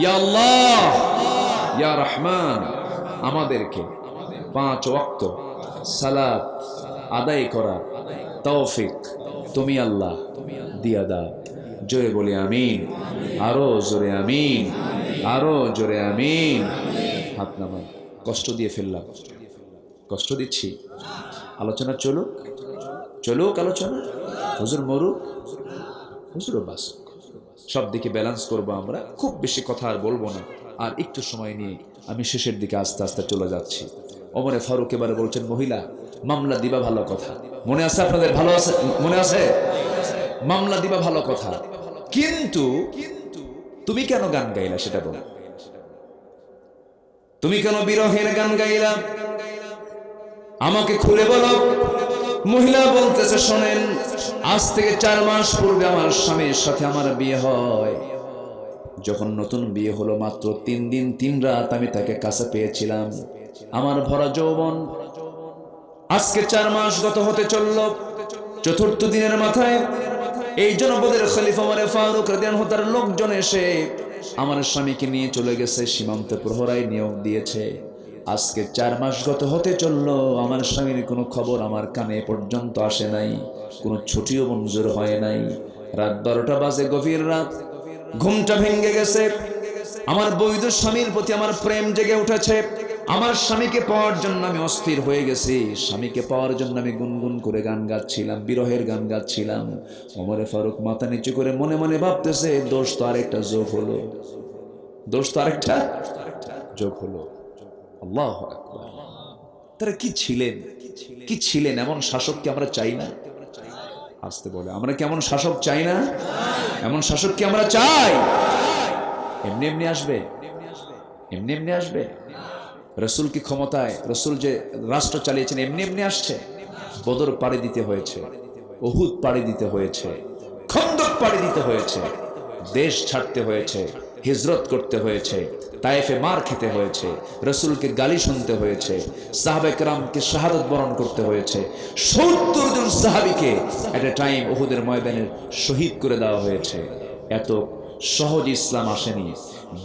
S1: ইয়া আল্লাহ, ইয়া রহমান। আমাদেরকে 5 ওয়াক্ত সালাত আদায় করার তৌফিক তুমি আল্লাহ দিয়া দাও। জোরে বলি আমিন, আরো জোরে আমিন, আরো জোরে আমিন। হাত নামান। কষ্ট দিয়ে ফেললাম, কষ্ট দিচ্ছি। আলোচনা চলুক, চলুক আলোচনা। হুজুর মরুক, হুজুরও বাসুক, সব দিকে ব্যালেন্স করবো আমরা। খুব বেশি কথা আর বলবো না, আর একটু সময় নিয়ে আমি শেষের দিকে আস্তে আস্তে চলে যাচ্ছি। ওমর ফারুক এবারে বলছেন, মহিলা মামলা দিবা ভালো কথা, মনে আছে আপনাদের? ভালো আছে, মনে আছে? মামলা দিবা ভালো কথা, কিন্তু তুমি কেন গান গাইলা সেটা বলো। তুমি কেন বিরহের গান গাইলা আমাকে খুলে বলো। মহিলা বলতেছে, শোনেন, আজ থেকে 4 মাস পূর্বে আমার স্বামীর সাথে আমার বিয়ে হয়। যখন নতুন বিয়ে হলো, মাত্র 3 দিন 3 রাত আমি তাকে কাছে পেয়েছিলাম। আমার ভরা যৌবন আজকে 4 মাস গত হতে চলল। 4র্থ দিনের মাথায় এই জনপদের খলিফা ওমর ফারুক রাদিয়াল্লাহু তাআলার লোকজন এসে আমার স্বামীকে নিয়ে চলে গেছে, সীমান্ত প্রহরায় নিয়োগ দিয়েছে। আজকে 4 মাস গত হতে চলল, আমার স্বামীর কোনো খবর আমার কানে পর্যন্ত আসে নাই, কোনো ছুটিও মঞ্জুর হয় নাই। রাত 12টা বাজে, গভীর রাত, ঘুমটা ভেঙে গেছে। আমার বৈধ স্বামীর প্রতি আমার প্রেম জেগে উঠেছে। আমার স্বামীকে পাওয়ার জন্য আমি অস্থির হয়ে গেছি, স্বামীকে পাওয়ার জন্য আমি গুনগুন করে গান গাচ্ছিলাম, বিরহের গান গাচ্ছিলাম। ওমরে ফারুক মাথা নিচু করে মনে মনে ভাবতেছে, দোষ তো আরেকটা যোগ হলো, দোষ তো আরেকটা যোগ হলো। আল্লাহু আকবার। তারা কি ছিলেন, কি ছিলেন! এমন শাসককে আমরা চাই না? আসতে বলে, আমরা কি এমন শাসক চাই না? এমন শাসক কি আমরা চাই? এমনি এমনি আসবে, এমনি এমনি আসবে? রসুল কি ক্ষমতায়, রসুল যে রাষ্ট্র চালিয়েছেন এমনি এমনি আসছে? বদর পাড়ি দিতে হয়েছে, উহুদ পাড়ি দিতে হয়েছে, খন্দক পাড়ি দিতে হয়েছে, দেশ ছাড়তে হয়েছে, হিজরত করতে হয়েছে, তায়েফে মার খেতে হয়েছে, রসুলকে গালি শুনতে হয়েছে, সাহাবে কেরামকে শাহাদত বরণ করতে হয়েছে, ৭০ জন সাহাবীকে এট এ টাইম উহুদের ময়দানে শহীদ করে দেওয়া হয়েছে। এত সহজ ইসলাম আসেনি।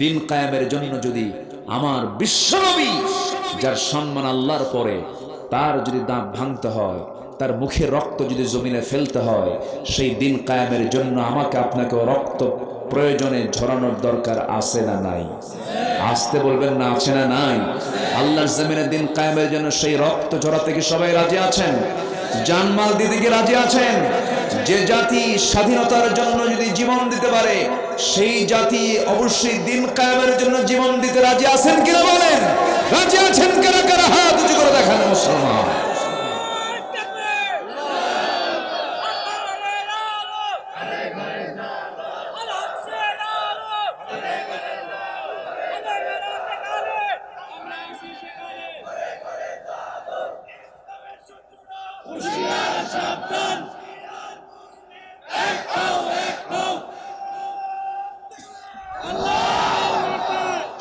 S1: দিন কায়েমের জন্য যদি আমার বিশ্বনবী, যার সম্মান আল্লাহর পরে, তার যদি দাঁত ভাঙতে হয়, তার মুখে রক্ত যদি জমিনে ফেলতে হয়, সেই দিন কায়েমের জন্য আমাকে আপনাকে রক্ত প্রয়োজনে ঝরানোর দরকার আছে না নাই? আসতে বলবেন না, আছে না নাই? আল্লাহর জমিনে দিন কায়েমের জন্য সেই রক্ত ঝরাতে কি সবাই রাজি আছেন? জানমাল দিতে কি রাজি আছেন? যে জাতি স্বাধীনতার জন্য যদি জীবন দিতে পারে, সেই জাতি অবশ্যই দিন কায়েমের জন্য জীবন দিতে রাজি আছেন কিনা বলেন? রাজি আছেন কারা কারা? হাত উঁচু করে দেখান মুসলমান।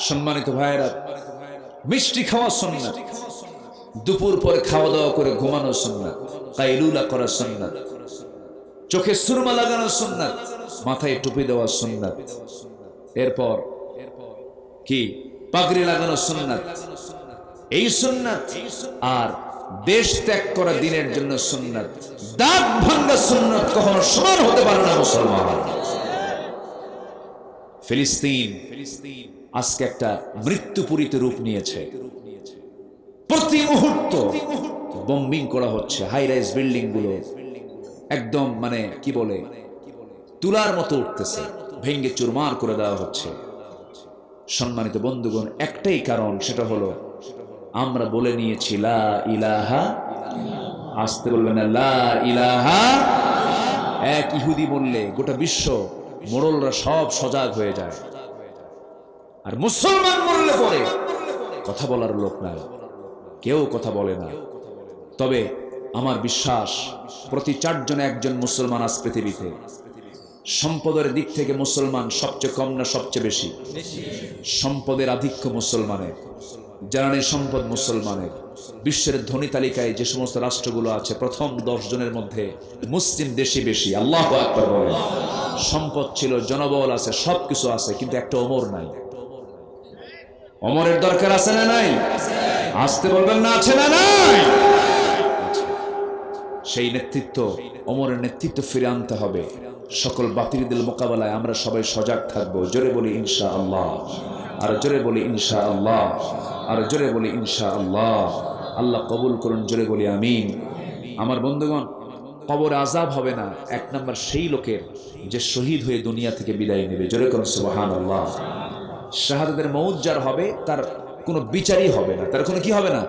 S1: সম্মানিত ভাইরা, মিষ্টি খাওয়া সুন্নাত, দুপুর পরে খাওয়া দাওয়া করে ঘুমানো সুন্নাত, কাইলুলা করা সুন্নাত, চোখে সুরমা লাগানো সুন্নাত, মাথায় টুপি দেওয়া সুন্নাত, এরপর কি পাগড়ি লাগানো সুন্নাত, এই সুন্নাত। আর দেশ ত্যাগ করা দিনের জন্য সুন্নাত। দাঁত ভাঙ্গা সুন্নাত কখনো সমান হতে পারে না মুসলমান। ফিলিস্তিন আজকে একটা মৃত্যুপুরীতে রূপ নিয়েছে। প্রতি মুহূর্ত বম্বিং করা হচ্ছে, হাই রাইজ বিল্ডিং গুলো একদম মানে কি বলে তুলার মতো উঠতেছে, ভেঙ্গে চুরমার করে দেওয়া হচ্ছে। সম্মানিত বন্ধুগণ, একটাই কারণ, সেটা হলো আমরা বলে নিয়েছি লা ইলাহা, আসতে বলবেন না, লা ইলাহা। এক ইহুদি বললে গোটা বিশ্ব মোড়লরা সব সজাগ হয়ে যায়, আর মুসলমান বললে পরে কথা বলার লোক নাই, কেউ কথা বলে না। তবে আমার বিশ্বাস, প্রতি 4 জনে একজন মুসলমান আজ পৃথিবীতে। সম্পদের দিক থেকে মুসলমান সবচেয়ে কম না সবচেয়ে বেশি? সম্পদের আধিক্য মুসলমানের, জ্বালানি সম্পদ মুসলমানের। বিশ্বের ধনী তালিকায় যে সমস্ত রাষ্ট্রগুলো আছে, প্রথম 10 জনের মধ্যে মুসলিম দেশই বেশি। আল্লাহু আকবার বলেন। সম্পদ ছিল, জনবল আছে, সবকিছু আছে, কিন্তু একটা ওমর নাই। ওমরের দরকার আছে না নাই? আসতে বলবেন না, আছে না নাই? সেই নেতৃত্ব, ওমরের নেতৃত্ব ফিরে আনতে হবে। সকল বাতিলদের মোকাবেলায় আমরা সবাই সজাগ থাকবো। জোরে বলি ইনশাআল্লাহ, আর জোরে বলি ইনশাআল্লাহ, আর জোরে বলি ইনশাআল্লাহ। আল্লাহ কবুল করুন, জোরে বলি আমিন। আমার বন্ধুগণ, কবরে আযাব হবে না এক নাম্বার সেই লোকের যে শহীদ হয়ে দুনিয়া থেকে বিদায় নেবে। জোরে করুন সুবহানাল্লাহ। শাহাদাতের মউত যার হবে, তার কোনো বিচারই হবে না, তার কোনো কি হবে না?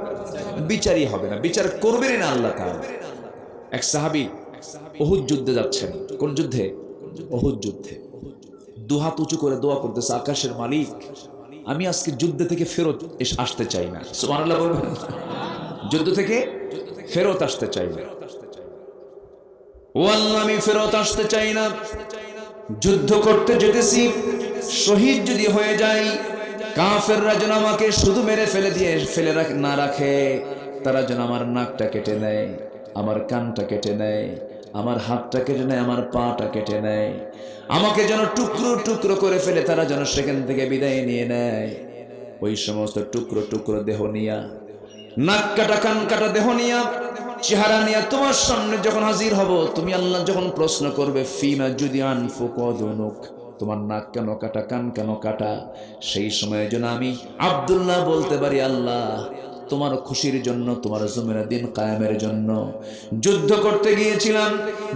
S1: বিচারই হবে না, বিচার করবেন না আল্লাহ তাআলা। এক সাহাবী উহুদ যুদ্ধে যাচ্ছেন। কোন যুদ্ধে? উহুদ যুদ্ধে। দুহাত উঁচু করে দোয়া করতেছে, আকাশের মালিক, আমি আজকে যুদ্ধ থেকে ফেরত আসতে চাই না। সুবহানাল্লাহ বলবেন। যুদ্ধ থেকে ফেরত আসতে চাই না। ও আল্লাহ, আমি ফেরত আসতে চাই না। যুদ্ধ করতে যেতেছি, শহীদ যদি হয়ে যাই, কাফেররা যেন আমাকে শুধু মেরে ফেলে না রাখে, তারা যেন আমার নাকটা কেটে নেয়, আমার কানটা কেটে নেয়, আমার হাতটা কেটে নেয়, আমার পাটা কেটে নেয়, আমাকে যেন টুকরো টুকরো করে ফেলে, তারা যেন সেখান থেকে বিদায় নিয়ে নেয়। ওই সমস্ত টুকরো টুকরো দেহ নিয়া, নাক কাটা কান কাটা দেহ নিয়া, চেহারা নিয়া তোমার সামনে যখন হাজির হব, তুমি আল্লাহ যখন প্রশ্ন করবে, ফিমা জুদিয়ান ফুকদুনুক, তোমার নাক কেন কাটা, কান কেন কাটা? সেই সময় যেন আমি আব্দুল্লাহ বলতে পারি, আল্লাহ তোমার খুশির জন্য, তোমার জমিনের দিন কায়েমের জন্য যুদ্ধ করতে গিয়েছিলাম,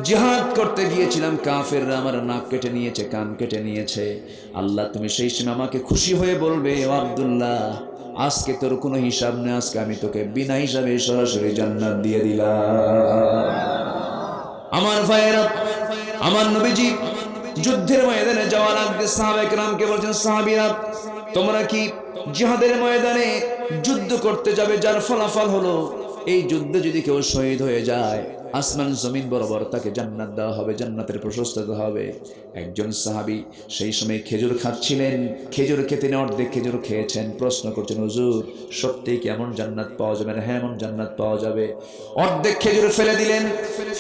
S1: জিহাদ করতে গিয়েছিলাম, কাফেররা আমার নাক কেটে নিয়েছে, কান কেটে নিয়েছে। আল্লাহ তুমি সেই সময় আমাকে খুশি হয়ে বলবে, ও আব্দুল্লাহ আজকে তোর কোনো হিসাব নেই, আজকে আমি তোকে বিনা হিসাবে সরাসরি জান্নাত দিয়ে দিলাম। আমার ভাইয়েরা, আমার নবীজি যুদ্ধের ময়দানে যাওয়ার আগে সাহাবায়ে কেরামকে বলছেন, সাহাবীরা তোমরা কি জিহাদের ময়দানে যুদ্ধ করতে যাবে যার ফলাফল হলো এই যুদ্ধে যদি কেউ শহীদ হয়ে যায় আসমান জমিন বরাবর তাকে জান্নাত দেওয়া হবে, জান্নাতের প্রশস্ত হবে। একজন সাহাবী সেই সময় খেজুর খাচ্ছিলেন, খেজুর খেতে অর্ধেক খেজুর খেয়েছেন, প্রশ্ন করছেন, হুজুর সত্যি কি এমন জান্নাত পাওয়া যাবে? হ্যাঁ এমন জান্নাত পাওয়া যাবে। অর্ধেক খেজুর ফেলে দিলেন,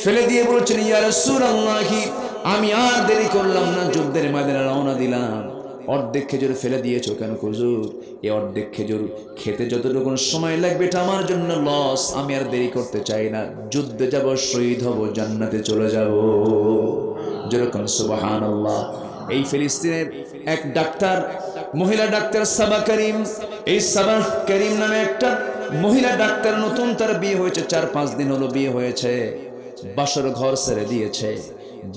S1: ফেলে দিয়ে বলছেন, ইয়া রাসূলুল্লাহ আমি আর দেরি করলাম না, যুদ্ধের ময়দানে রওনা দিলাম। অর্ধেক খেজুর ফেলে দিয়েছো কেন হুজুর? এই অর্ধেক খেজুর খেতে যতটুকু সময় লাগবে এটা আমার জন্য লস, আমি আর দেরি করতে চাই না, যুদ্ধে যাব, শহীদ হব, জান্নাতে চলে যাব। যেরকম সুবহানাল্লাহ। এই ফিলিস্তিনের এক ডাক্তার, মহিলা ডাক্তার সাবা করিম, এই সাবা করিম নামে একটা মহিলা ডাক্তার, নতুন তার বিয়ে হয়েছে, 4-5 দিন হলো বিয়ে হয়েছে, বাসর ঘর ছেড়ে দিয়েছে।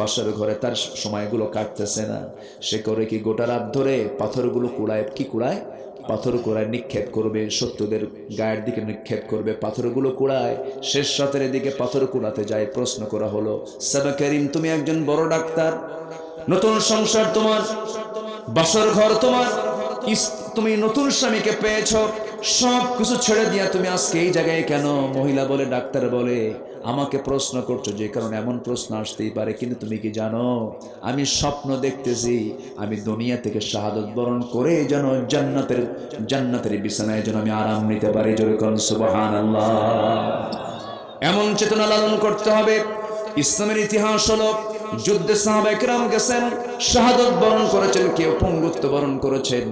S1: বাসর ঘরে তার সময়গুলো কাটতেছে না। সে করে কি গোটা রাত ধরে পাথরগুলো কুড়ায়, কি কুড়ায়? পাথর কুড়ায় নিক্ষেপ করবে, শত্রুদের গায়ের দিকে নিক্ষেপ করবে, পাথরগুলো কুড়ায়। শেষ রাতের দিকে পাথর কুড়াতে যায়। প্রশ্ন করা হলো, সাবা করিম তুমি একজন বড় ডাক্তার, নতুন সংসার তোমার, বাসর ঘর তোমার, তুমি নতুন স্বামীকে পেয়েছ, সব কিছু ছেড়ে দিয়া তুমি আজকে এই জায়গায় কেন? মহিলা বলে, ডাক্তার বলে, আমাকে প্রশ্ন করছো যে কারণে এমন প্রশ্ন আসতেই পারে, কিন্তু তুমি কি জানো আমি স্বপ্ন দেখতেছি আমি দুনিয়া থেকে শাহাদত বরণ করে যেন জান্নাতের বিছানায় যেন আমি আরাম নিতে পারি। যেরকম সুবহানাল্লাহ। এমন চেতনা লালন করতে হবে। ইসলামের ইতিহাস হলো যুদ্ধে সাহাবায়ে কেরাম গেছেন, শাহাদত বরণ করেছেন, কেউ পঙ্গুত্ব বরণ করেছেন,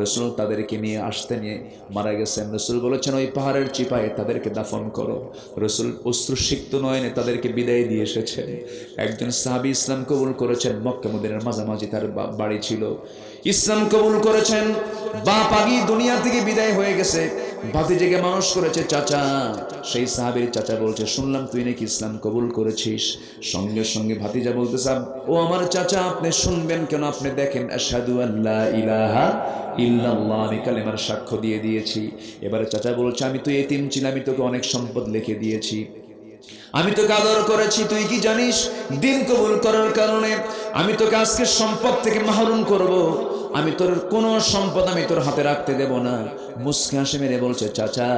S1: রাসূল তাদেরকে নিয়ে আসতে নিয়ে মারা গেছেন। রাসূল বলেছেন ওই পাহাড়ের চিপায় তাদেরকে দাফন করো। রাসূল অশ্রুসিক্ত নয়নে তাদেরকে বিদায় দিয়ে এসেছেন। একজন সাহাবী ইসলাম কবুল করেছেন, মক্কা মদিনার মাঝামাঝি তার বাড়ি ছিল, ইসলাম কবুল করেছেন, বাপ আগে দুনিয়া থেকে বিদায় হয়ে গেছে, ভাতিজিকে মানুষ করেছে চাচা। সেই সাহাবীর চাচা বলছে, শুনলাম তুই নাকি ইসলাম কবুল করেছিস। সঙ্গে সঙ্গে ভাতিজা বলতেছে, ও আমার চাচা আপনি শুনবেন কেন? আপনি দেখেন, আশহাদু আল্লা ইলাহা ইল্লাল্লাহ, আমি কালেমার সাক্ষ্য দিয়ে দিয়েছি। এবারে চাচা বলছে, আমি তো এতিম ছিলাম, আমি তোকে অনেক সম্পদ লিখে দিয়েছি, আমি তোকে আদর করেছি, তুই কি জানিস দিন কবুল করার কারণে আমি তোকে আজকে সম্পদ থেকে মাহরুম করব, আমি তোর কোনো সম্পদ আমি তোর হাতে রাখতে দেব না। মুস্কি হাসি মেরে বলছে, চাচা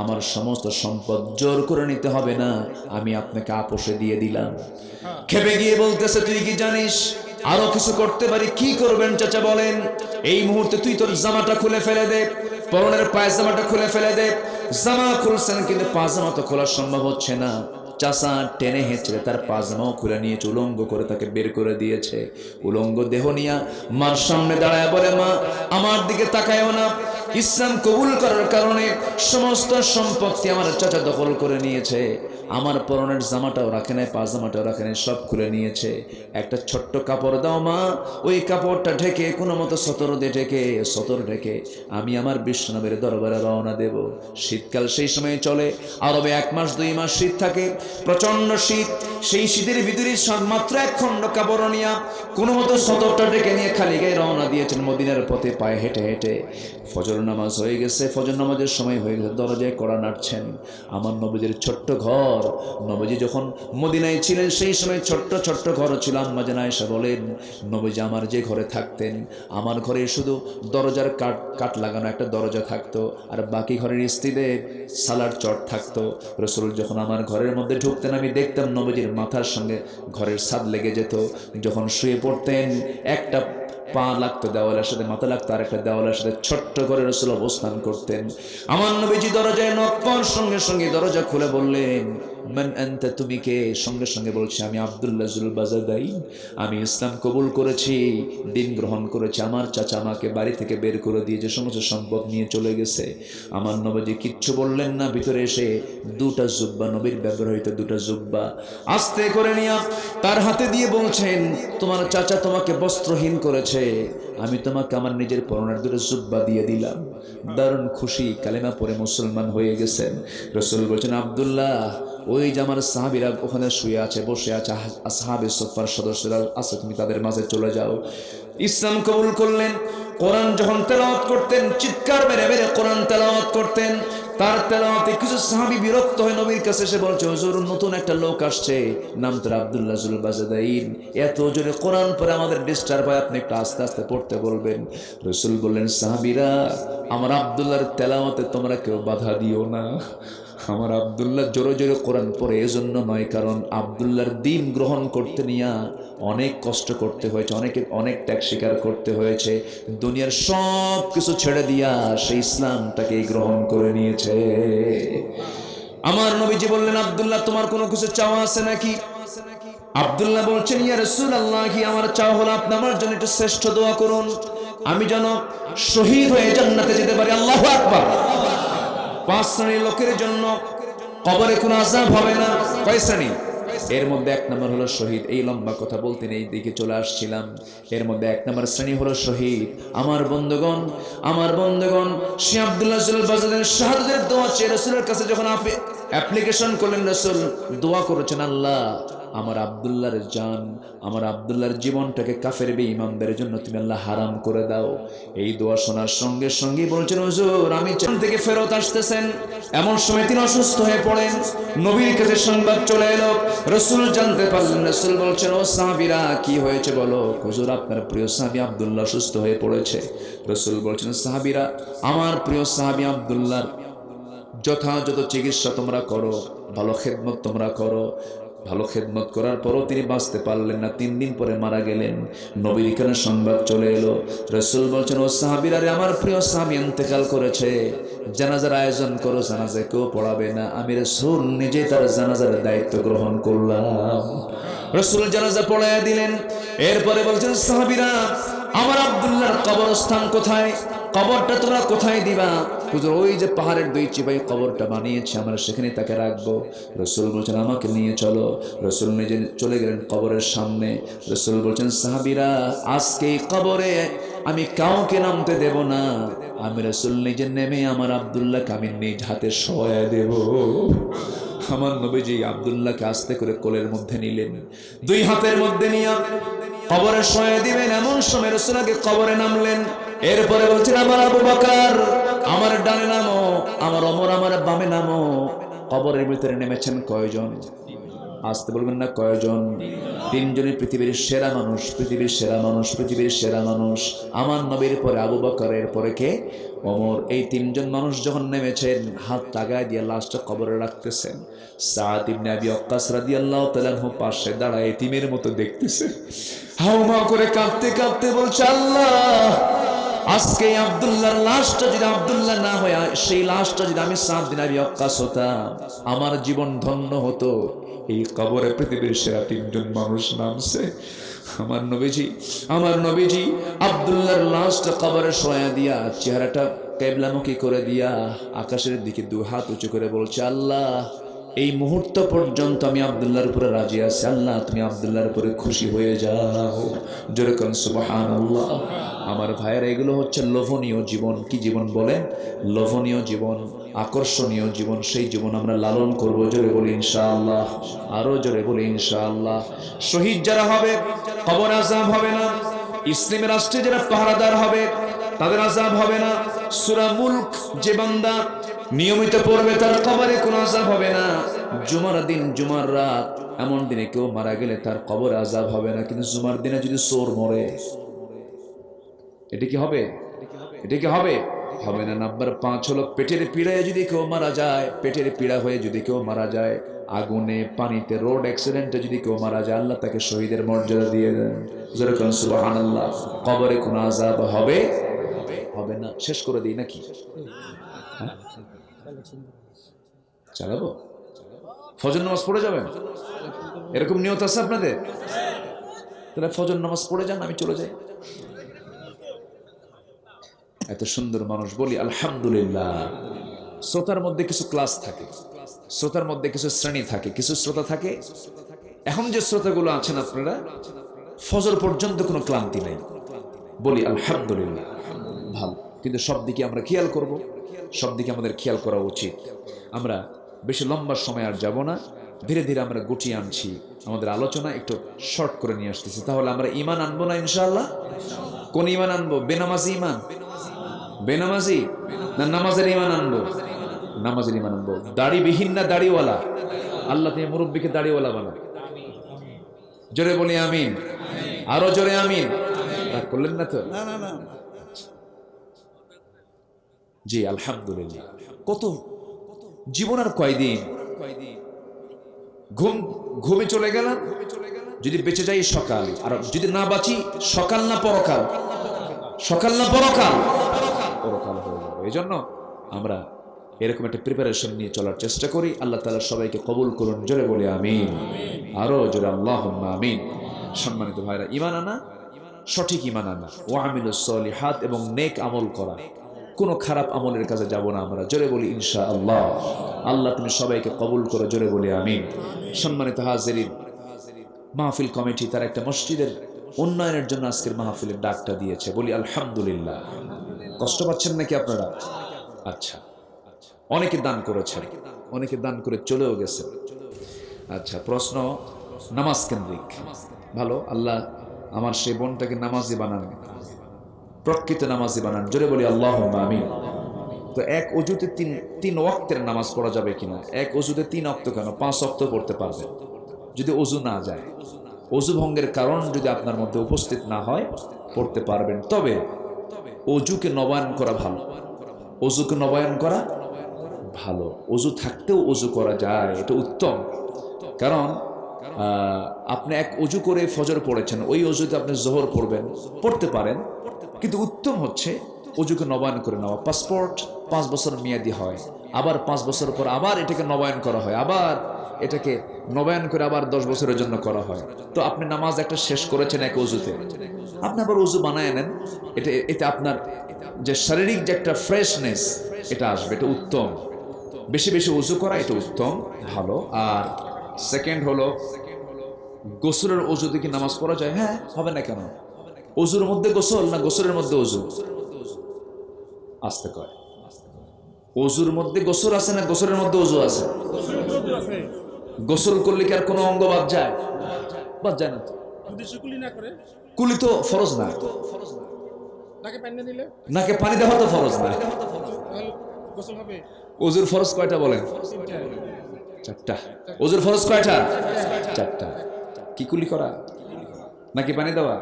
S1: আমার সমস্ত সম্পদ জোর করে নিতে হবে না, আমি আপনাকে আপোষে দিয়ে দিলাম। খেপে গিয়ে বলতেছে, তুই কি জানিস আরো কিছু করতে পারি? কি করবেন চাচা বলেন? এই মুহূর্তে তুই তোর জামাটা খুলে ফেলে দে, পরনের পায়জামাটা খুলে ফেলে দে। জামা খুলছেন কিন্তু পায়জামা তো খোলা সম্ভব হচ্ছে না। চাচা টেনে হেঁচড়ে তার পায়জামাও খুলে নিয়েছে, উলঙ্গ করে তাকে বের করে দিয়েছে। উলঙ্গ দেহ নিয়ে মার সামনে দাঁড়ায় বলে, মা আমার দিকে তাকায়ও না, ইসলাম কবুল করার কারণে সমস্ত সম্পত্তি আমার চাচা দখল করে নিয়েছে, আমার পরনের জামাটাও রাখে নাই, পায়জামাটাও রাখে নাই, সব খুলে নিয়েছে। একটা ছোট্ট কাপড় দাও মা, ওই কাপড়টা ঢেকে কোনো মতো সতর ঢেকে আমি আমার বিশ্বনবীর দরবারে রওনা দেব। শীতকাল সেই সময় চলে, আরবে 1 মাস 2 মাস শীত থাকে, প্রচন্ড শীত। সেই শীতের ভিতরে মাত্র 1 খণ্ড কাপড় নিয়ে কোনো মতো সতরটা ঢেকে নিয়ে খালি গায়ে রওনা দিয়েছেন মদিনার পথে, পায়ে হেঁটে হেঁটে। ফজর নামাজ হয়ে গেছে, ফজর নামাজের সময় হয়ে গেছে, দরজায় কড়া নাড়ছেন। আমার নবীজির ছোট্ট ঘর, নবীজি যখন মদিনায় ছিলেন সেই সময় ছোট্ট ছোট্ট ঘর ছিল। আম্মা জান আয়েশা বলেন, নবীজি আমার যে ঘরে থাকতেন, আমার ঘরে শুধু দরজার কাঠ লাগানো একটা দরজা থাকতো, আর বাকি ঘরের স্ত্রীদের সালার চট থাকতো। রাসূল যখন আমার ঘরের মধ্যে ঢুকতেন আমি দেখতাম নবীজির মাথার সঙ্গে ঘরের ছাদ লেগে যেত। যখন শুয়ে পড়তেন একটা পা লাগতো দেওয়ালের সাথে, মাথা লাগতো আর একটা দেওয়ালের সাথে, ছোট্ট করে রাসূল অবস্থান করতেন। আমার নবীজি দরজায় নক করার সঙ্গে সঙ্গে দরজা খুলে বললেন, মান আনতা, তুমি কে? সঙ্গে সঙ্গে বলছে, আমি আব্দুল্লাহ জুল বাজাদাইন, আমি ইসলাম কবুল করেছি, দিন গ্রহণ করেছি। আমার চাচা আমাকে বাড়ি থেকে বের করে দিয়ে যে সমস্ত সম্পদ নিয়ে চলে গেছে। আমার নবীজি কিচ্ছু বললেন না। ভিতরে এসে দুটা জুব্বা, নবীর ব্যবহৃত দুটা জুব্বা আস্তে করে নিয়ে তার হাতে দিয়ে বলছেন, তোমার চাচা তোমাকে বস্ত্রহীন করেছে, আমি তোমাকে আমার নিজের পরনের দুটো জুব্বা দিয়ে দিলাম। দারুণ খুশি, কালেমা পড়ে মুসলমান হয়ে গেছেন। রাসূল বলছেন, আব্দুল্লাহ, ওই যে আমার সাহাবীরা ওখানে শুয়ে আছে, বসে আছে, আসহাবে সুফার সদস্যরা আছে, তুমি তাদের মাঝে চলে যাও। ইসলাম কবুল করলেন। কোরআন যখন তেলাওয়াত করতেন, চিৎকার মেরে মেরে কোরআন তেলাওয়াত করতেন। তার তেলাওয়াতে কিছু সাহাবী বিরক্ত হয়ে নবীর কাছে এসে বলছে, হুজুর, নতুন একটা লোক আসছে, নাম তার আব্দুল্লাহ জুল বাজাদাইন, এত জোরে কোরআন পড়ে আমাদের ডিস্টার্ব হয়, আপনি একটু আস্তে আস্তে পড়তে বলবেন। রাসূল বললেন, সাহাবীরা, আমার আব্দুল্লাহর তেলাওয়াতে তোমরা কেউ বাধা দিও না। আমার আব্দুল্লাহ জোরে জোরে কোরআন পড়ে এজন্য নয়, কারণ আব্দুল্লাহর দ্বীন গ্রহণ করতে নিয়ে অনেক কষ্ট করতে হয়েছে, অনেক ত্যাগ স্বীকার করতে হয়েছে। দুনিয়ার সব কিছু ছেড়ে দিয়া সেই ইসলামটাকে গ্রহণ করে নিয়েছে। আমার নবীজি বললেন, আব্দুল্লাহ, তোমার কোনো কিছু চাওয়া আছে নাকি? আব্দুল্লাহ বলছেন, ইয়া রাসূলুল্লাহ, কি আমার চাওয়া হলো আপনি আমার জন্য একটু শ্রেষ্ঠ দোয়া করুন, আমি যেন শহীদ হয়ে জান্নাতে যেতে পারি। আল্লাহু আকবার। 5 শ্রেণীর লোকের জন্য কবরে কোনো আযাব হবে না। কয় শ্রেণী? এর মধ্যে 1 নম্বর হলো শহীদ। এই লম্বা কথা বলতে নেই, দিকে চলে আসছিলাম। এর মধ্যে 1 নম্বর শ্রেণী হলো শহীদ। আমার বন্ধুগণ, সে আব্দুল্লাহ জুল বাজাদের শাহাদাতের দোয়া চেয়ে রাসূলের কাছে যখন অ্যাপ্লিকেশন করলেন, রাসূল দোয়া করেছেন, আল্লাহ, আমার আব্দুল্লাহর জান, আমার আব্দুল্লাহর জীবনটাকে কাফের বেঈমানদের জন্য তুমি আল্লাহ হারাম করে দাও। এই দোয়া শোনার সঙ্গে সঙ্গে বলছেন, হুজুর, আমি চাঁদ থেকে ফেরত আসতেছেন। এমন সময় তিনি অসুস্থ হয়ে পড়েন। নবীর কাছে সংবাদ চলে এলো। রাসূল জানতে পারলেন। রাসূল বলছেন, ও সাহাবীরা, কি হয়েছে বলো। হুজুর, আপনার প্রিয় সাহাবী আব্দুল্লাহ অসুস্থ হয়ে পড়েছে। রাসূল বলছেন, সাহাবীরা, আমার প্রিয় সাহাবী আব্দুল্লাহর যথাযথ চিকিৎসা তোমরা করো, ভালো খেদমত তোমরা করো। ভালো খেদমত করার পরও তিনি বাঁচতে পারলেন না, 3 দিন পরে মারা গেলেন। নবীর কানে সংবাদ চলে এলো। রাসূল বলছেন, ও সাহাবীরা, আমার প্রিয় সাহাবী ইন্তেকাল করেছে, জানাজার আয়োজন করো, জানাজায় কেউ পড়াবে না। আমি রাসূল নিজে তার জানাজার দায়িত্ব গ্রহণ করলাম। রাসূল জানাজা পড়ায়া দিলেন। এরপরে বলছেন, সাহাবীরা, আমার আব্দুল্লাহর কবরস্থান কোথায়? কবরটা তোমরা কোথায় দিবা? হুজুর, ওই যে পাহাড়ের 2 চিপাই কবরটা বানিয়েছে, আমরা সেখানে তাকে রাখবো। রাসূল বলছেন, আমাকে নিয়ে চলো। রাসূল নিজে চলে গেলেন কবরের সামনে। রাসূল বলছেন, সাহাবীরা, আজকে এই কবরে আমি কাউকে নামতে দেব না। আমি রাসূল নিজে নেমে আমার আব্দুল্লাহকে আমি নিজ হাতে শোয়া দেব। আমার নবীজি আব্দুল্লাহকে আস্তে করে কোলের মধ্যে নিলেন, 2 হাতের মধ্যে নিয়ে কবরে শোয়া দিবেন। এমন সময় রাসূল আগে কবরে নামলেন। এরপরে বলছেন, আমার আবু বকর, আমার ডানে নামো, আমার ওমর, আমার বামে নামো। কবরের ভিতরে নেমেছেন কয়জন? আসতে বলবেন না, কয়জন? 3 জনই পৃথিবীর সেরা মানুষ, পৃথিবীর সেরা মানুষ, পৃথিবীর সেরা মানুষ। আমার নবীর পরে আবু বকরের পরে কে? ওমর। এই 3 জন মানুষ যখন নেমেছেন, হাত লাগায় দিয়ে লাশটা কবরে রাখতেছেন। সাদ ইবনে আবি ওয়াক্কাস রাদিয়াল্লাহু তাআলা আনহু পাশে দাঁড়ায় এতিমের মতো দেখতেছে। হাওমা করে কাঁদতে কাঁদতে বলছে, আল্লাহ, আজকে আব্দুল্লাহর লাশটা যদি আব্দুল্লাহ না হয়, সেই লাশটা যদি আমি সাদ বিন আবি ওয়াক্কাস হতাম, আমার জীবন ধন্য হতো। এই কবরে পৃথিবীর সেরা 3 জন মানুষ নামছে। আমার নবীজি আব্দুল্লাহর লাশটা কবরে শোয়া দিয়া, চেহারাটা কিবলামুখী করে দিয়া, আকাশের দিকে 2 হাত উঁচু করে বলছে, আল্লাহ, এই মুহূর্ত পর্যন্ত আমি আব্দুল্লাহর উপরে রাজি আছি। আল্লাহ, তুমি আব্দুল্লাহর উপরে খুশি হয়ে যাও। জোরে কোন সুবহানাল্লাহ। আমার ভাইয়েরা, এগুলো হচ্ছে লোভনীয় জীবন। কি জীবন বলেন? লোভনীয় জীবন, আকর্ষণীয় জীবন। সেই জীবন আমরা লালন করব। জোরে বলি ইনশাআল্লাহ। আরো জোরে বলি ইনশাআল্লাহ। শহীদ যারা হবে, কবর আযাব হবে না। ইসলামের রাষ্ট্রে যারা পাহারাদার হবে, তাদের আযাব হবে না। সূরা মুলক যে বান্দা নিয়মিত পড়বে, তার কবরে কোনো আযাব হবে না। জুমার দিন, জুমার রাত, এমন দিনে কেউ মারা গেলে তার কবরে আযাব হবে না। কিন্তু জুমার দিনে যদি চোর মরে, এটা কি হবে? এটা কি হবে? হবে না। নাম্বার 5 হলো পেটের পীড়ায় যদি কেউ মারা যায়, পেটের পীড়া হয়ে যদি কেউ মারা যায়, আগুনে, পানিতে, রোড অ্যাক্সিডেন্টে যদি কেউ মারা যায়, আল্লাহ তাকে শহীদের মর্যাদা দিয়ে দেন। যেরকম সুবহানাল্লাহ। কবরে কোনো আযাব হবে না। শেষ করে দিই নাকি? চালাবো? ফজর নামাজ পড়ে যাবেন, এরকম নিয়ত আছে আপনাদের? তাহলে ফজর নামাজ পড়ে যান, আমি চলে যাই। এত সুন্দর মানুষ, বলি আলহামদুলিল্লাহ। শ্রোতার মধ্যে কিছু ক্লাস থাকে, শ্রোতার মধ্যে কিছু শ্রেণী থাকে, কিছু শ্রোতা থাকে। এখন যে শ্রোতাগুলো আছেন আপনারা, ফজর পর্যন্ত কোনো ক্লান্তি নেই, বলি আলহামদুলিল্লাহ, ভালো। কিন্তু সব দিকে আমরা খেয়াল করব, সব দিকে আমাদের খেয়াল করা উচিত। আমরা বেশি লম্বা সময় আর যাব না, ধীরে ধীরে আমরা গুটিয়ে আনছি আমাদের আলোচনা, একটু শর্ট করে নিয়ে আসতেছি। তাহলে আমরা ইমান আনবো না ইনশাআল্লাহ? কোন ইমান আনবো? বেনামাজি ইমান? বেনামাজি না নামাজের ইমান আনবো? নামাজের ইমান আনবো। দাড়িবিহীন না দাড়িওয়ালা? আল্লাহ তুমি মুরব্বীকে দাড়িওয়ালা বানাও। জোরে বলি আমিন, আরো জোরে আমিন। রাগ করলেন না তো? জি আলহামদুলিল্লাহ। কত জীবন আর কয়দিন, ঘুমে চলে গেলাম, যদি বেঁচে যাই সকাল, আর যদি না বাঁচি সকাল না পরকাল, সকাল না পরকাল, পরকাল হয়ে যাবে। এই জন্য আমরা এরকম একটা প্রিপারেশন নিয়ে চলার চেষ্টা করি। আল্লাহ তাআলা সবাইকে কবুল করুন, জোরে বলে আমিন, আরো জোরে আল্লাহুম্মা আমিন। সম্মানিত ভাইরা, ঈমান আনা, সঠিক ঈমান আনা, ওয়া আমিলুস সলিহাত, এবং নেক আমল করা, কোনো খারাপ আমলের কাছে যাব না আমরা, জোরে বলি ইনশাআল্লাহ। আল্লাহ তুমি সবাইকে কবুল করো, জোরে বলি আমিন। সম্মানিত হাজিরিন, মাহফিল কমিটি তার একটা মসজিদের উন্নয়নের জন্য আজকের মাহফিলের ডাকটা দিয়েছে, বলি আলহামদুলিল্লাহ। কষ্ট পাচ্ছেন নাকি আপনারা? আচ্ছা, অনেকে দান করেছেন, অনেকে দান করে চলেও গেছে। আচ্ছা, প্রশ্ন নামাজ কেন্দ্রিক, ভালো। আল্লাহ আমার সেই বোনটাকে নামাজি বানান, প্রকৃত নামাজি বানান, জোরে বলি আল্লাহুম্মা আমিন। তো এক অজুতে তিন ওয়াক্তের নামাজ পড়া যাবে কিনা? এক অজুতে 3 ওয়াক্ত কেন, 5 ওয়াক্ত পড়তে পারবেন যদি অজু না যায়। অজু ভঙ্গের কারণ যদি আপনার মধ্যে উপস্থিত না হয়, পড়তে পারবেন। তবে অজুকে নবায়ন করা ভালো, অজুকে নবায়ন করা ভালো। অজু থাকতেও অজু করা যায়, এটা উত্তম। কারণ আপনি এক অজু করে ফজর পড়েছেন, ওই অজুতে আপনি জোহর পড়বেন, পড়তে পারেন, কিন্তু উত্তম হচ্ছে অজুকে নবায়ন করে নেওয়া। পাসপোর্ট 5 বছর মেয়াদি হয়, আবার 5 বছর পর আবার এটাকে নবায়ন করা হয়, আবার এটাকে নবায়ন করে আবার 10 বছরের জন্য করা হয়। তো আপনি নামাজ একটা শেষ করেছেন এক অজুতে, আপনি আবার অজু বানায় নেন, এতে আপনার যে শারীরিক যে একটা ফ্রেশনেস এটা আসবে, এটা উত্তম। বেশি বেশি অজু করা এটা উত্তম, ভালো। আর সেকেন্ড হলো, গোসলের অজুতে কি নামাজ পড়া যায়? হ্যাঁ, হবে না কেন? অজুর মধ্যে গোসল না গোসলের মধ্যে অজু? আসতে কয়, অজুর মধ্যে গোসল আছে না গোসলের মধ্যে অজু আছে? গোসল করলে কি আর কোনো অঙ্গ বাদ যায়? বাদ যায় না। কুলি তো ফরজ না, নাকে পানি দেওয়া তো ফরজ না। অজুর ফরজ কয়টা বলেন? 4টা। অজুর ফরজ কয়টা? 4টা। কি কুলি করা, নাকি পানি দেওয়া,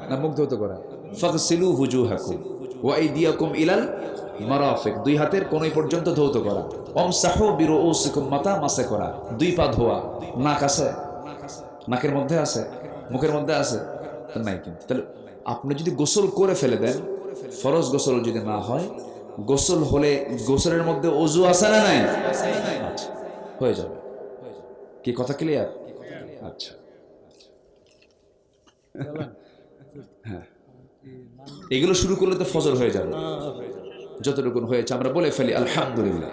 S1: না মুখ ধৌত করা? ফাগসিলু ওয়ুজুহাকুম ওয়া আইদিয়াকুম ইলাল মারাফিক, 2 হাতের কোণই পর্যন্ত ধৌত করা। ওমসাহু বিরুউসিকুম, মাথা মাসে করা। 2 পা ধোয়া। নাক আছে? নাকের মধ্যে আছে? মুখের মধ্যে আছে? নাই। কিন্তু তাহলে আপনি যদি গোসল করে ফেলে দেন, ফরজ গোসল যদি না হয়, গোসল হলে গোসলের মধ্যে অজু আছে না নাই? আচ্ছা, হয়ে যাবে। কি কথা ক্লিয়ার? আচ্ছা, হ্যাঁ, এগুলো শুরু করলে তো ফজর হয়ে যাবে। যতটুকু হয়েছে আমরা বলে ফেলি আলহামদুলিল্লাহ।